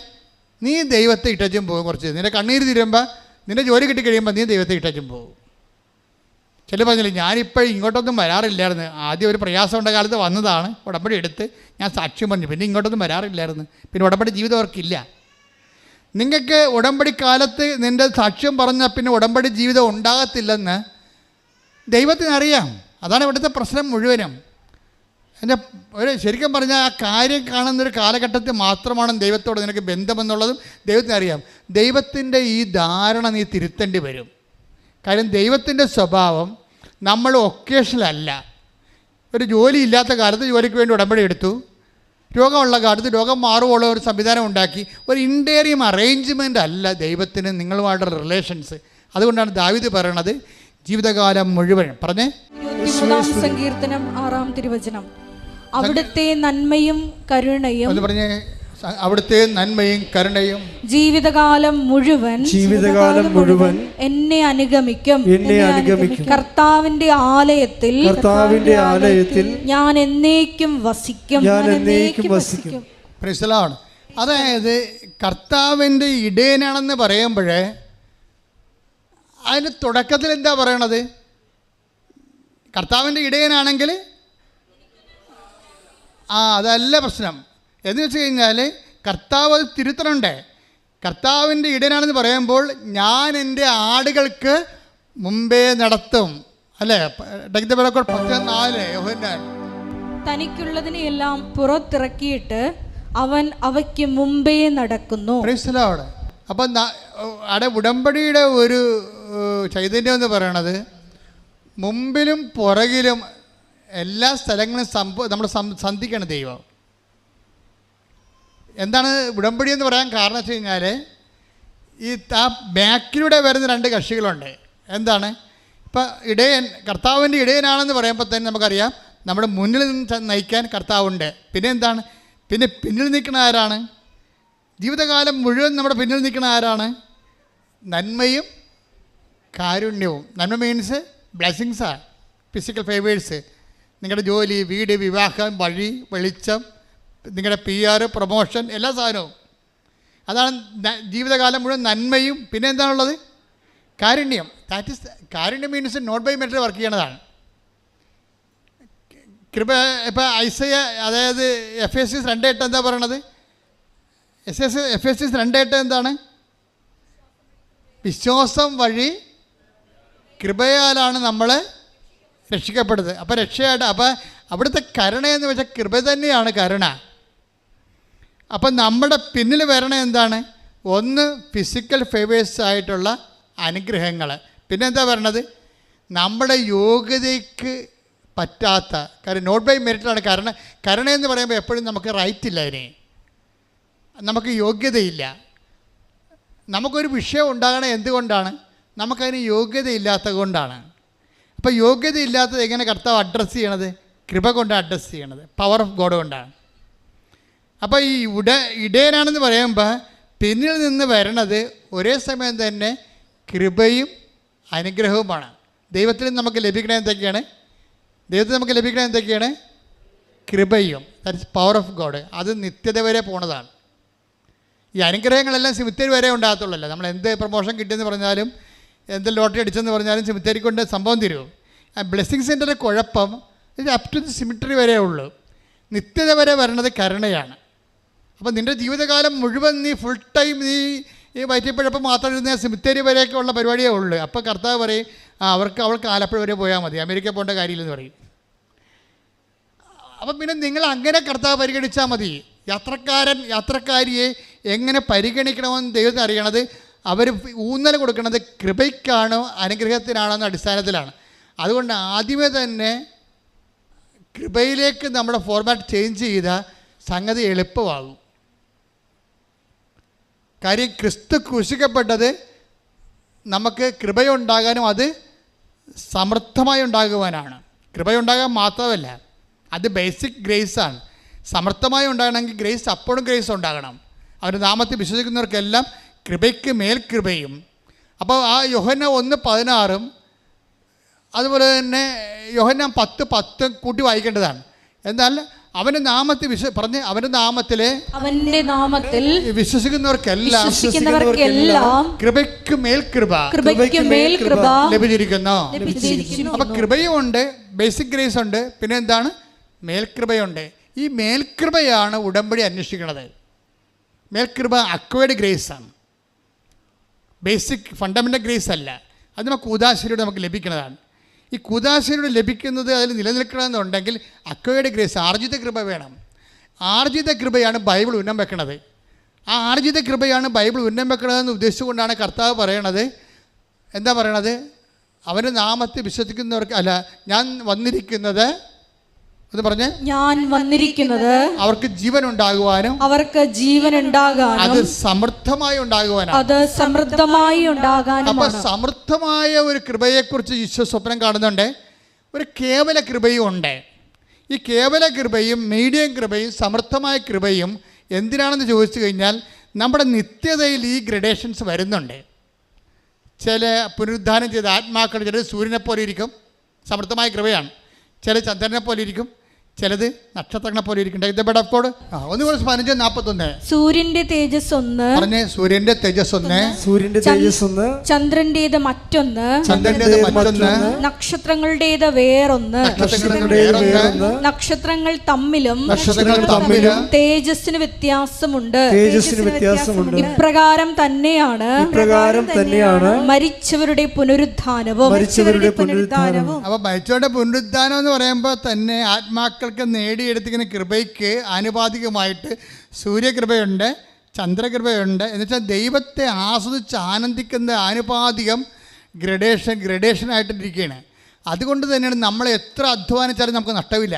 നീ ദൈവത്തെ ഇട്ടച്ചും പോകും. കുറച്ച് നിന്റെ കണ്ണീര് തീരുമ്പോൾ, നിൻ്റെ ജോലി കിട്ടിക്കഴിയുമ്പോൾ നീ ദൈവത്തെ ഇട്ടച്ചും പോകും. ചില പറഞ്ഞില്ലേ, ഞാനിപ്പോൾ ഇങ്ങോട്ടൊന്നും വരാറില്ലായിരുന്നു. ആദ്യം ഒരു പ്രയാസമുണ്ട കാലത്ത് വന്നതാണ്, ഉടമ്പടി എടുത്ത് ഞാൻ സാക്ഷ്യം പറഞ്ഞു, പിന്നെ ഇങ്ങോട്ടൊന്നും വരാറില്ലായിരുന്നു. പിന്നെ ഉടമ്പടി ജീവിതം അവർക്കില്ല. നിങ്ങൾക്ക് ഉടമ്പടി കാലത്ത് നിൻ്റെ സാക്ഷ്യം പറഞ്ഞാൽ പിന്നെ ഉടമ്പടി ജീവിതം ഉണ്ടാകത്തില്ലെന്ന് ദൈവത്തിനറിയാം. അതാണ് ഇവിടുത്തെ പ്രശ്നം മുഴുവനും. എൻ്റെ ഒരു ശരിക്കും പറഞ്ഞാൽ ആ കാര്യം കാണുന്നൊരു കാലഘട്ടത്തിൽ മാത്രമാണ് ദൈവത്തോട് നിനക്ക് ബന്ധമെന്നുള്ളതും ദൈവത്തിനറിയാം. ദൈവത്തിൻ്റെ ഈ ധാരണ നീ തിരുത്തേണ്ടി വരും. കാര്യം ദൈവത്തിൻ്റെ സ്വഭാവം നമ്മൾ ഒക്കേഷനല്ല. ഒരു ജോലി ഇല്ലാത്ത കാലത്ത് ജോലിക്ക് വേണ്ടി ഉടമ്പടി എടുത്തു, രോഗമുള്ള കാലത്ത് രോഗം മാറുമുള്ള ഒരു സംവിധാനം ഉണ്ടാക്കി. ഒരു ഇൻറ്റേറിയം അറേഞ്ച്മെൻ്റ് അല്ല ദൈവത്തിന് നിങ്ങളുമായിട്ടുള്ള റിലേഷൻസ്. അതുകൊണ്ടാണ് ദാവീദ് പറയണത് ജീവിതകാലം മുഴുവൻ. പറഞ്ഞേ, 23-ാം സങ്കീർത്തനം 6-ാം തിരുവചനം. അവിടുത്തെ നന്മയും കരുണയും എന്ന് പറഞ്ഞേ, അവിടുത്തെ നന്മയും കരുണയും ജീവിതകാലം മുഴുവൻ എന്നെ അനുഗമിക്കും. കർത്താവിന്റെ ആലയത്തിൽ ഞാൻ എന്നേക്കും വസിക്കും. Praise the Lord. അതായത് കർത്താവിൻ്റെ ഇടയനാണെന്ന് പറയുമ്പോഴേ അതിന് തുടക്കത്തിൽ എന്താ പറയണത്? കർത്താവിൻ്റെ ഇടയനാണെങ്കിൽ അതല്ല പ്രശ്നം. എന്ന് വെച്ച് കഴിഞ്ഞാൽ കർത്താവ് അത് തിരുത്തണുണ്ട്. കർത്താവിൻ്റെ ഇടയനാണെന്ന് പറയുമ്പോൾ ഞാൻ എൻ്റെ ആടുകൾക്ക് മുമ്പേ നടത്തും. അല്ലേ? തനിക്കുള്ളതിനെല്ലാം പുറത്തിറക്കിയിട്ട് അവൻ അവയ്ക്ക് മുമ്പേ നടക്കുന്നു. Praise the Lord. അപ്പം അവിടെ ഉടമ്പടിയുടെ ഒരു ചൈതന്യം എന്ന് പറയണത് മുമ്പിലും പുറകിലും എല്ലാ സ്ഥലങ്ങളും നമ്മൾ സന്ധിക്കണം ദൈവം. എന്താണ് ഉടമ്പടി എന്ന് പറയാൻ കാരണം വെച്ച് കഴിഞ്ഞാൽ ഈ ബാക്കിലൂടെ വരുന്ന രണ്ട് കക്ഷികളുണ്ട്. എന്താണ്? ഇപ്പം ഇടയൻ, കർത്താവിൻ്റെ ഇടയനാണെന്ന് പറയുമ്പോൾ തന്നെ നമുക്കറിയാം നമ്മുടെ മുന്നിൽ നിന്ന് നയിക്കാൻ കർത്താവുണ്ട്. പിന്നെ എന്താണ്? പിന്നെ പിന്നിൽ നിൽക്കുന്ന ആരാണ്? ജീവിതകാലം മുഴുവൻ നമ്മുടെ പിന്നിൽ നിൽക്കുന്ന ആരാണ്? നന്മയും കാരുണ്യവും. നന്മ മീൻസ് ബ്ലെസ്സിങ്സാണ്, ഫിസിക്കൽ ഫേവേഴ്സ്. നിങ്ങളുടെ ജോലി, വീട്, വിവാഹം, വഴി, വെളിച്ചം, നിങ്ങളുടെ PR, പ്രൊമോഷൻ, എല്ലാ സാധനവും. അതാണ് ജീവിതകാലം മുഴുവൻ നന്മയും. പിന്നെ എന്താണുള്ളത്? കാരുണ്യം. ദാറ്റ് ഇസ് കാരുണ്യം means not by merit work ചെയ്യണതാണ്. കൃപ. ഇപ്പോൾ ഐസയ, അതായത് Ephesians 2:8 എന്താ പറയണത്? Ephesians 2:8 എന്താണ്? വിശ്വാസം വഴി കൃപയാലാണ് നമ്മൾ രക്ഷിക്കപ്പെടുന്നത്. അപ്പോൾ രക്ഷയായിട്ട്, അപ്പോൾ അവിടുത്തെ കരുണയെന്ന് വെച്ചാൽ കൃപ തന്നെയാണ് കരുണ. അപ്പം നമ്മുടെ പിന്നിൽ വരണ എന്താണ്? ഒന്ന് ഫിസിക്കൽ ഫേവേഴ്സ് ആയിട്ടുള്ള അനുഗ്രഹങ്ങൾ. പിന്നെ എന്താ പറയണത്? നമ്മുടെ യോഗ്യതയ്ക്ക് പറ്റാത്ത കാര്യം, നോട്ട് ബൈ മെറിറ്റാണ് കരുണ. കരുണ എന്ന് പറയുമ്പോൾ എപ്പോഴും നമുക്ക് റൈറ്റ് ഇല്ല, അതിന് നമുക്ക് യോഗ്യതയില്ല. നമുക്കൊരു വിഷയം ഉണ്ടാകണത് എന്തുകൊണ്ടാണ്? നമുക്കതിന് യോഗ്യതയില്ലാത്തത് കൊണ്ടാണ്. അപ്പോൾ യോഗ്യതയില്ലാത്തത് എങ്ങനെ കർത്താവ് അഡ്രസ്സ് ചെയ്യണത്? കൃപ കൊണ്ട് അഡ്രസ്സ് ചെയ്യണത്, പവർ ഓഫ് ഗോഡ് കൊണ്ടാണ്. അപ്പോൾ ഈ ഇടയനാണെന്ന് പറയുമ്പോൾ പിന്നിൽ നിന്ന് വരണത് ഒരേ സമയം തന്നെ കൃപയും അനുഗ്രഹവുമാണ്. ദൈവത്തിൽ നമുക്ക് ലഭിക്കണത് എന്തൊക്കെയാണ്? ദൈവത്തിൽ നമുക്ക് ലഭിക്കണത് എന്തൊക്കെയാണ്? കൃപയും. That is power of God. അത് നിത്യത വരെ പോണതാണ്. ഈ അനുഗ്രഹങ്ങളെല്ലാം സിമിത്തേരി വരെ ഉണ്ടാകത്തുള്ളൂ. നമ്മൾ എന്ത് പ്രൊമോഷൻ കിട്ടിയെന്ന് പറഞ്ഞാലും, എന്ത് ലോട്ടറി അടിച്ചെന്ന് പറഞ്ഞാലും സിമിത്തേരി കൊണ്ട് സംഭവം തരും. ബ്ലെസ്സിങ്സിൻ്റെ ഒരു കുഴപ്പം ഇത് അപ് ടു ദി സിമിറ്ററി വരെ ഉള്ളൂ. നിത്യത വരെ വരണത് കരുണയാണ്. അപ്പോൾ നിൻ്റെ ജീവിതകാലം മുഴുവൻ നീ ഫുൾ ടൈം നീ ഈ വയറ്റിപ്പഴപ്പം മാത്രം ഇരുന്ന സിമിത്തേരി വരെയൊക്കെ ഉള്ള പരിപാടിയേ ഉള്ളൂ. അപ്പോൾ കർത്താവ് പറയും, അവൾക്ക് ആലപ്പുഴ വരെ പോയാൽ മതി, അമേരിക്ക പോകേണ്ട കാര്യമില്ലെന്ന് പറയും. അപ്പം പിന്നെ നിങ്ങൾ അങ്ങനെ കർത്താവ് പരിഗണിച്ചാൽ മതി. യാത്രക്കാരിയെ എങ്ങനെ പരിഗണിക്കണമെന്ന് ദൈവത്തിന് അറിയണത്. അവർ ഊന്നൽ കൊടുക്കുന്നത് കൃപയ്ക്കാണോ അനുഗ്രഹത്തിനാണോ എന്ന അടിസ്ഥാനത്തിലാണ്. അതുകൊണ്ട് ആദ്യമേ തന്നെ കൃപയിലേക്ക് നമ്മുടെ ഫോർമാറ്റ് ചേഞ്ച് ചെയ്താൽ സംഗതി എളുപ്പമാകും. കാര്യം ക്രിസ്തു ക്രൂശിക്കപ്പെട്ടത് നമുക്ക് കൃപയുണ്ടാകാനും അത് സമർത്ഥമായി ഉണ്ടാകുവാനാണ്. കൃപയുണ്ടാകാൻ മാത്രമല്ല, അത് ബേസിക് ഗ്രേസാണ്. സമർത്ഥമായി ഉണ്ടാകണമെങ്കിൽ ഗ്രേസ്, അപ്പോഴും ഗ്രേസ് ഉണ്ടാകണം. അവരുടെ നാമത്തിൽ വിശ്വസിക്കുന്നവർക്കെല്ലാം കൃപയ്ക്ക് മേൽ കൃപയും. അപ്പോൾ ആ യോഹന്നാൻ 1:16 അതുപോലെ തന്നെ യോഹന്നാൻ 10:10 കൂട്ടി വായിക്കേണ്ടതാണ്. എന്നാൽ അവൻ്റെ നാമത്തിൽ അവൻ്റെ നാമത്തിൽ വിശ്വസിക്കുന്നവർക്കെല്ലാം കൃപയ്ക്ക് മേൽ കൃപ ലഭിച്ചിരിക്കുന്നു. അപ്പം കൃപയും ഉണ്ട്, ബേസിക് ഗ്രേസ് ഉണ്ട്, പിന്നെ എന്താണ്? മേൽകൃപയുണ്ട്. ഈ മേൽകൃപയാണ് ഉടമ്പടി അന്വേഷിക്കുന്നത്. മേൽകൃപ അക്വയർഡ് ഗ്രേസാണ്, ബേസിക് ഫണ്ടമെൻ്റൽ ഗ്രേസ് അല്ല. അത് നമുക്ക് കൂദാശയിലൂടെ നമുക്ക് ലഭിക്കുന്നതാണ്. ഈ കൂദാശയിലൂടെ ലഭിക്കുന്നത് അതിൽ നിലനിൽക്കണമെന്നുണ്ടെങ്കിൽ അക്വയർഡ് ഗ്രേസ്, ആർജിത കൃപ വേണം. ആർജിത കൃപയാണ് ബൈബിൾ ഉന്നം വെക്കണത്. ആ ആർജിത കൃപയാണ് ബൈബിൾ ഉന്നം വെക്കണതെന്ന് ഉദ്ദേശിച്ചുകൊണ്ടാണ് കർത്താവ് പറയണത്. എന്താ പറയണത്? അവൻ്റെ നാമത്തിൽ വിശ്വസിക്കുന്നവർക്ക് അല്ല, ഞാൻ വന്നിരിക്കുന്നത് എന്ന് പറഞ്ഞ്, ഞാൻ വന്നിരിക്കുന്നത് അവർക്ക് ജീവൻ ഉണ്ടാകുവാനും അത് സമൃദ്ധമായി ഉണ്ടാകുവാനും. അപ്പൊ സമൃദ്ധമായ ഒരു കൃപയെക്കുറിച്ച് ഈശോ സ്വപ്നം കാണുന്നുണ്ട്. ഒരു കേവല കൃപയും ഉണ്ട്. ഈ കേവല കൃപയും മീഡിയം കൃപയും സമൃദ്ധമായ കൃപയും എന്തിനാണെന്ന് ചോദിച്ചു കഴിഞ്ഞാൽ, നമ്മുടെ നിത്യതയിൽ ഈ ഗ്രഡേഷൻസ് വരുന്നുണ്ട്. ചില പുനരുദ്ധാനം ചെയ്ത ആത്മാക്കൾ, ചിലർ സൂര്യനെ പോലെ ഇരിക്കും, സമൃദ്ധമായ കൃപയാണ്. ചില ചന്ദ്രനെ പോലെ ഇരിക്കും, ചിലത് നക്ഷത്രങ്ങളെ പോലെ ഇരിക്കും. ഒന്നുകൂടെ 15:41 സൂര്യന്റെ തേജസ് ഒന്ന്, സൂര്യന്റെ തേജസ് ഒന്ന്, ചന്ദ്രന്റേത് മറ്റൊന്ന്, നക്ഷത്രങ്ങളുടേത് വേറൊന്ന്, നക്ഷത്രങ്ങൾ തമ്മിലും തേജസ്സിന് വ്യത്യാസമുണ്ട്. ഇപ്രകാരം തന്നെയാണ് മരിച്ചവരുടെ പുനരുദ്ധാനവും. അപ്പൊ മരിച്ചവരുടെ പുനരുദ്ധാനം എന്ന് പറയുമ്പോൾ തന്നെ ആത്മാക്കൾ നേടിയെടുത്തിരിക്കുന്ന കൃപയ്ക്ക് ആനുപാതികമായിട്ട് സൂര്യകൃപയുണ്ട്, ചന്ദ്രകൃപയുണ്ട്. എന്നുവെച്ചാൽ ദൈവത്തെ ആസ്വദിച്ച് ആനന്ദിക്കുന്ന ആനുപാതികം ഗ്രഡേഷനായിട്ടിരിക്കുകയാണ്. അതുകൊണ്ട് തന്നെയാണ് നമ്മൾ എത്ര അധ്വാനിച്ചാലും നമുക്ക് നഷ്ടമില്ല.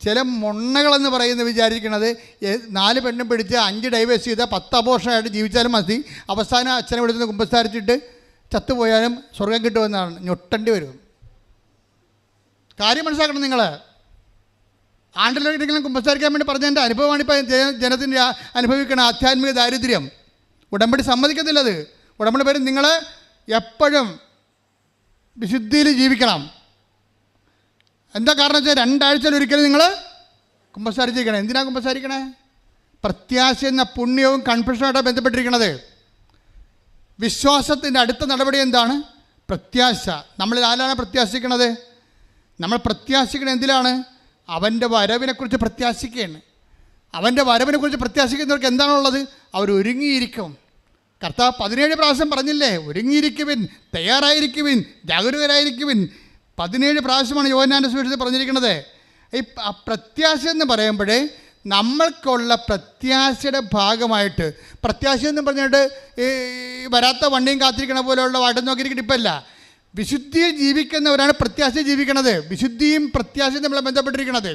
ചില മൊണ്ണകളെന്ന് പറയുന്നത് വിചാരിക്കുന്നത് 4 പെണ്ണും പിടിച്ച് 5 ഡൈവേഴ്സ് ചെയ്താൽ 10 അബോർഷനായിട്ട് ജീവിച്ചാലും മതി, അവസാനം അച്ഛനെ വിടുന്ന കുമ്പസാരിച്ചിട്ട് ചത്തുപോയാലും സ്വർഗം കിട്ടുമെന്നാണ്. ഞൊട്ടേണ്ടി വരും. കാര്യം മനസ്സിലാക്കണം. നിങ്ങൾ ആണ്ടിലൊരിക്കലും കുമ്പസാരിക്കാൻ വേണ്ടി പറഞ്ഞ എൻ്റെ അനുഭവമാണ് ഇപ്പോൾ ജനത്തിൻ്റെ അനുഭവിക്കുന്ന ആധ്യാത്മിക ദാരിദ്ര്യം. ഉടമ്പടി സമ്മതിക്കത്തില്ല. അത് ഉടമ്പടി പേര് നിങ്ങൾ എപ്പോഴും വിശുദ്ധിയിൽ ജീവിക്കണം. എന്താ കാരണം വെച്ചാൽ 2 ആഴ്ചയിൽ ഒരിക്കലും നിങ്ങൾ കുമ്പസാരിച്ചിരിക്കണേ. എന്തിനാണ് കുമ്പസാരിക്കണേ? പ്രത്യാശ എന്ന പുണ്യവും കൺഫെഷനുമായിട്ടാണ് ബന്ധപ്പെട്ടിരിക്കുന്നത്. വിശ്വാസത്തിൻ്റെ അടുത്ത നടപടി എന്താണ്? പ്രത്യാശ. നമ്മൾ ആരാണ് പ്രത്യാശിക്കണത്? നമ്മൾ പ്രത്യാശിക്കുന്നത് എന്തിലാണ്? അവൻ്റെ വരവിനെക്കുറിച്ച് പ്രത്യാശിക്കുകയാണ്. അവൻ്റെ വരവിനെക്കുറിച്ച് പ്രത്യാശിക്കുന്നവർക്ക് എന്താണുള്ളത്? അവർ ഒരുങ്ങിയിരിക്കും. കർത്താവ് 17 പ്രാവശ്യം പറഞ്ഞില്ലേ, ഒരുങ്ങിയിരിക്കുവിൻ, തയ്യാറായിരിക്കുവിൻ, ജാഗരൂകരായിരിക്കുവിൻ. 17 പ്രാവശ്യമാണ് യോഹന്നാന്റെ സുവിശേഷത്തിൽ പറഞ്ഞിരിക്കുന്നത്. ഈ പ്രത്യാശ എന്ന് പറയുമ്പോഴേ നമ്മൾക്കുള്ള പ്രത്യാശയുടെ ഭാഗമായിട്ട്, പ്രത്യാശ എന്ന് പറഞ്ഞിട്ട് ഈ വരാത്ത വണ്ടിയും കാത്തിരിക്കണ പോലെയുള്ള വാട്ടം നോക്കിയിരിക്കട്ടെ ഇപ്പമല്ല. വിശുദ്ധിയിൽ ജീവിക്കുന്നവരാണ് പ്രത്യാശ ജീവിക്കണത്. വിശുദ്ധിയും പ്രത്യാശയും തമ്മിൽ ബന്ധപ്പെട്ടിരിക്കുന്നത്.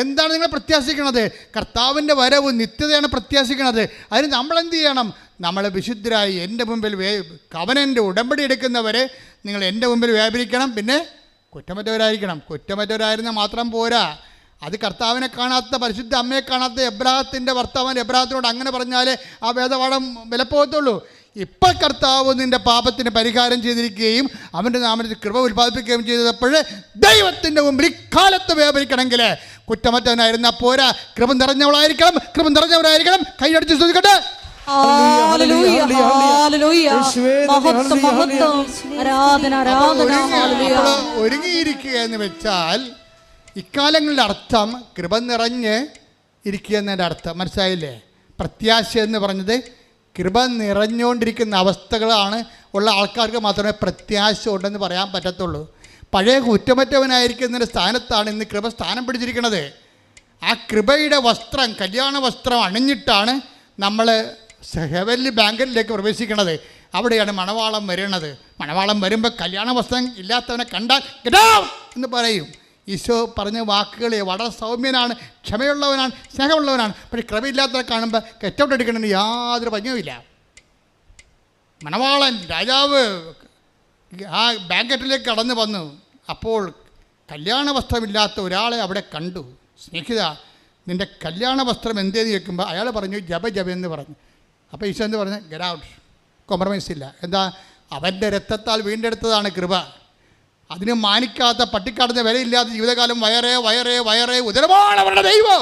എന്താണ് നിങ്ങൾ പ്രത്യാശിക്കണത്? കർത്താവിൻ്റെ വരവ്, നിത്യതയാണ് പ്രത്യാശിക്കണത്. അതിന് നമ്മളെന്ത് ചെയ്യണം? നമ്മൾ വിശുദ്ധരായി എൻ്റെ മുമ്പിൽ കവനൻ്റെ ഉടമ്പടി എടുക്കുന്നവരെ നിങ്ങൾ എൻ്റെ മുമ്പിൽ വ്യാപരിക്കണം. പിന്നെ കുറ്റമറ്റവരായിരിക്കണം. കുറ്റമറ്റവരായിരുന്നാൽ മാത്രം പോരാ. അത് കർത്താവിനെ കാണാത്ത, പരിശുദ്ധ അമ്മയെ കാണാത്ത എബ്രാഹത്തിൻ്റെ ഭർത്താവൻ എബ്രാഹത്തിനോട് അങ്ങനെ പറഞ്ഞാലേ ആ വേദപാഠം വിലപ്പോകത്തുള്ളൂ. ഇപ്പോൾ കർത്താവ് നിൻ്റെ പാപത്തിന് പരിഹാരം ചെയ്തിരിക്കുകയും അവൻ്റെ നാമത്തിൽ കൃപ ഉൽപ്പാദിപ്പിക്കുകയും ചെയ്തപ്പോൾ ദൈവത്തിൻ്റെ മുമ്പിൽ ഇക്കാലത്ത് വ്യാപരിക്കണമെങ്കിൽ കുറ്റമറ്റവനായിരുന്നാൽ പോരാ, കൃപ നിറഞ്ഞവളായിരിക്കണം, കൃപ നിറഞ്ഞവരായിരിക്കണം. കൈയടിച്ച് ശ്രദ്ധിക്കട്ടെ. ഒരുങ്ങിയിരിക്കുക എന്ന് വെച്ചാൽ ഇക്കാലങ്ങളുടെ അർത്ഥം കൃപ നിറഞ്ഞ് ഇരിക്കുക എന്നതിൻ്റെ അർത്ഥം മനസ്സിലായില്ലേ? പ്രത്യാശ എന്ന് പറഞ്ഞത് കൃപ നിറഞ്ഞുകൊണ്ടിരിക്കുന്ന അവസ്ഥകളാണ് ഉള്ള ആൾക്കാർക്ക് മാത്രമേ പ്രത്യാശ ഉണ്ടെന്ന് പറയാൻ പറ്റത്തുള്ളൂ. പഴയ കുറ്റമറ്റവനായിരിക്കുന്നതിൻ്റെ സ്ഥാനത്താണ് ഇന്ന് കൃപ സ്ഥാനം പിടിച്ചിരിക്കുന്നത്. ആ കൃപയുടെ വസ്ത്രം, കല്യാണ വസ്ത്രം അണിഞ്ഞിട്ടാണ് നമ്മൾ ഹെവൻലി ബാങ്കറ്റിലേക്ക് പ്രവേശിക്കുന്നത്. അവിടെയാണ് മണവാളം വരുന്നത്. മണവാളം വരുമ്പോൾ കല്യാണ വസ്ത്രം ഇല്ലാത്തവനെ കണ്ടാൽ ഗെറ്റ് ഔട്ട് എന്ന് പറയും. ഈശോ പറഞ്ഞ വാക്കുകളെ വളരെ സൗമ്യനാണ്, ക്ഷമയുള്ളവനാണ്, സ്നേഹമുള്ളവനാണ്. പക്ഷേ കൃപയില്ലാത്തവരെ കാണുമ്പോൾ ഗെറ്റ് ഔട്ട് എടുക്കണമെന്ന് യാതൊരു ഭംഗിയുമില്ല. മണവാളൻ രാജാവ് ആ ബാങ്കറ്റിലേക്ക് കടന്നു വന്നു. അപ്പോൾ കല്യാണ വസ്ത്രമില്ലാത്ത ഒരാളെ അവിടെ കണ്ടു. സ്നേഹിത, നിൻ്റെ കല്യാണ വസ്ത്രം എന്തേന്ന് ചോദിക്കുമ്പോൾ അയാൾ പറഞ്ഞു ജപ എന്ന് പറഞ്ഞു. അപ്പോൾ ഈശോ എന്ത് പറഞ്ഞു? ഗെറ്റ് ഔട്ട്, കോംപ്രമൈസ് ഇല്ല. എന്താ? അവൻ്റെ രക്തത്താൽ വീണ്ടെടുത്തതാണ് കൃപ. അതിന് മാനിക്കാത്ത, പട്ടിക്കാടുന്ന വിലയില്ലാത്ത ജീവിതകാലം വയറേ വയറേ വയറേ ഉദരമാണ് അവരുടെ ദൈവം.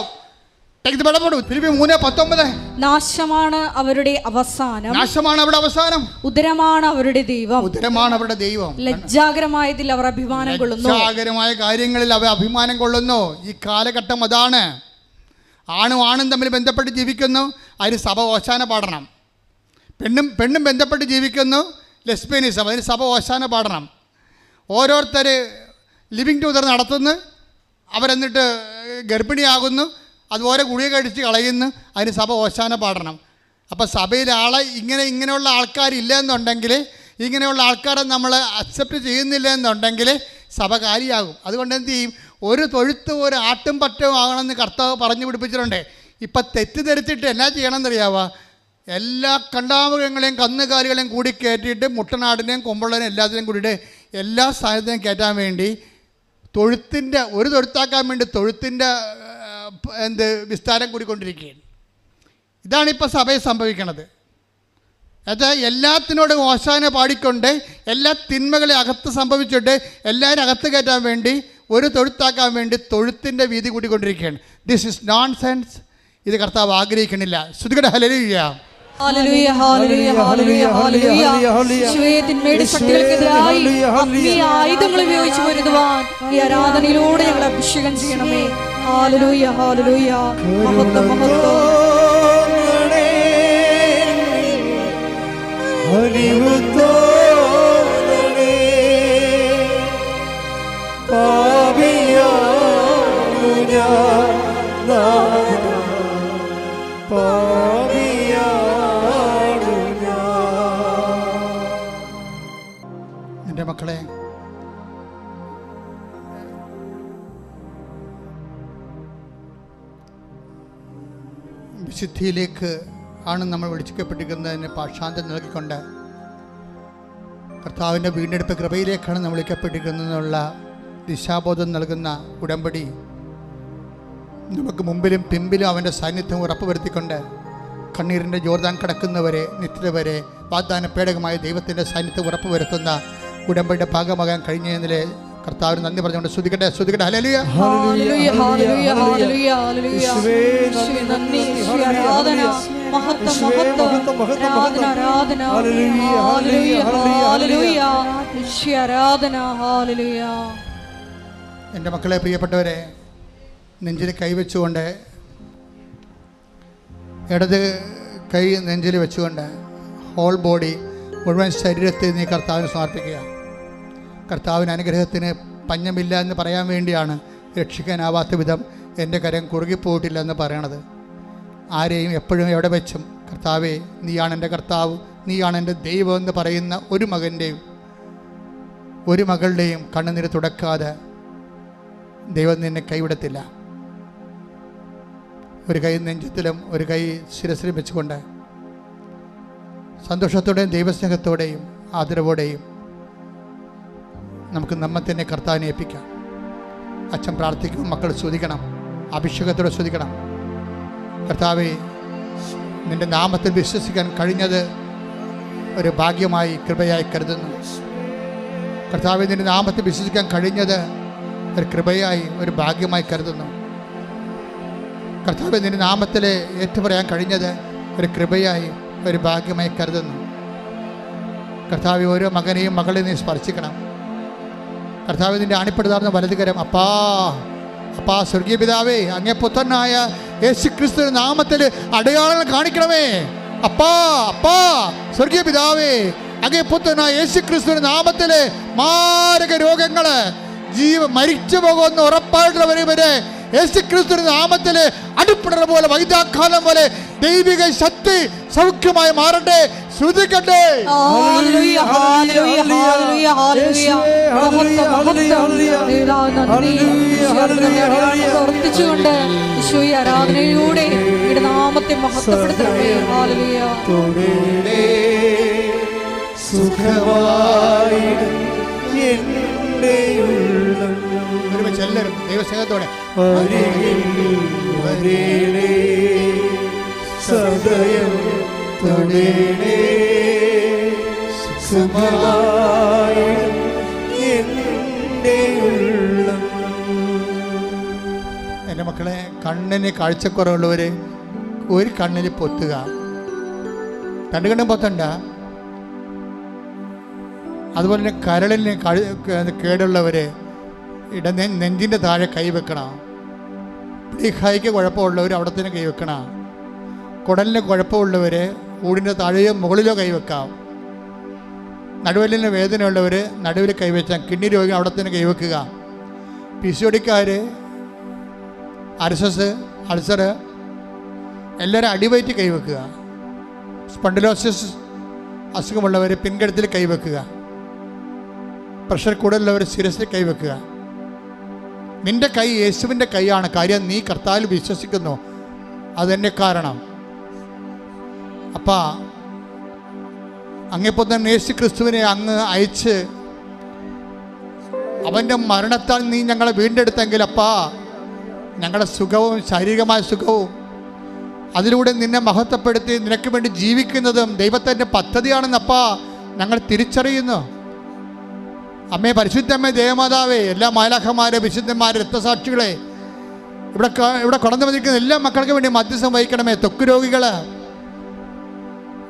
3:19 നാശമാണ് അവരുടെ അവസാനം, നാശമാണ് അവരുടെ അവസാനം, ഉദരമാണ് അവരുടെ ദൈവം, ഉദരമാണ് അവരുടെ ദൈവം. ലജ്ജാകരമായതിൽ അവർ അഭിമാനം കൊള്ളുന്നു, ലജ്ജാകരമായ കാര്യങ്ങളിൽ അവർ അഭിമാനം കൊള്ളുന്നു. ഈ കാലഘട്ടം അതാണ്. ആണും തമ്മിൽ ബന്ധപ്പെട്ട് ജീവിക്കുന്നു, അതിന് സഭ ഓശാന പാടണം. പെണ്ണും ബന്ധപ്പെട്ട് ജീവിക്കുന്നു, ലെസ്ബിയനിസം, അതിന് സഭ ഓശാന പാടണം. ഓരോരുത്തർ ലിവിങ് ടുഗദർ നടത്തുന്നു, അവരെന്നിട്ട് ഗർഭിണിയാകുന്നു, അതുപോലെ ഗുളിക കഴിച്ച് കളയുന്നു, അതിന് സഭ ഓശാന പാടണം. അപ്പോൾ സഭയിൽ ഇങ്ങനെയുള്ള ആൾക്കാരില്ല എന്നുണ്ടെങ്കിൽ, ഇങ്ങനെയുള്ള ആൾക്കാരെ നമ്മൾ അക്സെപ്റ്റ് ചെയ്യുന്നില്ല എന്നുണ്ടെങ്കിൽ സഭ കാര്യമാകും. അതുകൊണ്ട് എന്ത് ചെയ്യും? ഒരു തൊഴുത്ത് ഒരു ആട്ടും പറ്റവും ആകണമെന്ന് കർത്താവ് പറഞ്ഞു പിടിപ്പിച്ചിട്ടുണ്ട്. ഇപ്പം തെറ്റിദ്ധരിച്ചിട്ട് എന്നാ ചെയ്യണമെന്നറിയാവോ? എല്ലാ കണ്ടാമൃഗങ്ങളെയും കന്നുകാലികളെയും കൂടി കയറ്റിയിട്ട് മുട്ടനാടിനെയും കൊമ്പുള്ളതിനെയും എല്ലാത്തിനെയും കൂടിയിട്ട് എല്ലാ സ്ഥാനത്തിനെയും കയറ്റാൻ വേണ്ടി തൊഴുത്തിൻ്റെ ഒരു തൊഴുത്താക്കാൻ വേണ്ടി തൊഴുത്തിൻ്റെ വിസ്താരം കൂടിക്കൊണ്ടിരിക്കുകയാണ്. ഇതാണിപ്പോൾ സഭയിൽ സംഭവിക്കുന്നത്. അത് എല്ലാത്തിനോടും ഓശാന പാടിക്കൊണ്ട് എല്ലാ തിന്മകളെ അകത്ത് സംഭവിച്ചിട്ട് എല്ലാവരും അകത്ത് കയറ്റാൻ വേണ്ടി ഒരു തൊഴുത്താക്കാൻ വേണ്ടി തൊഴുത്തിൻ്റെ വീതി കൂട്ടിക്കൊണ്ടിരിക്കുകയാണ്. This is nonsense. ഇത് കർത്താവ് ആഗ്രഹിക്കണില്ല. ശ്രുതികടെ ഹല്ലേലൂയ. ഹല്ലേലൂയ, ഹല്ലേലൂയ, ഹല്ലേലൂയ, ഹല്ലേലൂയ. യേശുവേ, തിന്മയുടെ ശക്തികൾക്കെതിരായി ആത്മീയ ആയുധങ്ങൾ ഉപയോഗിച്ച് പൊരുതുവാൻ ഈ ആരാധനയിലൂടെ ഞങ്ങൾ അഭിഷേകം ചെയ്യണമേ. ഹല്ലേലൂയ, ഹല്ലേലൂയ. മഹത്വം, മഹത്വം. എൻ്റെ മക്കളെ, വിശുദ്ധിയിലേക്ക് ആണ് നമ്മൾ വിളിക്കപ്പെട്ടിരിക്കുന്നതിന് പാഷാന്തം നൽകിക്കൊണ്ട് കർത്താവിൻ്റെ വീണ്ടെടുപ്പ് കൃപയിലേക്കാണ് നമ്മൾ വിളിക്കപ്പെട്ടിരിക്കുന്നതെന്നുള്ള ദിശാബോധം നൽകുന്ന ഉടമ്പടി നമുക്ക് മുമ്പിലും പിമ്പിലും അവൻ്റെ സാന്നിധ്യം ഉറപ്പുവരുത്തിക്കൊണ്ട് കണ്ണീരിൻ്റെ ജോർദാൻ കടക്കുന്നവരെ നിത്യത വരെ വാഗ്ദാന പേടകമായ ദൈവത്തിൻ്റെ സാന്നിധ്യം ഉറപ്പുവരുത്തുന്ന ഉടമ്പടിയുടെ ഭാഗമാകാൻ കഴിഞ്ഞതിൽ കർത്താവിന് നന്ദി പറഞ്ഞുകൊണ്ട് സ്തുതിക്കട്ടെ, സ്തുതിക്കട്ടെ. ഹല്ലേലൂയ. ഹല്ലേലൂയ, ഹല്ലേലൂയ, ഹല്ലേലൂയ, ഹല്ലേലൂയ. യേശുവേ നന്ദി, യേശുവേ ആരാധന, മഹത്വം, മഹത്വം, ആരാധന, ആരാധന. ഹല്ലേലൂയ, ഹല്ലേലൂയ, യേശുവേ ആരാധന. ഹല്ലേലൂയ. എൻ്റെ മക്കളെ, പ്രിയപ്പെട്ടവരെ, നെഞ്ചിൽ കൈവച്ചുകൊണ്ട്, ഇടത് കൈ നെഞ്ചിൽ വെച്ചുകൊണ്ട് ഹോൾ ബോഡി, മുഴുവൻ ശരീരത്തെ നീ കർത്താവിന് സമർപ്പിക്കുക. കർത്താവിന് അനുഗ്രഹത്തിന് പഞ്ഞമില്ല എന്ന് പറയാൻ വേണ്ടിയാണ് രക്ഷിക്കാനാവാത്ത വിധം എൻ്റെ കരം കുറുകിപ്പോയിട്ടില്ല എന്ന് പറയണത്. ആരെയും എപ്പോഴും എവിടെ വെച്ചും കർത്താവേ നീയാണ് എൻ്റെ കർത്താവ്, നീയാണ് എൻ്റെ ദൈവം എന്ന് പറയുന്ന ഒരു മകൻ്റെയും ഒരു മകളുടെയും കണ്ണുനീര് തുടക്കാതെ ദൈവം നിന്നെ കൈവിടത്തില്ല. ഒരു കൈ നെഞ്ചത്തിലും ഒരു കൈ ശിരസിലും വെച്ചുകൊണ്ട് സന്തോഷത്തോടെയും ദൈവസ്നേഹത്തോടെയും ആദരവോടെയും നമുക്ക് നമ്മെ തന്നെ കർത്താവിനെ ഏൽപ്പിക്കാം. അച്ഛൻ പ്രാർത്ഥിക്കും, മക്കൾ സ്തുതിക്കണം, അഭിഷേകത്തോടെ സ്തുതിക്കണം. കർത്താവേ, നിൻ്റെ നാമത്തിൽ വിശ്വസിക്കാൻ കഴിഞ്ഞത് ഒരു ഭാഗ്യമായി, കൃപയായി കരുതുന്നു. കർത്താവേ, നിൻ്റെ നാമത്തിൽ വിശ്വസിക്കാൻ കഴിഞ്ഞത് ഒരു കൃപയായി, ഒരു ഭാഗ്യമായി കരുതുന്നു. കർത്താവേ, നിൻ്റെ നാമത്തിൽ ഏറ്റുപറയാൻ കഴിഞ്ഞത് ഒരു കൃപയായി, ഒരു ഭാഗ്യമായി കരുതുന്നു. കർത്താവേ, ഓരോ മകനെയും മകളെയും നീ സ്പർശിക്കണം. കർത്താവേ, നിൻ്റെ അണിപ്പെടുത്താർന്ന വലതുകരം അപ്പാ, അപ്പാ സ്വർഗീയ പിതാവേ, അങ്ങേ പുത്രനായ യേശുക്രിസ്തുവിന്റെ നാമത്തിൽ അടയാളങ്ങൾ കാണിക്കണമേ. അപ്പാ, അപ്പാ സ്വർഗീയ പിതാവേ, അങ്ങേ പുത്രനായ യേശുക്രിസ്തുവിന്റെ നാമത്തിൽ മാരക രോഗങ്ങള് മരിച്ചു പോകുന്ന ഉറപ്പായിട്ടുള്ളവരെ വരെ യേശുക്രിസ്തുവിന്റെ നാമത്തിൽ അടിപ്പിടർ പോലെ, വൈദ്യാഘാതം പോലെ ദൈവിക ശക്തി സൗഖ്യമായി മാറട്ടെ. ശ്രുതിക്കട്ടെ. പ്രവർത്തിച്ചുകൊണ്ട് ഈശോയെ ആരാധനയിലൂടെ നാമത്തെ മഹത്വപ്പെടുത്തണമേ. ഹല്ലേലൂയ. എല്ലാവരും ദൈവസ്നേഹത്തോടെ സദയം തൊടേണേ സുഖമായി എൻ്റെ ഉള്ളം. എൻ്റെ മക്കളെ, കണ്ണിന് കാഴ്ചക്കുറവുള്ളവർ ഒരു കണ്ണിൽ പൊത്തുക, രണ്ട് കണ്ണും പൊത്തണ്ട. അതുപോലെ തന്നെ കരളിന് കേടുള്ളവർ നെഞ്ചിൻ്റെ താഴെ കൈവെക്കണം. പ്ലീഹായിക്ക് കുഴപ്പമുള്ളവർ അവിടെ തന്നെ കൈവെക്കണം. കുടലിന് കുഴപ്പമുള്ളവർ ഊടിൻ്റെ താഴെയോ മുകളിലോ കൈവെക്കാം. നടുവലിന് വേദനയുള്ളവർ നടുവിൽ കൈവച്ചാൽ, കിഡ്നി രോഗികൾ അവിടെ തന്നെ കൈവെക്കുക. പിസിഒടിക്കാർ, അർസസ്, അൾസർ എല്ലാവരും അടിവയറ്റ് കൈവെക്കുക. സ്പൊണ്ടിലോസിസ് അസുഖമുള്ളവർ പിൻകഴുത്തിൽ കൈവെക്കുക. പ്രഷർ കൂടുതലുള്ളവർ ശിരസിൽ കൈവെക്കുക. നിന്റെ കൈ യേശുവിൻ്റെ കൈയാണ്. കാര്യം നീ കർത്താവിൽ വിശ്വസിക്കുന്നു, അതെന്നെ കാരണം. അപ്പാ, അങ്ങേപ്പോൾ തന്നെ യേശു ക്രിസ്തുവിനെ അങ്ങ് അയച്ച് അവൻ്റെ മരണത്താൽ നീ ഞങ്ങളെ വീണ്ടെടുത്തെങ്കിൽ അപ്പാ, ഞങ്ങളുടെ സുഖവും ശാരീരികമായ സുഖവും അതിലൂടെ നിന്നെ മഹത്വപ്പെടുത്തി നിനക്ക് വേണ്ടി ജീവിക്കുന്നതും ദൈവത്തിൻ്റെ പദ്ധതിയാണെന്നപ്പാ ഞങ്ങൾ തിരിച്ചറിയുന്നു. അമ്മേ, പരിശുദ്ധമ്മേ, ദേവമാതാവേ, എല്ലാ മാലാഖമാരെ, വിശുദ്ധന്മാരെ, രക്തസാക്ഷികളെ, ഇവിടെ കടന്നു വന്നിരിക്കുന്ന എല്ലാ മക്കൾക്ക് വേണ്ടി മധ്യസ്ഥം വഹിക്കണമേ. ത്വക്ക് രോഗികൾ,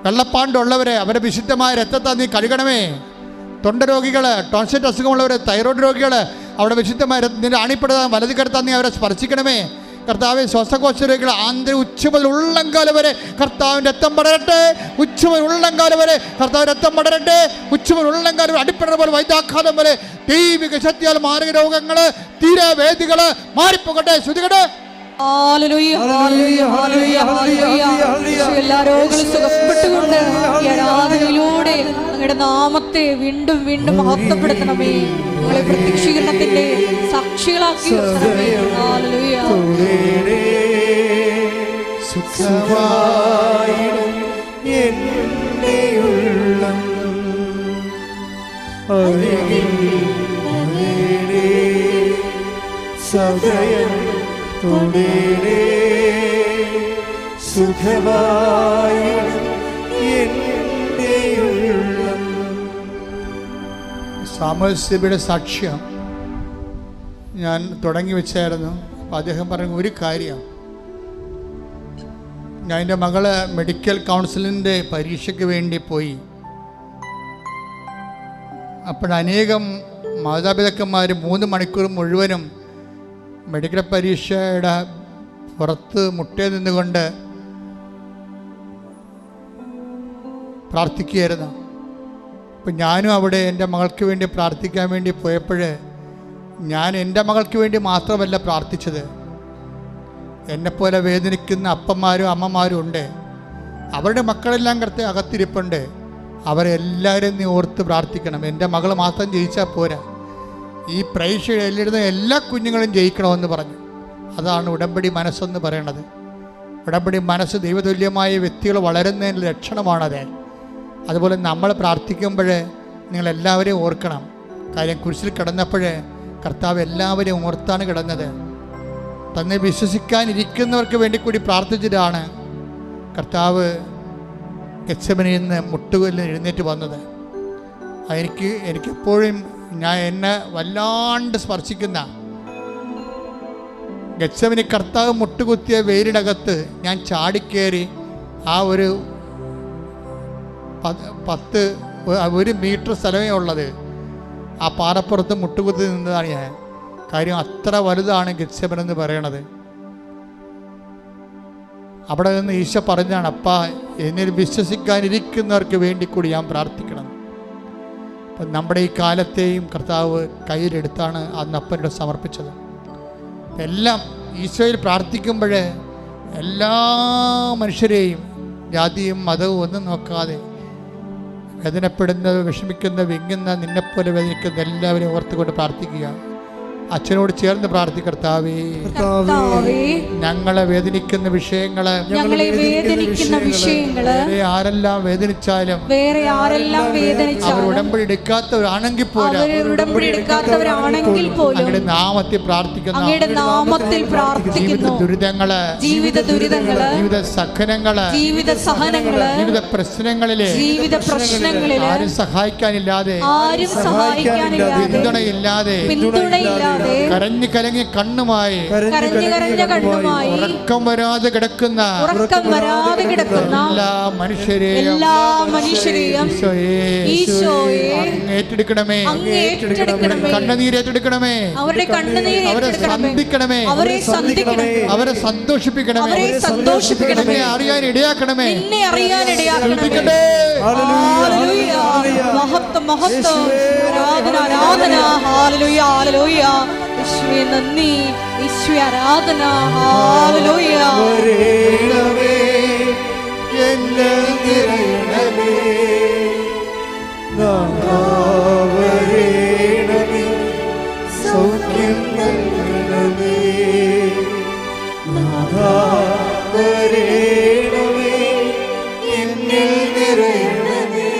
വെള്ളപ്പാണ്ടുള്ളവരെ അവരെ വിശുദ്ധമായ രക്തത്താൽ നീ കഴുകണമേ. തൊണ്ട രോഗികൾ, ടോൺസിറ്റ് അസുഖമുള്ളവർ, തൈറോയ്ഡ് രോഗികൾ, അവിടെ വിശുദ്ധമായ നിന്റെ അണിപ്പെടുത്താൻ വലത് കരുത്താൻ നീ അവരെ സ്പർശിക്കണമേ. കർത്താവെ, ശ്വാസകോശ രോഗികൾ ആന്തരിക ഉച്ച മുതൽ ഉള്ളംകാലം വരെ കർത്താവിൻ്റെ രക്തം പടരട്ടെ. ഉച്ച മുതൽ ഉള്ളംകാലം വരെ കർത്താവ് രക്തം പടരട്ടെ. ഉച്ച മുതൽ ഉള്ളംകാലം വരെ അടിപ്പെടുന്ന പോലെ വൈദ്യാഘാതം വരെ ദൈവിക ശക്തിയാൽ മാരക രോഗങ്ങൾ, തീരവേദികൾ മാറിപ്പോകട്ടെ. ശ്രുതികട്ടെ. എല്ലാ രോഗങ്ങളും സുഖപ്പെട്ടുകൊണ്ട് ആരാധനയിലൂടെ അങ്ങയുടെ നാമത്തെ വീണ്ടും വീണ്ടും മഹത്വപ്പെടുത്തണമേ. നിങ്ങളെ പ്രത്യക്ഷീകരണത്തിന്റെ സാക്ഷികളാക്കി നിർത്തണമേ. ഹല്ലേലൂയ. സദയം തൊടേണേ സുഖമായി എൻ്റെ ഉള്ളം. സാമുവേൽ സഭയുടെ സാക്ഷ്യം ഞാൻ തുടങ്ങി വെച്ചായിരുന്നു. അപ്പോൾ അദ്ദേഹം പറഞ്ഞ ഒരു കാര്യം, ഞാൻ എൻ്റെ മകള് മെഡിക്കൽ കൗൺസിലിൻ്റെ പരീക്ഷയ്ക്ക് വേണ്ടി പോയി. അപ്പോഴനേകം മാതാപിതാക്കന്മാർ 3 മണിക്കൂർ മുഴുവനും മെഡിക്കൽ പരീക്ഷയുടെ പുറത്ത് മുട്ടേ നിന്നുകൊണ്ട് പ്രാർത്ഥിക്കുകയായിരുന്നു. അപ്പം ഞാനും അവിടെ എൻ്റെ മകൾക്ക് വേണ്ടി പ്രാർത്ഥിക്കാൻ വേണ്ടി പോയപ്പോൾ ഞാൻ എൻ്റെ മകൾക്ക് വേണ്ടി മാത്രമല്ല പ്രാർത്ഥിച്ചത്. എന്നെപ്പോലെ വേദനിക്കുന്ന അപ്പന്മാരും അമ്മമാരും ഉണ്ട്. അവരുടെ മക്കളെല്ലാം അകത്തിരിപ്പുണ്ട്. അവരെല്ലാവരും നീ ഓർത്ത് പ്രാർത്ഥിക്കണം. എൻ്റെ മകൾ മാത്രം ജയിച്ചാൽ പോരാ, ഈ പരീക്ഷ എഴുതുന്ന എല്ലാ കുഞ്ഞുങ്ങളും ജയിക്കണമെന്ന് പറഞ്ഞു. അതാണ് ഉടമ്പടി മനസ്സെന്ന് പറയണത്. ഉടമ്പടി മനസ്സ് ദൈവതുല്യമായ വ്യക്തികൾ വളരുന്നതിൻ്റെ ലക്ഷണമാണത്. അതുപോലെ നമ്മൾ പ്രാർത്ഥിക്കുമ്പോൾ നിങ്ങളെല്ലാവരെയും ഓർക്കണം. കാര്യം കുരിശിൽ കിടന്നപ്പോൾ കർത്താവ് എല്ലാവരെയും ഓർത്താണ് കിടന്നത്. തന്നെ വിശ്വസിക്കാനിരിക്കുന്നവർക്ക് വേണ്ടി കൂടി പ്രാർത്ഥിച്ചിട്ടാണ് കർത്താവ് ഗെത്സമനിയിൽ നിന്ന് മുട്ടുകല്ലിൽ എഴുന്നേറ്റ് വന്നത്. എനിക്കെപ്പോഴും എന്നെ വല്ലാണ്ട് സ്പർശിക്കുന്ന ഗെത്സമനി കർത്താവ് മുട്ടുകുത്തിയ വെയിലിനകത്ത് ഞാൻ ചാടിക്കേറി ആ ഒരു 1 മീറ്റർ സ്ഥലമേ ഉള്ളത്. ആ പാറപ്പുറത്ത് മുട്ടുകുത്തി നിന്നതാണ് ഞാൻ. കാര്യം അത്ര വലുതാണ് ഗെത്സമനി എന്ന് പറയണത്. അവിടെ നിന്ന് ഈശോ പറഞ്ഞാണ്, അപ്പാ എന്നിൽ വിശ്വസിക്കാനിരിക്കുന്നവർക്ക് വേണ്ടി കൂടി ഞാൻ പ്രാർത്ഥിക്കണം. അപ്പം നമ്മുടെ ഈ കാലത്തെയും കർത്താവ് കയ്യിലെടുത്താണ് അന്ന് അപ്പനോട് സമർപ്പിച്ചത്. എല്ലാം ഈശോയിൽ പ്രാർത്ഥിക്കുമ്പോൾ എല്ലാ മനുഷ്യരെയും ജാതിയും മതവും ഒന്നും നോക്കാതെ വേദനപ്പെടുന്നത്, വിഷമിക്കുന്ന, വിങ്ങുന്ന, നിന്നെപ്പോലെ വേദനിക്കുന്ന എല്ലാവരെയും ഓർത്തുകൊണ്ട് പ്രാർത്ഥിക്കുക. അച്ഛനോട് ചേർന്ന് പ്രാർത്ഥിക്കർത്താവേ, ഞങ്ങളെ വേദനിക്കുന്ന വിഷയങ്ങള് ആരെല്ലാം വേദനിച്ചാലും അവർ ഉടമ്പടി എടുക്കാത്തവരാണെങ്കിൽ പോലും അങ്ങയുടെ നാമത്തിൽ പ്രാർത്ഥിക്കുന്ന ജീവിത ദുരിതങ്ങള്, ജീവിത സഹനങ്ങള്, ജീവിത പ്രശ്നങ്ങളിലെ ആരും സഹായിക്കാനില്ലാതെ, പിന്തുണയില്ലാതെ, കരഞ്ഞു കലങ്ങി കണ്ണുമായി ഉറക്കം വരാതെ കിടക്കുന്ന എല്ലാ മനുഷ്യരെയും ഏറ്റെടുക്കണമേ, കണ്ണുനീരേറ്റെടുക്കണമേ, അവരെ സന്ധിക്കണമേ, അവരെ സന്തോഷിപ്പിക്കണമേ, എന്നെ അറിയാൻ ഇടയാക്കണമേ. മഹത്വം മഹത്വം, ആരാധന ആരാധന, ഹല്ലേലൂയ ഹല്ലേലൂയ. യേശുവേ നന്ദി, യേശുവേ ആരാധന, ഹല്ലേലൂയ. വരേണമേ എന്നെ നിറയണമേ, നാഥാ വരേണമേ, സൗഖ്യം നൽകണമേ, നാഥാ വരേണമേ, എന്നിൽ നിറയണമേ,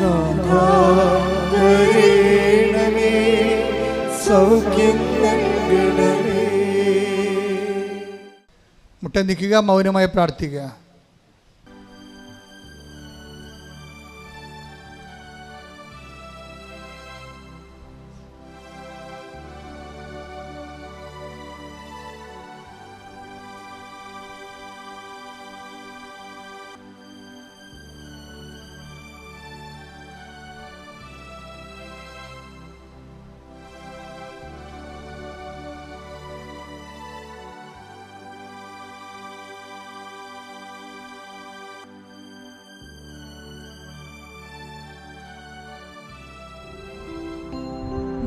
നാഥാ വരേണമേ, സൗഖ്യം നൽകണമേ. മുട്ട നിൽക്കുക, മൗനമായി പ്രാർത്ഥിക്കുക.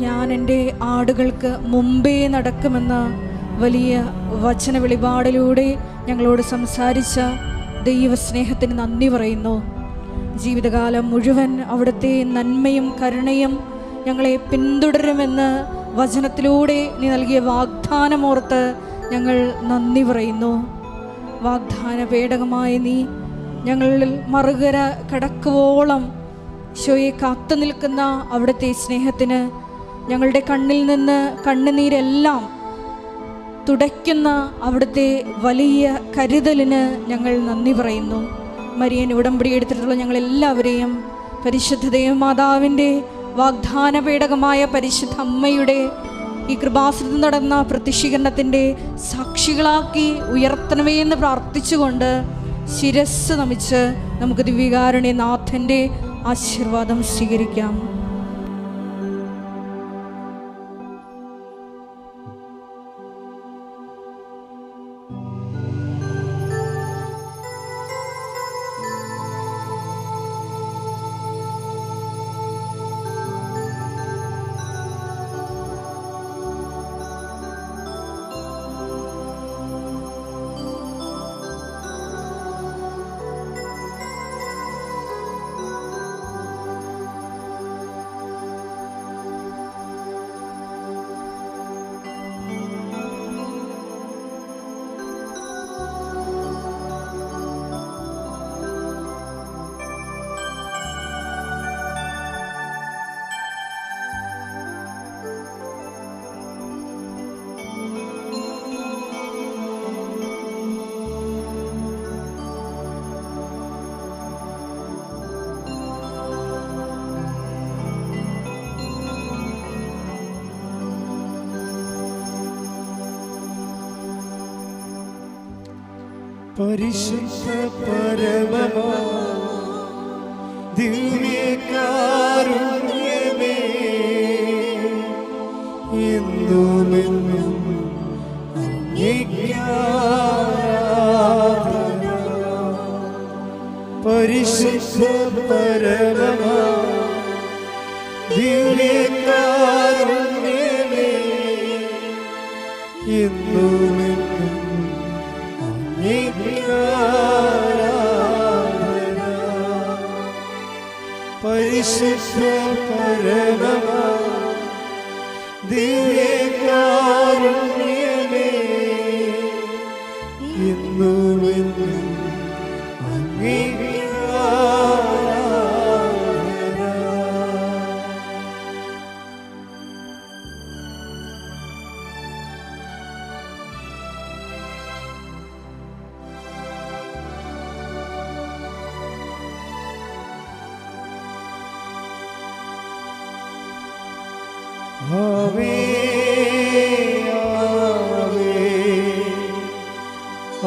ഞാൻ എൻ്റെ ആടുകൾക്ക് മുമ്പേ നടക്കുമെന്ന വലിയ വചന വെളിപാടിലൂടെ ഞങ്ങളോട് സംസാരിച്ച ദൈവസ്നേഹത്തിന് നന്ദി പറയുന്നു. ജീവിതകാലം മുഴുവൻ അവിടുത്തെ നന്മയും കരുണയും ഞങ്ങളെ പിന്തുടരുമെന്ന് വചനത്തിലൂടെ നീ നൽകിയ വാഗ്ദാനമോർത്ത് ഞങ്ങൾ നന്ദി പറയുന്നു. വാഗ്ദാന പേടകമായ നീ ഞങ്ങളിൽ മറുകര കടക്കുവോളം ഈശോയെ കാത്തു നിൽക്കുന്ന അവിടുത്തെ സ്നേഹത്തിന്, ഞങ്ങളുടെ കണ്ണിൽ നിന്ന് കണ്ണുനീരെല്ലാം തുടയ്ക്കുന്ന അവിടുത്തെ വലിയ കരുതലിന് ഞങ്ങൾ നന്ദി പറയുന്നു. മരിയൻ ഉടമ്പടി എടുത്തിട്ടുള്ള ഞങ്ങളെല്ലാവരെയും പരിശുദ്ധ ദേവമാതാവിൻ്റെ വാഗ്ദാന പേടകമായ പരിശുദ്ധ അമ്മയുടെ ഈ കൃപാസനത്തിൽ നടന്ന പ്രത്യക്ഷീകരണത്തിൻ്റെ സാക്ഷികളാക്കി ഉയർത്തണമേ എന്ന് പ്രാർത്ഥിച്ചുകൊണ്ട് ശിരസ്സ് നമിച്ച് നമുക്ക് ദിവ്യകാരുണ്യനാഥൻ്റെ ആശീർവാദം സ്വീകരിക്കാം. പരിശുദ്ധ പരമമാ ദിവ്യകാരുണ്യമേ, എന്നുമെന്നും അങ്ങേക്ക് ആരാധന. പരിശുദ്ധ പരമമാ ദിവ്യകാരുണ്യമേ, എന്നുമെന്നും പരിശുദ്ധ പരമമാ ദിവ്യകാരുണ്യമേ, എന്നുമെന്നും അങ്ങേക്ക് ആരാധന. ആവേ ആവേ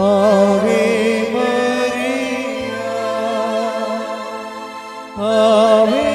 ആവേ മരിയ, ആവേ